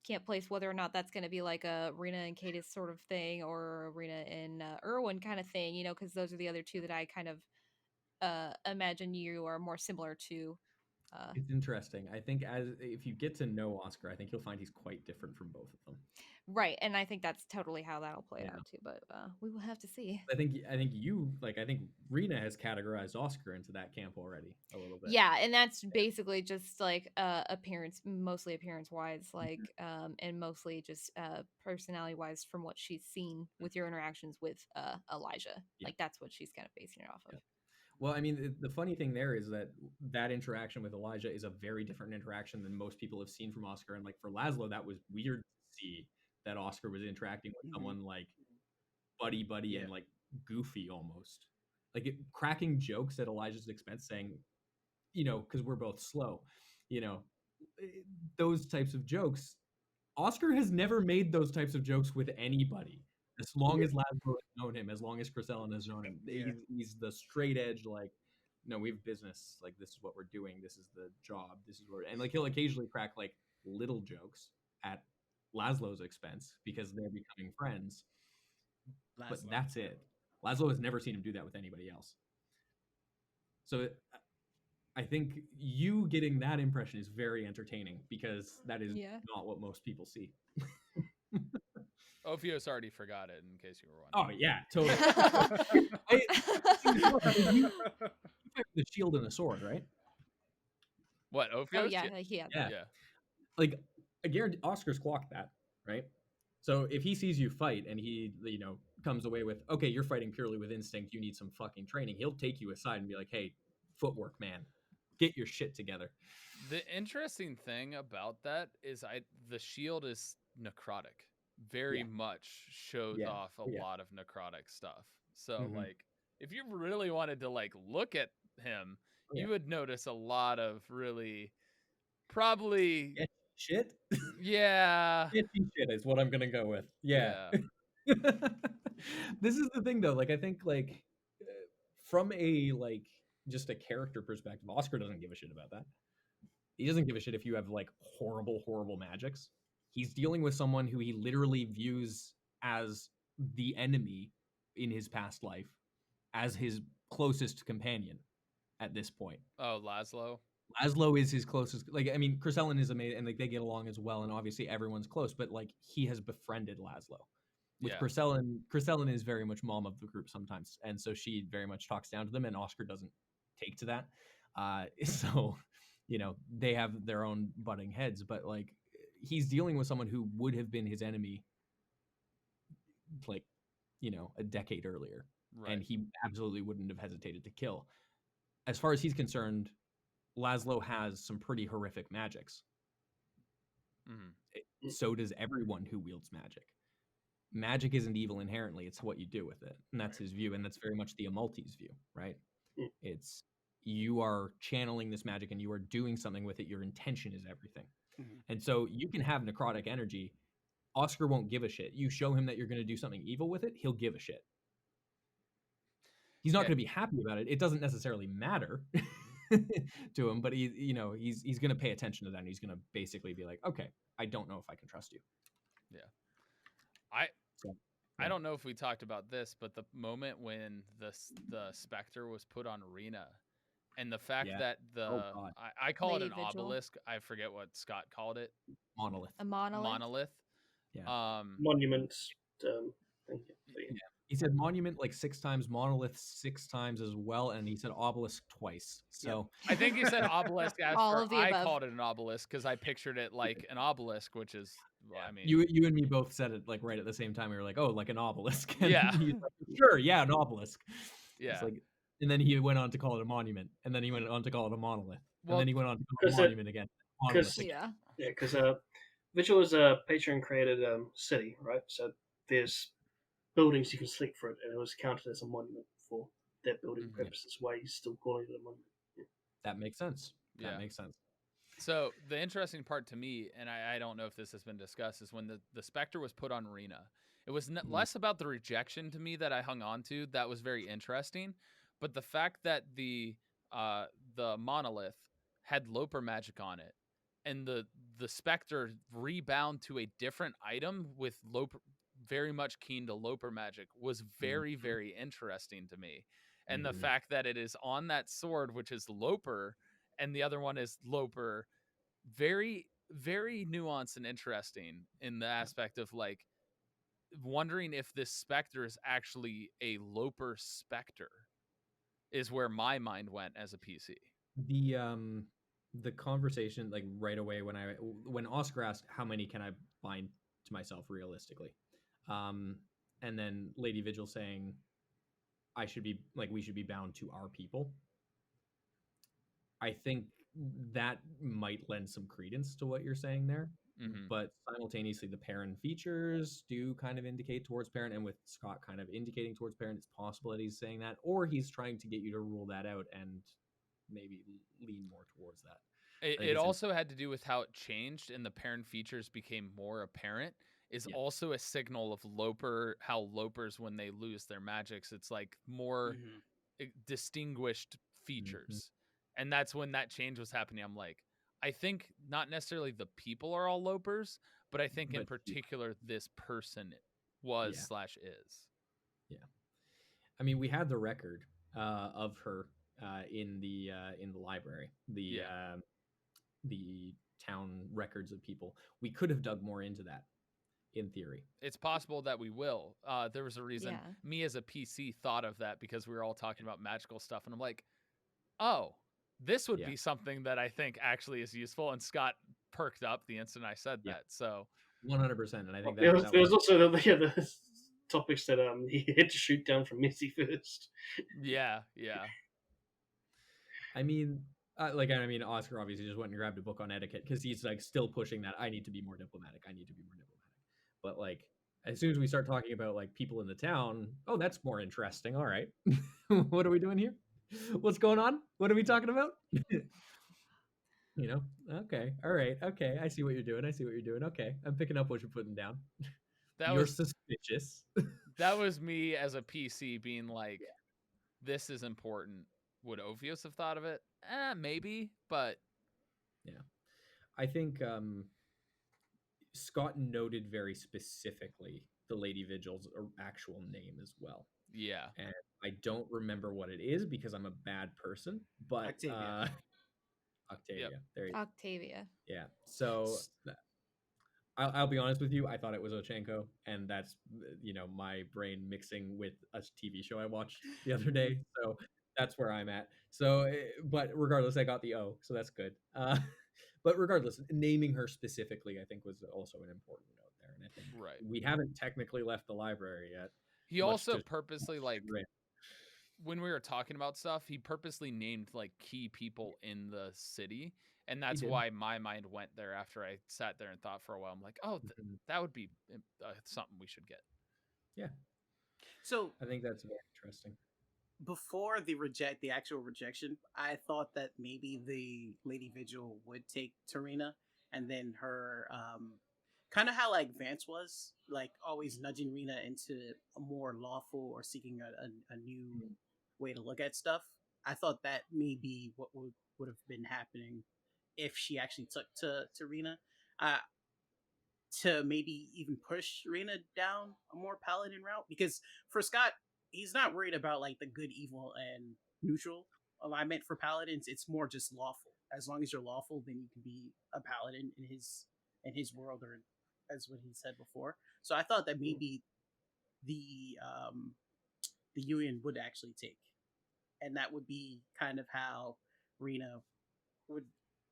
[SPEAKER 3] can't place whether or not that's going to be like a Rena and Cadis sort of thing or a Rena and Erwin kind of thing, because those are the other two that I kind of imagine you are more similar to.
[SPEAKER 5] It's interesting. I think if you get to know Oscar, I think you'll find he's quite different from both of them.
[SPEAKER 3] Right, and I think that's totally how that'll play
[SPEAKER 5] Yeah.
[SPEAKER 3] out too. But we will have to see.
[SPEAKER 5] I think Rena has categorized Oscar into that camp already a little bit.
[SPEAKER 3] Yeah, and that's basically just like appearance, mostly appearance wise, like and mostly just personality wise from what she's seen with your interactions with Elijah.
[SPEAKER 5] Yeah.
[SPEAKER 3] Like that's what she's kind of basing it off of.
[SPEAKER 5] Yeah. Well, I mean, the funny thing there is that interaction with Elijah is a very different interaction than most people have seen from Oscar. And like for Laszlo, that was weird to see that Oscar was interacting with someone like buddy and like goofy almost, like cracking jokes at Elijah's expense, saying, because we're both slow, those types of jokes. Oscar has never made those types of jokes with anybody. As long as Laszlo has known him, as long as Chris Ellen has known him, he's the straight edge, like, no, we have business, like, this is what we're doing, this is the job, this is what, and like he'll occasionally crack like little jokes at Laszlo's expense because they're becoming friends. But that's it. Laszlo has never seen him do that with anybody else. So I think you getting that impression is very entertaining because that is not what most people see.
[SPEAKER 4] Ophios already forgot it, in case you were
[SPEAKER 5] Oh
[SPEAKER 4] wondering.
[SPEAKER 5] yeah, totally. You have the shield and a sword, right?
[SPEAKER 4] What, Ophios?
[SPEAKER 3] Oh yeah, yeah.
[SPEAKER 5] Like, I guarantee Oscar's clocked that, right? So if he sees you fight and he, comes away with, okay, you're fighting purely with instinct, you need some fucking training, he'll take you aside and be like, hey, footwork, man, get your shit together.
[SPEAKER 4] The interesting thing about that is the shield is necrotic. Very much shows off a lot of necrotic stuff. So like if you really wanted to like look at him, you would notice a lot of really probably
[SPEAKER 5] shit.
[SPEAKER 4] Yeah.
[SPEAKER 5] Itchy shit is what I'm gonna go with. Yeah. This is the thing though, like I think like from a like just a character perspective, Oscar doesn't give a shit about that. He doesn't give a shit if you have like horrible magics. He's dealing with someone who he literally views as the enemy in his past life, as his closest companion at this point.
[SPEAKER 4] Oh, Laszlo.
[SPEAKER 5] Laszlo is his closest. Like, I mean, Cressellin is amazing, and like they get along as well, and obviously everyone's close. But like, he has befriended Laszlo. With Cressellin is very much mom of the group sometimes, and so she very much talks down to them, and Oscar doesn't take to that. So, you know, they have their own butting heads, but like, he's dealing with someone who would have been his enemy, like, you know, a decade earlier, and he absolutely wouldn't have hesitated to kill. As far as he's concerned, Laszlo has some pretty horrific magics. So does everyone who wields magic. Magic isn't evil inherently, it's what you do with it. And that's his view, and that's very much the Amalte's view, right? It's, you are channeling this magic and you are doing something with it. Your intention is everything. And so you can have necrotic energy. Oscar won't give a shit. You show him that you're going to do something evil with it, he'll give a shit. He's not going to be happy about it. It doesn't necessarily matter to him, but he's going to pay attention to that, and he's going to basically be like, okay, I don't know if I can trust you.
[SPEAKER 4] I don't know if we talked about this, but the moment when the specter was put on Rena, and the fact that I call
[SPEAKER 3] Lady
[SPEAKER 4] it an
[SPEAKER 3] Vigil.
[SPEAKER 4] obelisk. I forget what Scott called it.
[SPEAKER 5] Monolith.
[SPEAKER 3] A monolith.
[SPEAKER 4] Monolith.
[SPEAKER 5] Yeah.
[SPEAKER 1] Monument.
[SPEAKER 5] He said monument like 6 times, monolith 6 times as well, and he said obelisk twice. So
[SPEAKER 4] I think he said obelisk.
[SPEAKER 3] All of the
[SPEAKER 4] I
[SPEAKER 3] above.
[SPEAKER 4] called it an obelisk because I pictured it like an obelisk, which is, I mean,
[SPEAKER 5] you and me both said it like right at the same time. We were like, oh, like an obelisk. And
[SPEAKER 4] Yeah.
[SPEAKER 5] he's like, sure, yeah, an obelisk.
[SPEAKER 4] Yeah.
[SPEAKER 5] It's like, and then he went on to call it a monument, and then he went on to call it a monolith,
[SPEAKER 4] Well,
[SPEAKER 5] and then he went on to call it a monument again. Monolith again.
[SPEAKER 1] Because Vigil is a Patreon-created city, right? So there's buildings you can select for it, and it was counted as a monument for that building purposes. Why he's still calling it a monument?
[SPEAKER 5] That makes sense. That makes sense.
[SPEAKER 4] So the interesting part to me, and I don't know if this has been discussed, is when the specter was put on Rena. It was less about the rejection to me that I hung on to. That was very interesting, but the fact that the monolith had Loper magic on it, and the specter rebound to a different item with Loper, very much keen to Loper magic, was very, very interesting to me. And the fact that it is on that sword, which is Loper, and the other one is Loper, very, very nuanced and interesting in the aspect of like wondering if this specter is actually a Loper specter, is where my mind went as a PC.
[SPEAKER 5] The conversation, like right away when Oscar asked how many can I bind to myself realistically, and then Lady Vigil saying we should be bound to our people. I think that might lend some credence to what you're saying there. But simultaneously, the Perrin features do kind of indicate towards Perrin, and with Scott kind of indicating towards Perrin, it's possible that he's saying that, or he's trying to get you to rule that out and maybe lean more towards that.
[SPEAKER 4] It also had to do with how it changed, and the Perrin features became more apparent. Is also a signal of Loper, how Lopers, when they lose their magics, it's like more distinguished features. And that's when that change was happening. I'm like, I think not necessarily the people are all Lopers, but I think in particular this person was / is.
[SPEAKER 5] Yeah. I mean, we had the record of her in the library, the town records of people. We could have dug more into that, in theory.
[SPEAKER 4] It's possible that we will. There was a reason me as a PC thought of that because we were all talking about magical stuff, and I'm like, oh, this would be something that I think actually is useful. And Scott perked up the instant I said that. So
[SPEAKER 5] 100%. And I think
[SPEAKER 1] there was also the topics that he had to shoot down from Missy first.
[SPEAKER 4] Yeah.
[SPEAKER 5] I mean, Oscar obviously just went and grabbed a book on etiquette because he's like still pushing that I need to be more diplomatic. But like, as soon as we start talking about like people in the town, oh, that's more interesting. All right, what are we doing here? What's going on? What are we talking about? Okay, all right, okay. I see what you're doing. Okay, I'm picking up what you're putting down. You're suspicious.
[SPEAKER 4] That was me as a PC being like, this is important. Would Ophios have thought of it? Maybe, but
[SPEAKER 5] Yeah. I think Scott noted very specifically the Lady Vigil's actual name as well.
[SPEAKER 4] Yeah.
[SPEAKER 5] And I don't remember what it is because I'm a bad person, but
[SPEAKER 2] Octavia.
[SPEAKER 5] Octavia.
[SPEAKER 4] Yep.
[SPEAKER 5] There you go.
[SPEAKER 3] Octavia.
[SPEAKER 5] Yeah. So I'll be honest with you. I thought it was Ochenko, and that's my brain mixing with a TV show I watched the other day. So that's where I'm at. So, but regardless, I got the O, so that's good. But regardless, naming her specifically, I think, was also an important note there. And I think
[SPEAKER 4] Right.
[SPEAKER 5] we haven't technically left the library yet.
[SPEAKER 4] He also purposely, like, when we were talking about stuff, he purposely named like key people in the city, and that's why my mind went there after I sat there and thought for a while. I'm like, oh, that would be something we should get.
[SPEAKER 5] Yeah.
[SPEAKER 2] So
[SPEAKER 5] I think that's very interesting.
[SPEAKER 2] Before the actual rejection, I thought that maybe the Lady Vigil would take Tarina, and then her, kind of how like Vance was, like always nudging Rena into a more lawful or seeking a new way to look at stuff. I thought that may be what would have been happening if she actually took to Rena. To maybe even push Rena down a more paladin route, because for Scott, he's not worried about like the good, evil, and neutral alignment for paladins. It's more just lawful. As long as you're lawful, then you can be a paladin in his world, or as what he said before. So I thought that maybe the union would actually take, and that would be kind of how Rena would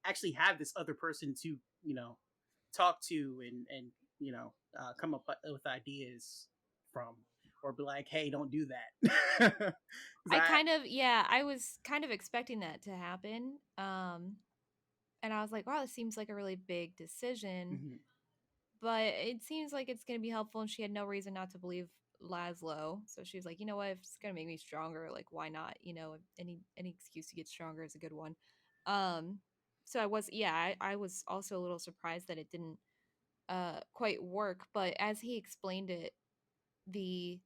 [SPEAKER 2] actually have this other person to talk to and come up with ideas from, or be like, hey, don't do that.
[SPEAKER 3] I was kind of expecting that to happen. And I was like, wow, this seems like a really big decision.
[SPEAKER 2] Mhm.
[SPEAKER 3] But it seems like it's going to be helpful, and she had no reason not to believe Laszlo. So she was like, you know what, if it's going to make me stronger, like, why not? Any excuse to get stronger is a good one. So I was also a little surprised that it didn't quite work. But as he explained it, the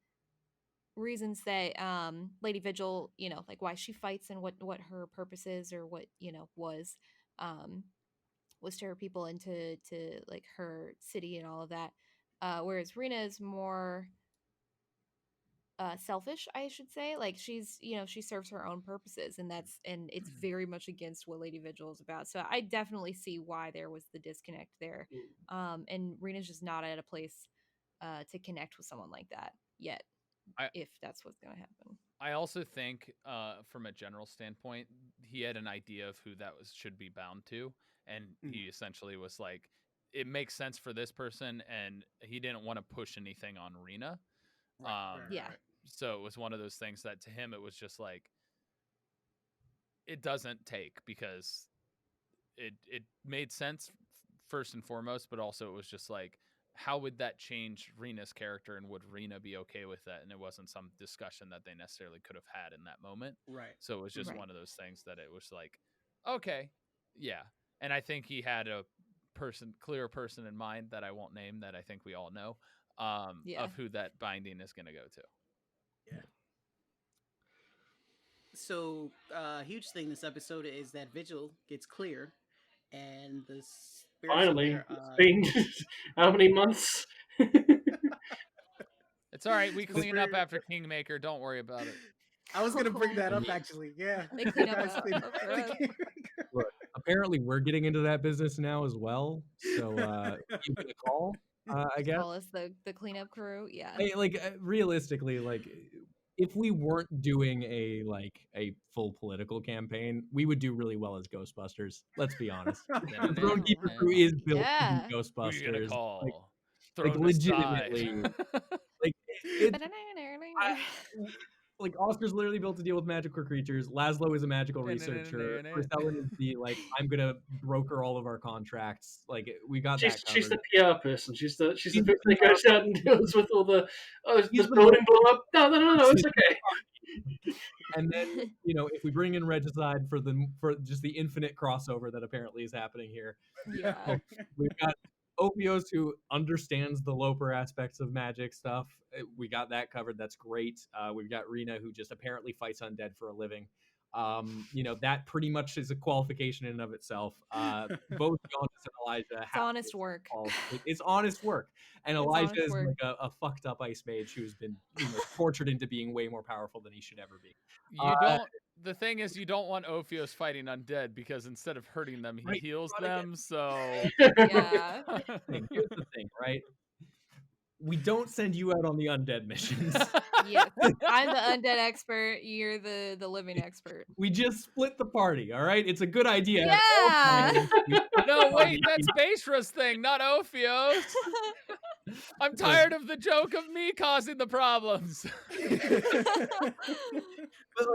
[SPEAKER 3] reasons that Lady Vigil, like why she fights and what her purpose is, or what um was to her people and to like her city and all of that, whereas Rena is more selfish, I should say. Like she serves her own purposes, and it's very much against what Lady Vigil is about. So I definitely see why there was the disconnect there. And Rena's just not at a place to connect with someone like that yet, if that's what's going to happen.
[SPEAKER 4] I also think, from a general standpoint, he had an idea of who that should be bound to, and he essentially was like, it makes sense for this person, and he didn't want to push anything on Rena.
[SPEAKER 3] Yeah.
[SPEAKER 4] So it was one of those things that to him it was just like, it doesn't take, because it made sense first and foremost, but also it was just like, how would that change Rena's character, and would Rena be okay with that? And it wasn't some discussion that they necessarily could have had in that moment.
[SPEAKER 2] Right.
[SPEAKER 4] So it was just one of those things that it was like, okay, yeah. And I think he had a clear person in mind that I won't name, that I think we all know, of who that binding is going to go to.
[SPEAKER 2] Yeah. So, huge thing this episode is that Vigil gets clear, and the
[SPEAKER 1] finally, it's been how many months?
[SPEAKER 4] It's all right. We clean up after Kingmaker. Don't worry about it.
[SPEAKER 2] I was gonna bring that up actually. Yeah,
[SPEAKER 3] they clean up
[SPEAKER 5] Look, apparently we're getting into that business now as well. So you can call, I guess.
[SPEAKER 3] Call us the cleanup crew. Yeah.
[SPEAKER 5] Hey, like realistically, like if we weren't doing a full political campaign, we would do really well as Ghostbusters. Let's be honest. The Throne Keeper crew is built to be Ghostbusters. Like legitimately. Like Oscar's literally built to deal with magical creatures. Laszlo is a magical researcher. Priscilla is the I'm gonna broker all of our contracts. Like we got that covered.
[SPEAKER 1] She's the PR person. She's the person that goes out and deals with all the the building blow up. No, it's okay.
[SPEAKER 5] And then if we bring in Regicide for just the infinite crossover that apparently is happening here.
[SPEAKER 3] Yeah.
[SPEAKER 5] We've got Opios, who understands the Loper aspects of magic stuff. We got that covered. That's great. We've got Rena, who just apparently fights undead for a living. That pretty much is a qualification in and of itself. Both Jonas and Elijah
[SPEAKER 3] It's
[SPEAKER 5] have
[SPEAKER 3] honest work.
[SPEAKER 5] It's honest work, and
[SPEAKER 3] It's
[SPEAKER 5] Elijah
[SPEAKER 3] honest
[SPEAKER 5] is
[SPEAKER 3] work.
[SPEAKER 5] like a fucked up ice mage who's been tortured into being way more powerful than he should ever be.
[SPEAKER 4] You don't. The thing is, you don't want Ophios fighting undead because instead of hurting them, he heals them. So
[SPEAKER 3] Yeah.
[SPEAKER 5] Here's the thing, right? We don't send you out on the undead missions.
[SPEAKER 3] Yes. I'm the undead expert. You're the living expert.
[SPEAKER 5] We just split the party, all right? It's a good idea.
[SPEAKER 3] Yeah.
[SPEAKER 4] No, wait, that's Beishra's thing, not Ophios. I'm tired of the joke of me causing the problems.
[SPEAKER 5] But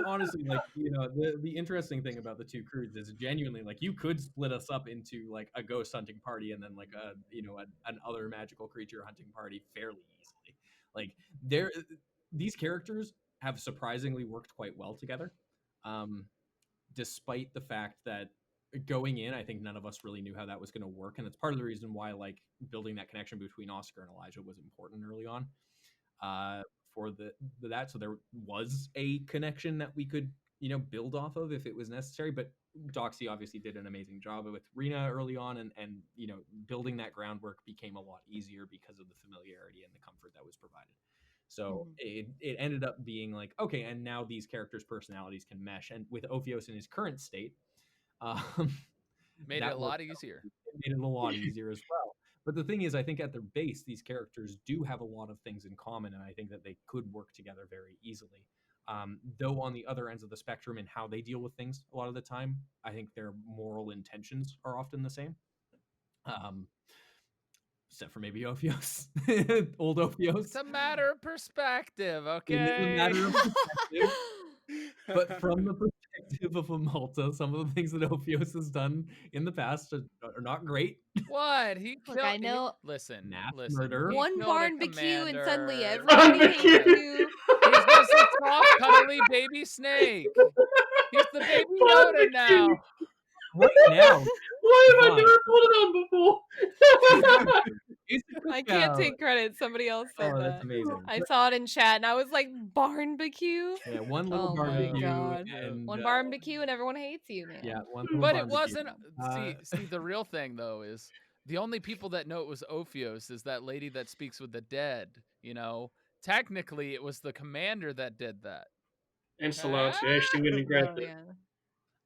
[SPEAKER 5] honestly, the interesting thing about the two crews is genuinely you could split us up into a ghost hunting party and then an other magical creature hunting party fairly easily. These characters have surprisingly worked quite well together, despite the fact that going in, I think none of us really knew how that was going to work, and it's part of the reason why building that connection between Oscar and Elijah was important early on. For that, so there was a connection that we could build off of if it was necessary. But Doxy obviously did an amazing job with Rena early on, and building that groundwork became a lot easier because of the familiarity and the comfort that was provided. So it ended up being okay, and now these characters' personalities can mesh, and with Ophios in his current state,
[SPEAKER 4] made it a lot easier.
[SPEAKER 5] It made it a lot easier as well. But the thing is, I think at their base, these characters do have a lot of things in common, and I think that they could work together very easily. Though on the other ends of the spectrum and how they deal with things a lot of the time, I think their moral intentions are often the same. Except for maybe Ophios, old Ophios.
[SPEAKER 4] It's a matter of perspective, okay?
[SPEAKER 5] It is a matter of perspective. But from the perspective of a Malta, some of the things that Ophios has done in the past are not great.
[SPEAKER 4] What? He
[SPEAKER 3] Look,
[SPEAKER 4] killed,
[SPEAKER 3] I know.
[SPEAKER 4] Listen.
[SPEAKER 5] Murder.
[SPEAKER 3] One
[SPEAKER 4] killed a
[SPEAKER 3] barbecue and suddenly
[SPEAKER 4] commander.
[SPEAKER 3] everybody hates you.
[SPEAKER 4] He's just a soft, cuddly baby snake. He's the baby Yoda now.
[SPEAKER 5] Right now.
[SPEAKER 1] Why have I never put it on before?
[SPEAKER 3] I can't take credit. Somebody else said that.
[SPEAKER 5] That's amazing.
[SPEAKER 3] I saw it in chat and I was like, barbecue?
[SPEAKER 5] Yeah, one little barbecue.
[SPEAKER 3] God.
[SPEAKER 5] And,
[SPEAKER 3] one barbecue and everyone hates you, man.
[SPEAKER 5] Yeah, one little
[SPEAKER 4] But
[SPEAKER 5] barbecue.
[SPEAKER 4] it wasn't. See, the real thing though is the only people that know it was Ophios is that lady that speaks with the dead. Technically, it was the commander that did that.
[SPEAKER 1] And Solange, yeah, she wouldn't regret it.
[SPEAKER 3] Yeah.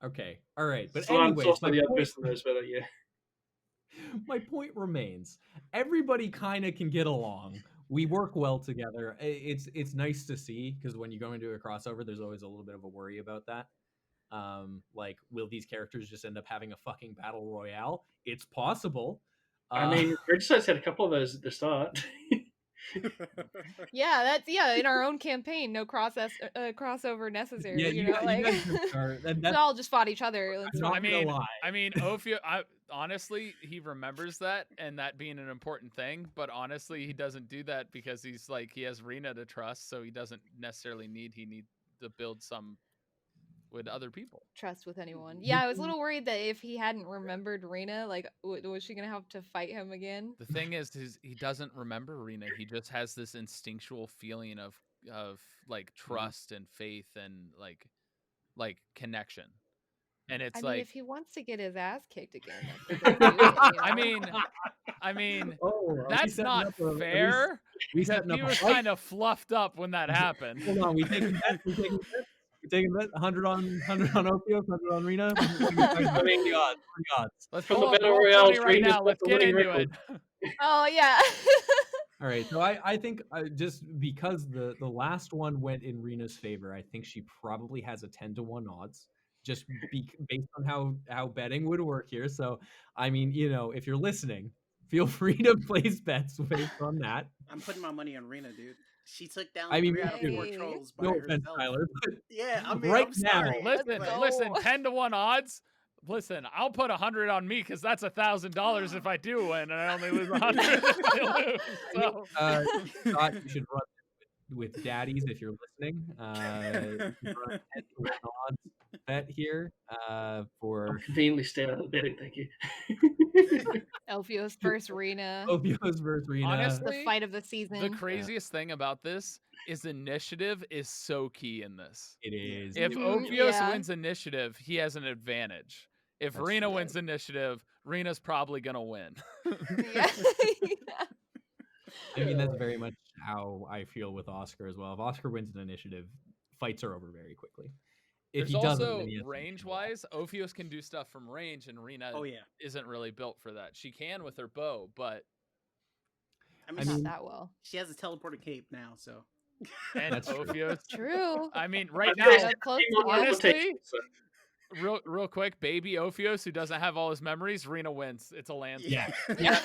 [SPEAKER 5] Okay, all right, but
[SPEAKER 1] Solange
[SPEAKER 5] anyways,
[SPEAKER 1] also the other person knows better, yeah.
[SPEAKER 5] My point remains. Everybody kind of can get along. We work well together. It's nice to see, because when you go into a crossover, there's always a little bit of a worry about that. Will these characters just end up having a fucking battle royale? It's possible.
[SPEAKER 1] I mean, Bridgeside's had a couple of those at the start.
[SPEAKER 3] Yeah, in our own campaign, no crossover necessary.
[SPEAKER 5] You guys
[SPEAKER 3] we all just fought each other.
[SPEAKER 5] I
[SPEAKER 4] mean, Ophios. Honestly, he remembers that and that being an important thing. But honestly, he doesn't do that because he's he has Rena to trust, so he doesn't necessarily need to build some with other people.
[SPEAKER 3] Trust with anyone. Yeah, I was a little worried that if he hadn't remembered Rena, was she gonna have to fight him again?
[SPEAKER 4] The thing is he doesn't remember Rena. He just has this instinctual feeling of trust and faith and like connection. And it's
[SPEAKER 3] if he wants to get his ass kicked again,
[SPEAKER 4] I mean, that's not fair. He was kind of fluffed up when that happened.
[SPEAKER 5] Hold on, we taking that 100 on Ophios, 100 on Rena. I mean, the odds.
[SPEAKER 4] Let's pull up Battle Royale right now. Let's get into it.
[SPEAKER 3] Oh yeah.
[SPEAKER 5] All right, so I think just because the last one went in Rena's favor, I think she probably has a 10-1 odds. Just based on how betting would work here. So, I mean, if you're listening, feel free to place bets based on that.
[SPEAKER 2] I'm putting my money on Rena, dude. She took down
[SPEAKER 5] 3
[SPEAKER 2] out of 4 trolls by
[SPEAKER 5] no
[SPEAKER 2] herself.
[SPEAKER 5] offense, Tyler.
[SPEAKER 2] Yeah, I mean,
[SPEAKER 5] right
[SPEAKER 2] I'm sorry.
[SPEAKER 5] now.
[SPEAKER 4] Listen, 10-1 odds. Listen, I'll put 100 on me because that's $1,000 if I do win, and I only lose 100 if I lose. So.
[SPEAKER 5] Scott, you should run with daddies, if you're listening, run odds bet here for
[SPEAKER 1] I'm conveniently staying out of betting, thank you.
[SPEAKER 3] Elfios versus Rena.
[SPEAKER 5] Ophios versus Rena.
[SPEAKER 3] The
[SPEAKER 4] Honestly,
[SPEAKER 3] fight of the season.
[SPEAKER 4] the craziest thing about this is initiative is so key in this.
[SPEAKER 5] It is.
[SPEAKER 4] If
[SPEAKER 3] Mhm,
[SPEAKER 4] Ophios
[SPEAKER 3] yeah.
[SPEAKER 4] wins initiative, he has an advantage. If
[SPEAKER 5] That's
[SPEAKER 4] Rena
[SPEAKER 5] true.
[SPEAKER 4] wins initiative, Rena's probably gonna win.
[SPEAKER 3] Yeah.
[SPEAKER 5] I mean, that's very much how I feel with Oscar as well. If Oscar wins an initiative, fights are over very quickly. If
[SPEAKER 4] There's
[SPEAKER 5] he doesn't,
[SPEAKER 4] also
[SPEAKER 5] then he has to
[SPEAKER 4] range
[SPEAKER 5] kill off.
[SPEAKER 4] wise, Ophios can do stuff from range, and Rena
[SPEAKER 2] Oh yeah.
[SPEAKER 4] isn't really built for that. She can with her bow, but
[SPEAKER 2] I mean,
[SPEAKER 3] Not
[SPEAKER 5] mean-
[SPEAKER 3] that well.
[SPEAKER 2] she has a teleporter cape now, so.
[SPEAKER 4] and
[SPEAKER 5] That's true.
[SPEAKER 4] Ophios.
[SPEAKER 3] True.
[SPEAKER 4] I mean, right
[SPEAKER 1] Yeah,
[SPEAKER 4] now,
[SPEAKER 3] Got up close
[SPEAKER 1] Team
[SPEAKER 3] to
[SPEAKER 1] on
[SPEAKER 3] you.
[SPEAKER 4] honestly,
[SPEAKER 1] rotation, so
[SPEAKER 4] real quick, baby Ophios who doesn't have all his memories, Rena wins. It's a land.
[SPEAKER 5] Yeah.
[SPEAKER 3] Yeah.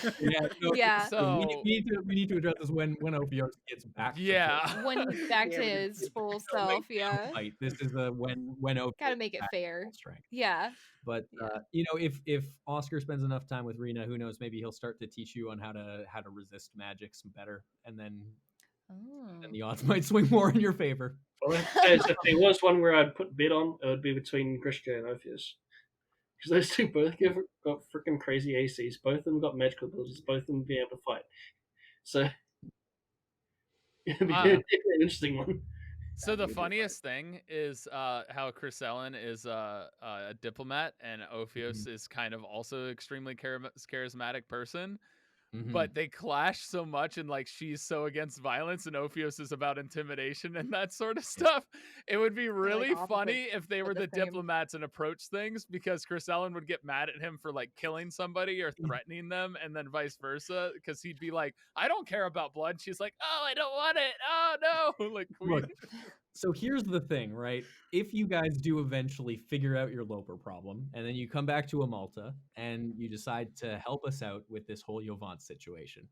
[SPEAKER 5] No,
[SPEAKER 3] Yeah.
[SPEAKER 4] So
[SPEAKER 5] we need to address this when Ophios gets back. to
[SPEAKER 4] yeah.
[SPEAKER 5] full
[SPEAKER 3] When he's back
[SPEAKER 2] Yeah,
[SPEAKER 3] to
[SPEAKER 2] we can
[SPEAKER 3] his
[SPEAKER 2] see it.
[SPEAKER 3] full self, yeah.
[SPEAKER 5] fight. This is the when Ophios
[SPEAKER 3] Gotta make it
[SPEAKER 5] back to
[SPEAKER 3] fair.
[SPEAKER 5] full strength.
[SPEAKER 3] Yeah.
[SPEAKER 5] But
[SPEAKER 3] Yeah.
[SPEAKER 5] you know, if Oscar spends enough time with Rena, who knows? Maybe he'll start to teach you on how to resist magic some better, and then
[SPEAKER 3] Oh.
[SPEAKER 5] the odds might swing more in your favor.
[SPEAKER 1] well, if there was one where I'd put bid on, it would be between Grishka and Ophius. Because those two both got freaking crazy ACs. Both of them got magical abilities. Both of them be able to fight. So it'd be an interesting one.
[SPEAKER 4] So the funniest thing is how Chris Ellen is a diplomat and Ophios is kind of also extremely charismatic person.
[SPEAKER 5] Mhm.
[SPEAKER 4] But they clash so much, and like she's so against violence, and Ophios is about intimidation and that sort of stuff. It would be really funny if they
[SPEAKER 3] but
[SPEAKER 4] were
[SPEAKER 3] the
[SPEAKER 4] the
[SPEAKER 3] same.
[SPEAKER 4] diplomats and approach things, because Chris Ellen would get mad at him for like killing somebody or threatening them, and then vice versa, because he'd be like, "I don't care about blood." She's like, "Oh, I don't want it. Oh no!" Like,
[SPEAKER 5] Look, so here's the thing, right? If you guys do eventually figure out your Loper problem, and then you come back to Amalta and you decide to help us out with this whole Yovant situation,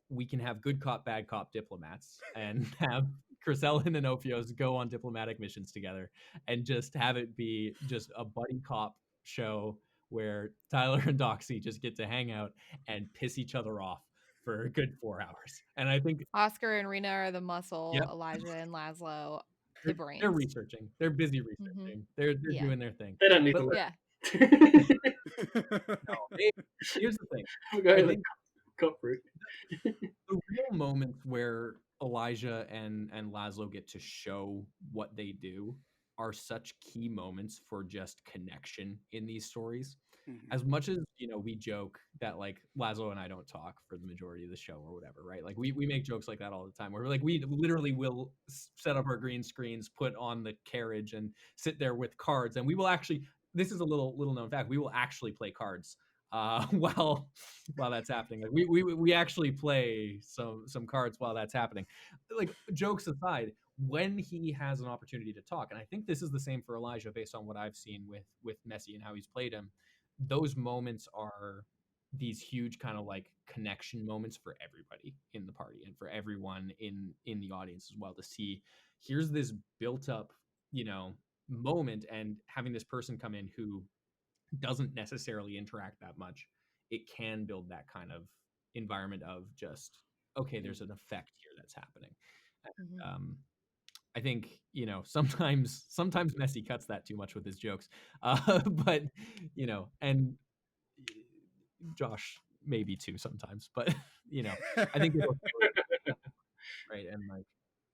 [SPEAKER 5] we can have good cop, bad cop diplomats and have Chris Ellen and Ophios go on diplomatic missions together and just have it be just a buddy cop show where Tyler and Doxy just get to hang out and piss each other off for a good 4 hours. And I think
[SPEAKER 3] Oscar and Rena are the muscle.
[SPEAKER 5] Yep.
[SPEAKER 3] Elijah and Laszlo, the brains.
[SPEAKER 5] they're researching. They're busy researching. They're
[SPEAKER 3] Yeah.
[SPEAKER 5] doing their thing.
[SPEAKER 1] They don't need
[SPEAKER 5] But
[SPEAKER 1] to look.
[SPEAKER 3] Yeah.
[SPEAKER 5] Here's the thing.
[SPEAKER 1] Go
[SPEAKER 5] I
[SPEAKER 1] ahead,
[SPEAKER 5] think
[SPEAKER 1] cop route.
[SPEAKER 5] the real moments where Elijah and Laszlo get to show what they do are such key moments for just connection in these stories. As much as, you know, we joke that like Laszlo and I don't talk for the majority of the show or whatever, right? Like we make jokes like that all the time where like we literally will set up our green screens, put on the carriage and sit there with cards, and we will actually, this is a little known fact, we will actually play cards while that's happening. Like we actually play some cards while that's happening. Like, jokes aside, when he has an opportunity to talk, and I think this is the same for Elijah based on what I've seen with Messi and how he's played him, those moments are these huge kind of like connection moments for everybody in the party and for everyone in the audience as well, to see here's this built up, you know, moment, and having this person come in who doesn't necessarily interact that much, it can build that kind of environment of just, okay, there's an effect here that's happening. I think, you know, sometimes Messi cuts that too much with his jokes, but you know, and Josh maybe too sometimes, but you know, I think they both right, and like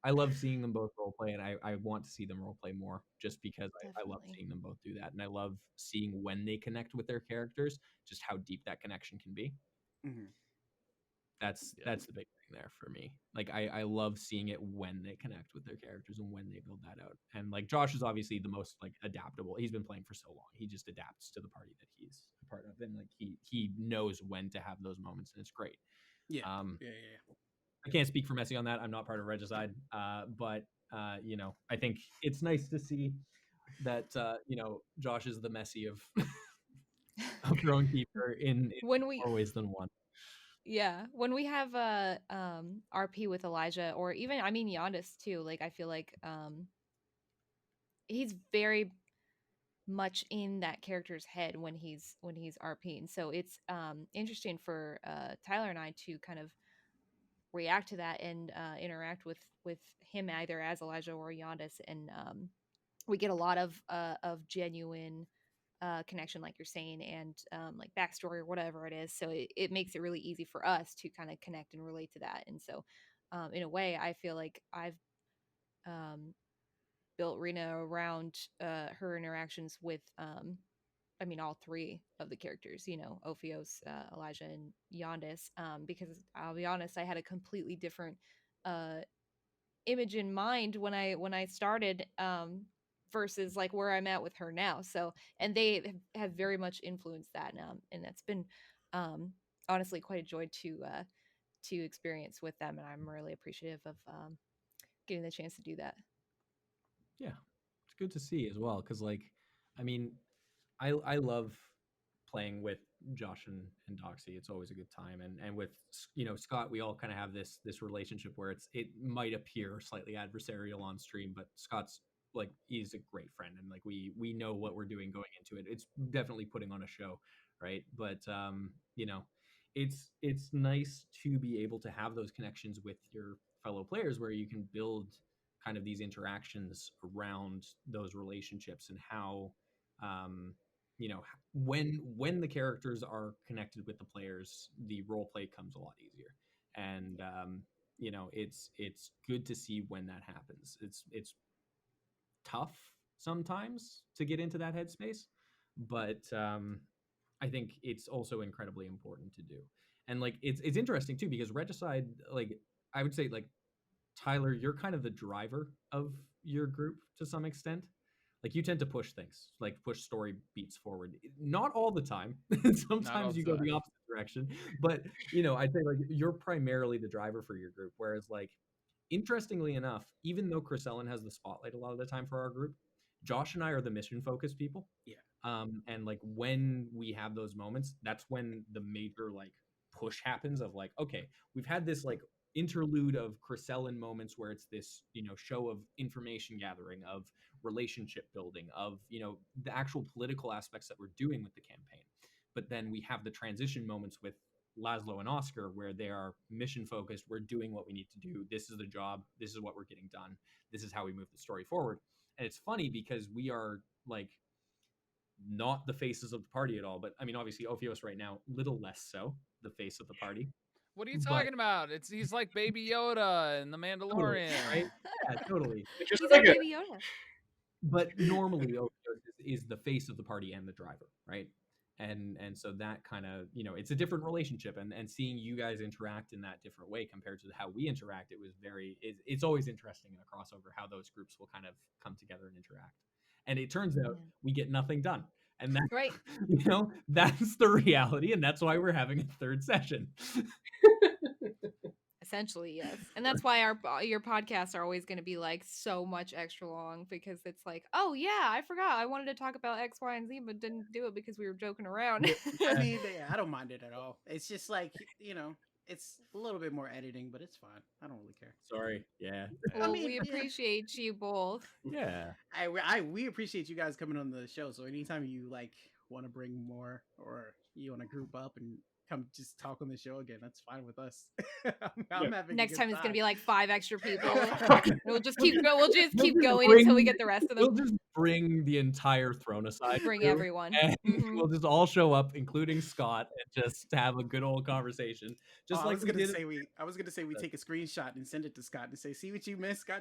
[SPEAKER 5] I love seeing them both role play, and I want to see them role play more, just because I love
[SPEAKER 3] Definitely.
[SPEAKER 5] seeing them both do that, and I love seeing when they connect with their characters, just how deep that connection can be. That's the big thing there for me. Like I love seeing it when they connect with their characters and when they build that out. And like Josh is obviously the most like adaptable. He's been playing for so long. He just adapts to the party that he's a part of, and like he knows when to have those moments, and it's great.
[SPEAKER 2] Yeah.
[SPEAKER 5] I can't speak for Messi on that. I'm not part of Regicide, but you know, I think it's nice to see that you know, Josh is the Messi of of Throne Keeper in
[SPEAKER 3] When
[SPEAKER 5] more ways than one.
[SPEAKER 3] Yeah, when we have a RP with Elijah, or even I mean Yondis too, like I feel like he's very much in that character's head when he's RPing. So it's interesting for Tyler and I to kind of react to that and interact with him either as Elijah or Yondas, and we get a lot of genuine connection, like you're saying, and like backstory or whatever it is. So it makes it really easy for us to kind of connect and relate to that. And so, in a way, I feel like I've built Rena around her interactions with, I mean, all three of the characters. You know, Ophios, Elijah, and Yondas. Because I'll be honest, I had a completely different uh, image in mind when I started, versus like where I'm at with her now. So, and they have very much influenced that now, and that's been um honestly quite a joy to experience with them, and I'm really appreciative of getting the chance to do that.
[SPEAKER 5] Yeah, it's good to see as well because, like, I mean, I love playing with Josh and Doxy. It's always a good time, and with Scott, we all kind of have this relationship where it might appear slightly adversarial on stream, but Scott's like he's a great friend, and like we know what we're doing going into it. It's definitely putting on a show, right? But it's nice to be able to have those connections with your fellow players where you can build kind of these interactions around those relationships and how when the characters are connected with the players, the role play comes a lot easier, and it's good to see when that happens. It's tough sometimes to get into that headspace, but I think it's also incredibly important to do. And like it's interesting too because Regicide, like I would say, like Tyler, you're kind of the driver of your group to some extent. Like you tend to push things, like push story beats forward. Not all the time.
[SPEAKER 4] Not all
[SPEAKER 5] Sometimes you
[SPEAKER 4] the
[SPEAKER 5] go the
[SPEAKER 4] time.
[SPEAKER 5] opposite direction. But I'd say like you're primarily the driver for your group. Whereas like interestingly enough, even though Chris Ellen has the spotlight a lot of the time for our group, Josh and I are the mission focused people.
[SPEAKER 2] Yeah.
[SPEAKER 5] And like when we have those moments, that's when the major like push happens of like, okay, we've had this like interlude of Chris Ellen moments where it's this, show of information gathering, of relationship building, of, the actual political aspects that we're doing with the campaign. But then we have the transition moments with Laszlo and Oscar, where they are mission focused. We're doing what we need to do. This is the job. This is what we're getting done. This is how we move the story forward. And it's funny because we are like not the faces of the party at all. But I mean, obviously, Ophios right now, little less so the face of the party.
[SPEAKER 4] What are you
[SPEAKER 5] But
[SPEAKER 4] talking about? He's like Baby Yoda in The
[SPEAKER 5] totally,
[SPEAKER 4] Mandalorian.
[SPEAKER 5] right? Yeah, totally.
[SPEAKER 1] Just
[SPEAKER 3] He's our
[SPEAKER 1] like
[SPEAKER 3] baby Yoda.
[SPEAKER 5] But normally, Ophios is the face of the party and the driver, right? And so that kind of it's a different relationship, and seeing you guys interact in that different way compared to how we interact, it's always interesting in a crossover how those groups will kind of come together and interact. And it turns out we get nothing done, and that
[SPEAKER 3] Right.
[SPEAKER 5] that's the reality, and that's why we're having a third session.
[SPEAKER 3] Essentially, yes. And that's why your podcasts are always going to be like so much extra long, because it's like, oh yeah, I forgot I wanted to talk about X, Y, and Z, but didn't do it because we were joking around.
[SPEAKER 2] I mean, I don't mind it at all. It's just like, it's a little bit more editing, but it's fine. I don't really care.
[SPEAKER 5] Sorry. Yeah.
[SPEAKER 3] Well,
[SPEAKER 2] I mean,
[SPEAKER 3] we appreciate you both.
[SPEAKER 5] Yeah.
[SPEAKER 2] We appreciate you guys coming on the show. So anytime you like want to bring more, or you want to group up and come just talk on the show again, that's fine with us. I'm having
[SPEAKER 3] Next time it's gonna be like 5 extra people. We'll just
[SPEAKER 5] We'll
[SPEAKER 3] keep going. We'll just
[SPEAKER 5] we'll
[SPEAKER 3] keep
[SPEAKER 5] just
[SPEAKER 3] going
[SPEAKER 5] bring-
[SPEAKER 3] until we get the rest of them.
[SPEAKER 5] We'll just bring the entire Throne Aside.
[SPEAKER 3] Bring
[SPEAKER 5] crew,
[SPEAKER 3] everyone.
[SPEAKER 5] and
[SPEAKER 3] Mhm.
[SPEAKER 5] we'll just all show up, including Scott, and just have a good old conversation. Just
[SPEAKER 2] I
[SPEAKER 5] like
[SPEAKER 2] was
[SPEAKER 5] we
[SPEAKER 2] gonna
[SPEAKER 5] did.
[SPEAKER 2] say I was gonna say we take a screenshot and send it to Scott and say, "See what you missed, Scott."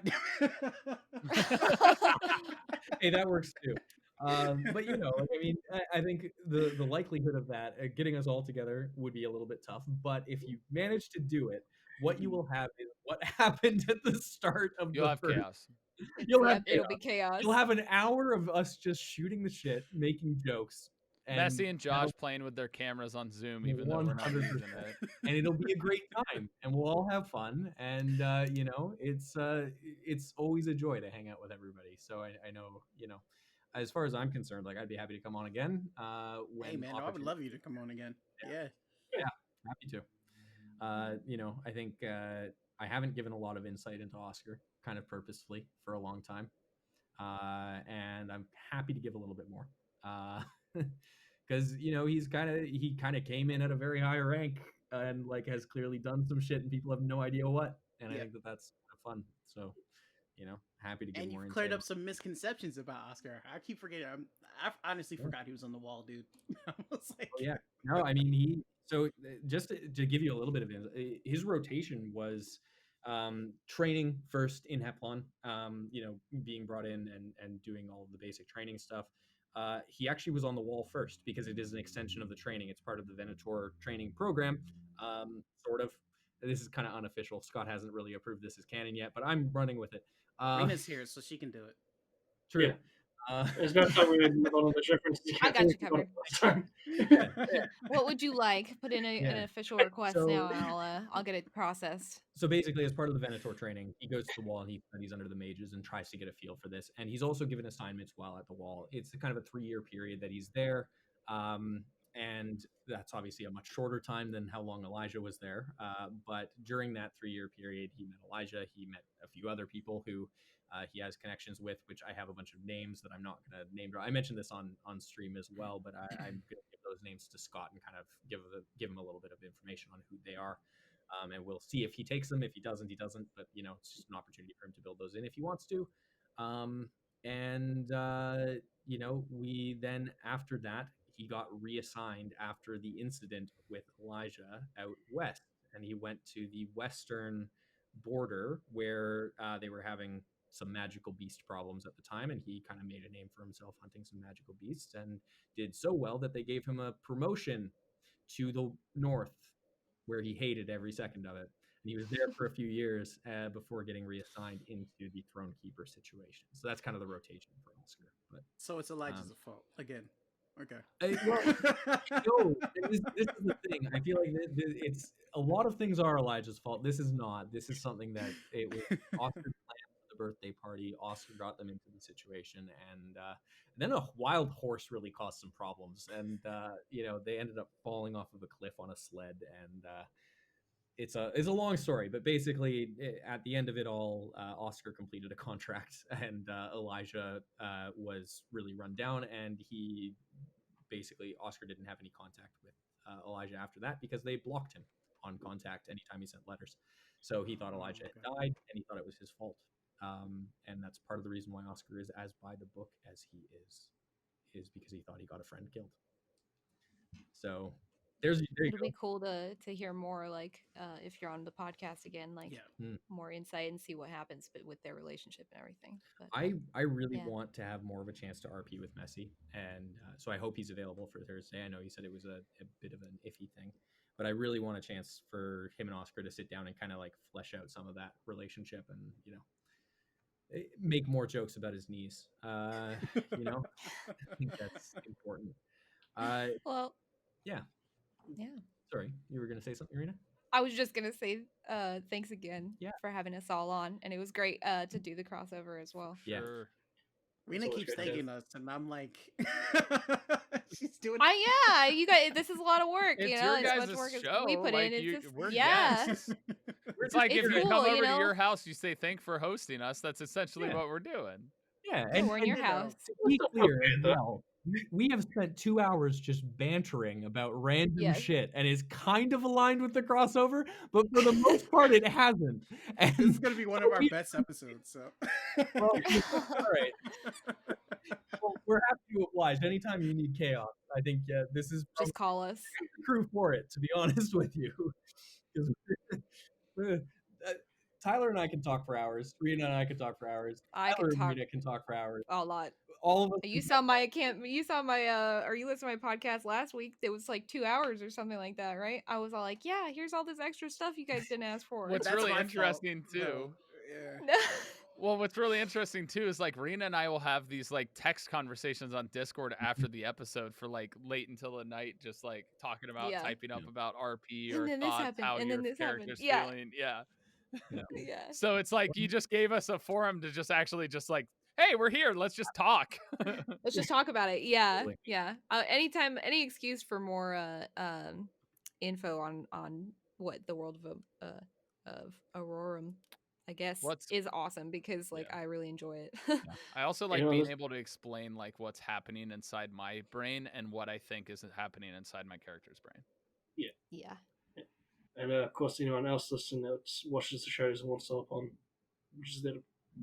[SPEAKER 5] Hey, that works too. But I mean, I think the likelihood of that getting us all together would be a little bit tough. But if you manage to do it, what you will have is what happened at the start of
[SPEAKER 4] You'll
[SPEAKER 5] the
[SPEAKER 4] have
[SPEAKER 5] first.
[SPEAKER 4] chaos.
[SPEAKER 5] You'll have
[SPEAKER 3] It'll
[SPEAKER 5] chaos.
[SPEAKER 3] be chaos.
[SPEAKER 5] You'll have an hour of us just shooting the shit, making jokes.
[SPEAKER 4] Messy and Josh
[SPEAKER 5] that'll-
[SPEAKER 4] playing with their cameras on Zoom, even though we're not
[SPEAKER 5] 100%.
[SPEAKER 4] using it.
[SPEAKER 5] and it'll be a great time, and we'll all have fun. And it's always a joy to hang out with everybody. So I know as far as I'm concerned, like I'd be happy to come on again. When
[SPEAKER 2] Hey man, I would love you to come on again. Yeah.
[SPEAKER 5] happy to. I think I haven't given a lot of insight into Oscar, kind of purposefully, for a long time, and I'm happy to give a little bit more, because he kind of came in at a very high rank and like has clearly done some shit, and people have no idea what. And I
[SPEAKER 2] Yep.
[SPEAKER 5] think that that's kind of fun. So, happy to give
[SPEAKER 2] And
[SPEAKER 5] more
[SPEAKER 2] you've cleared
[SPEAKER 5] insight.
[SPEAKER 2] up some misconceptions about Oscar. I keep forgetting. I honestly
[SPEAKER 5] Yeah.
[SPEAKER 2] forgot he was on the wall, dude. I was like,
[SPEAKER 5] Oh yeah, no, I mean So just to give you a little bit of his rotation was training first in Heplon, being brought in and doing all of the basic training stuff. He actually was on the wall first because it is an extension of the training. It's part of the Venator training program, sort of. This is kind of unofficial. Scott hasn't really approved this as canon yet, but I'm running with it.
[SPEAKER 2] Rena's here, so she can do it.
[SPEAKER 5] True.
[SPEAKER 1] Yeah. It's about time we made one of those references.
[SPEAKER 3] I got you covered.
[SPEAKER 5] Yeah.
[SPEAKER 3] What would you like? Put in an official request now, and I'll get it processed.
[SPEAKER 5] So basically, as part of the Venator training, he goes to the wall and he studies under the mages and tries to get a feel for this. And he's also given assignments while at the wall. It's kind of a 3-year period that he's there. And that's obviously a much shorter time than how long Elijah was there. But during that 3-year period, he met Elijah. He met a few other people who he has connections with, which I have a bunch of names that I'm not going to name drop. I mentioned this on stream as well, but I'm going to give those names to Scott and kind of give him a little bit of information on who they are. And we'll see if he takes them. If he doesn't, he doesn't. But it's just an opportunity for him to build those in if he wants to. We then after that he got reassigned after the incident with Elijah out west, and he went to the western border where they were having some magical beast problems at the time, and he kind of made a name for himself hunting some magical beasts, and did so well that they gave him a promotion to the north, where he hated every second of it. And he was there for a few years before getting reassigned into the Throne Keeper situation. So that's kind of the rotation for Oscar. But
[SPEAKER 2] so it's Elijah's fault again. Okay.
[SPEAKER 5] No, this is the thing. I feel like it's a lot of things are Elijah's fault. This is not. This is something that it was Oscar's plan for the birthday party. Oscar got them into the situation, and then a wild horse really caused some problems. And they ended up falling off of a cliff on a sled, and it's a long story, but basically at the end of it all, Oscar completed a contract, and Elijah was really run down, and Oscar didn't have any contact with Elijah after that because they blocked him on contact anytime he sent letters. So he thought Elijah had died, and he thought it was his fault. And that's part of the reason why Oscar is as by the book as he is because he thought he got a friend killed. So there you
[SPEAKER 3] It'll
[SPEAKER 5] go.
[SPEAKER 3] be cool to hear more, like if you're on the podcast again, like more insight and see what happens, but with their relationship and everything. But,
[SPEAKER 5] I really want to have more of a chance to RP with Messi, and so I hope he's available for Thursday. I know he said it was a bit of an iffy thing, but I really want a chance for him and Oscar to sit down and kind of like flesh out some of that relationship, and make more jokes about his knees. I think that's important.
[SPEAKER 3] well,
[SPEAKER 5] yeah. Sorry, you were going to say something, Rena?
[SPEAKER 3] I was just going to say thanks again for having us all on, and it was great to do the crossover as well.
[SPEAKER 5] Yeah.
[SPEAKER 4] Sure.
[SPEAKER 2] Rena keeps thanking us, and I'm like, she's doing.
[SPEAKER 3] You guys, this is a lot of work.
[SPEAKER 4] It's
[SPEAKER 3] your
[SPEAKER 4] guys'
[SPEAKER 3] as much work
[SPEAKER 4] show.
[SPEAKER 3] as we put in. It's just,
[SPEAKER 4] we're guests. It's like if you
[SPEAKER 3] cool,
[SPEAKER 4] come over to your house, you say thank for hosting us. That's essentially what we're doing.
[SPEAKER 5] Yeah,
[SPEAKER 3] and we're in your house.
[SPEAKER 5] To be clear as well, we have spent 2 hours just bantering about random shit, and is kind of aligned with the crossover, but for the most part, it hasn't. And
[SPEAKER 2] this is going to be one of our best episodes. So,
[SPEAKER 5] well, all right. Well, we're happy to oblige. Anytime you need chaos, I think this is
[SPEAKER 3] just call us.
[SPEAKER 5] The crew for it. To be honest with you, Tyler and I can talk for hours. Rena and I can talk for hours. Tyler and Rena can talk for hours.
[SPEAKER 3] A lot.
[SPEAKER 5] All of us.
[SPEAKER 3] You saw my or you listened to my podcast last week. It was like 2 hours or something like that, right? I was all like, yeah, here's all this extra stuff you guys didn't ask for.
[SPEAKER 4] What's really interesting too.
[SPEAKER 2] Yeah.
[SPEAKER 4] Well, what's really interesting too is like Rena and I will have these like text conversations on Discord after the episode for like late until the night, just like talking about typing up about RP or thoughts, how your character's feeling. Yeah. So it's like you just gave us a forum to just actually just like, hey, we're here. Let's just talk.
[SPEAKER 3] Let's just talk about it. Yeah. Anytime, any excuse for more info on what the world of Aurorum, I guess, is awesome because like I really enjoy it.
[SPEAKER 4] I also like being able to explain like what's happening inside my brain and what I think is happening inside my character's brain.
[SPEAKER 1] Yeah. And of course, anyone else listening that watches the shows and wants to hop on, which is that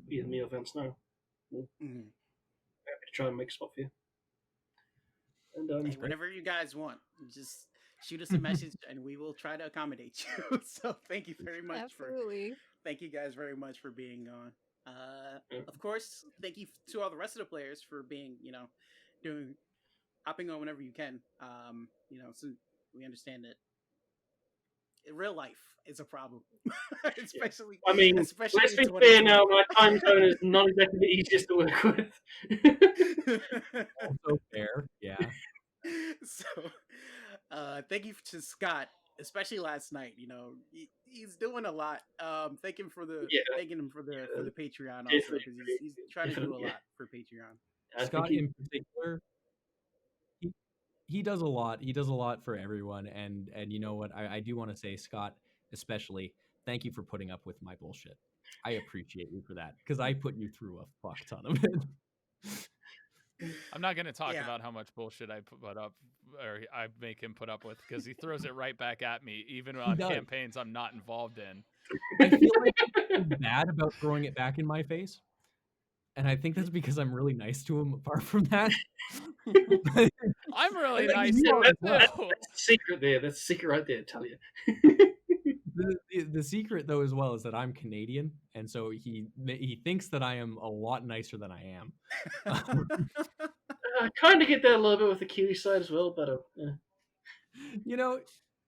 [SPEAKER 1] either me or Vince know, we'll happy to try and make a spot for you. And
[SPEAKER 2] Hey, whenever you guys want, just shoot us a message and we will try to accommodate you. So thank you very much thank you guys very much for being on. Of course, thank you to all the rest of the players for being, hopping on whenever you can. So we understand that in real life is a problem, especially.
[SPEAKER 1] I mean, let's be fair now. My time zone is not exactly the easiest to work with.
[SPEAKER 5] Also fair, yeah.
[SPEAKER 2] So, thank you to Scott, especially last night. He's doing a lot. Thanking him for the Patreon also, because he's trying to do a lot for Patreon.
[SPEAKER 5] Scott in particular, he does a lot. He does a lot for everyone, and you know what? I do want to say, Scott, especially, thank you for putting up with my bullshit. I appreciate you for that, because I put you through a fuck ton of it.
[SPEAKER 4] I'm not going to talk about how much bullshit I put up, or I make him put up with, because he throws it right back at me, even on campaigns I'm not involved in.
[SPEAKER 5] I feel like I'm bad about throwing it back in my face, and I think that's because I'm really nice to him. Apart from that,
[SPEAKER 4] I'm really nice to him.
[SPEAKER 1] That's the secret there. That's the secret right there. I tell you.
[SPEAKER 5] The secret, though, as well, is that I'm Canadian, and so he thinks that I am a lot nicer than I am.
[SPEAKER 1] I kind of get that a little bit with the Kiwi side as well, but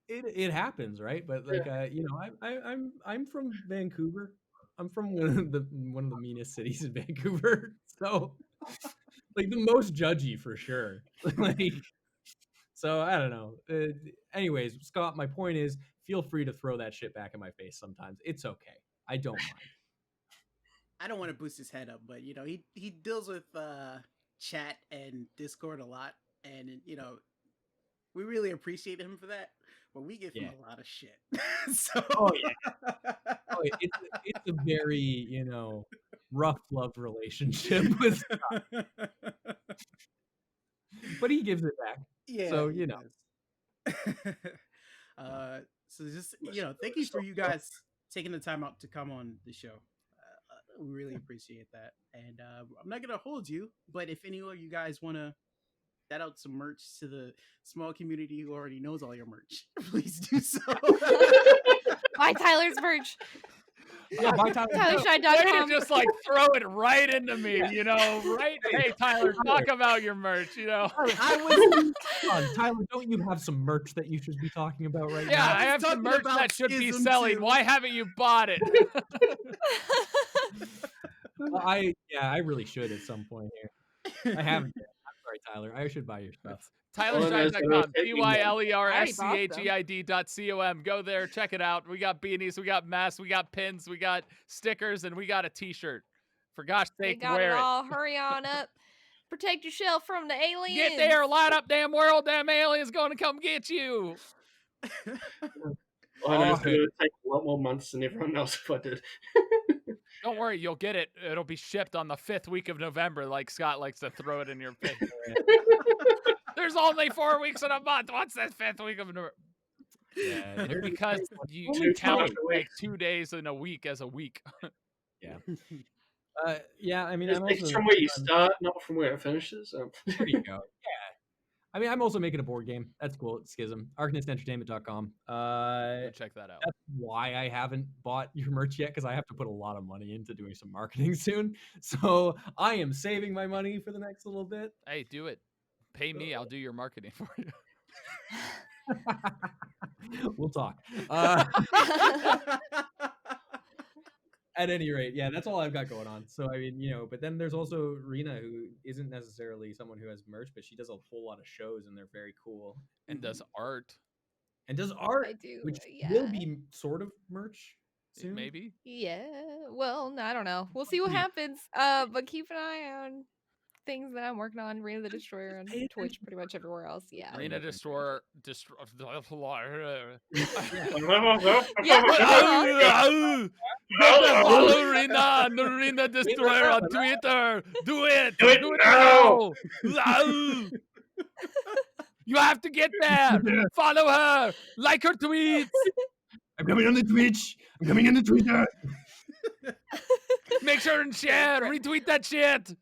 [SPEAKER 5] it happens, right? But like, I'm from Vancouver. I'm from one of the meanest cities in Vancouver, so like the most judgy for sure. Like, so I don't know. Anyways, Scott, my point is, feel free to throw that shit back in my face sometimes. It's okay. I don't mind.
[SPEAKER 2] I don't want to boost his head up, but he deals with chat and Discord a lot, and we really appreciate him for that. But we give him a lot of shit. So
[SPEAKER 5] it's a very rough love relationship with Scott. But he gives it back.
[SPEAKER 2] Yeah.
[SPEAKER 5] So
[SPEAKER 2] so just thank you for you guys taking the time out to come on the show. We really appreciate that. And I'm not gonna hold you, but if any of you guys want to shout out some merch to the small community who already knows all your merch, please do so.
[SPEAKER 3] Buy Tyler's merch.
[SPEAKER 5] Yeah, buy
[SPEAKER 3] TylerShine.com.
[SPEAKER 4] Just like throw it right into me, right? Hey, Tyler, talk about your merch,
[SPEAKER 5] Tyler, don't you have some merch that you should be talking about right now?
[SPEAKER 4] Yeah, I have some merch that should be selling. Why haven't you bought it?
[SPEAKER 5] I really should at some point here. I haven't yet. I'm sorry, Tyler. I should buy your stuff.
[SPEAKER 4] TylerShine.com, TYLERSCHEID.com. Go there, check it out. We got beanies, we got masks, we got pins, we got stickers, and we got a t-shirt. For gosh sake, wear it.
[SPEAKER 3] All. Hurry on up. Protect yourself from the aliens.
[SPEAKER 4] Get there, light up, damn world. Damn aliens going to come get you.
[SPEAKER 1] I know it's going to take a lot more months than everyone else if I did.
[SPEAKER 4] Don't worry, you'll get it. It'll be shipped on the 5th week of November, like Scott likes to throw it in your face. There's only 4 weeks in a month. What's that 5th week of November?
[SPEAKER 5] Yeah,
[SPEAKER 4] because you count like 2 days in a week as a week.
[SPEAKER 5] Yeah. I mean,
[SPEAKER 1] it's from where you start, not from where it finishes.
[SPEAKER 5] There you go. Yeah. I mean, I'm also making a board game. That's cool. It's Schism. ArcanistEntertainment.com.
[SPEAKER 4] Check that out.
[SPEAKER 5] That's why I haven't bought your merch yet, because I have to put a lot of money into doing some marketing soon. So I am saving my money for the next little bit.
[SPEAKER 4] Hey, do it. Pay me. I'll do your marketing for you.
[SPEAKER 5] We'll talk. At any rate, yeah, that's all I've got going on. So, I mean, but then there's also Rena, who isn't necessarily someone who has merch, but she does a whole lot of shows, and they're very cool.
[SPEAKER 4] And does art.
[SPEAKER 5] I do, which will be sort of merch soon.
[SPEAKER 4] Maybe.
[SPEAKER 3] Yeah. Well, no, I don't know. We'll see what happens. But keep an eye on things that I'm working on. Rena the Destroyer on Twitch, pretty much everywhere else. Yeah.
[SPEAKER 4] Rena Destroyer. Follow Rena Destroyer on Twitter. Do it now. You have to get there. Follow her. Like her tweets.
[SPEAKER 5] I'm coming on the Twitch. I'm coming on the Twitter.
[SPEAKER 4] Make sure and share, retweet that shit.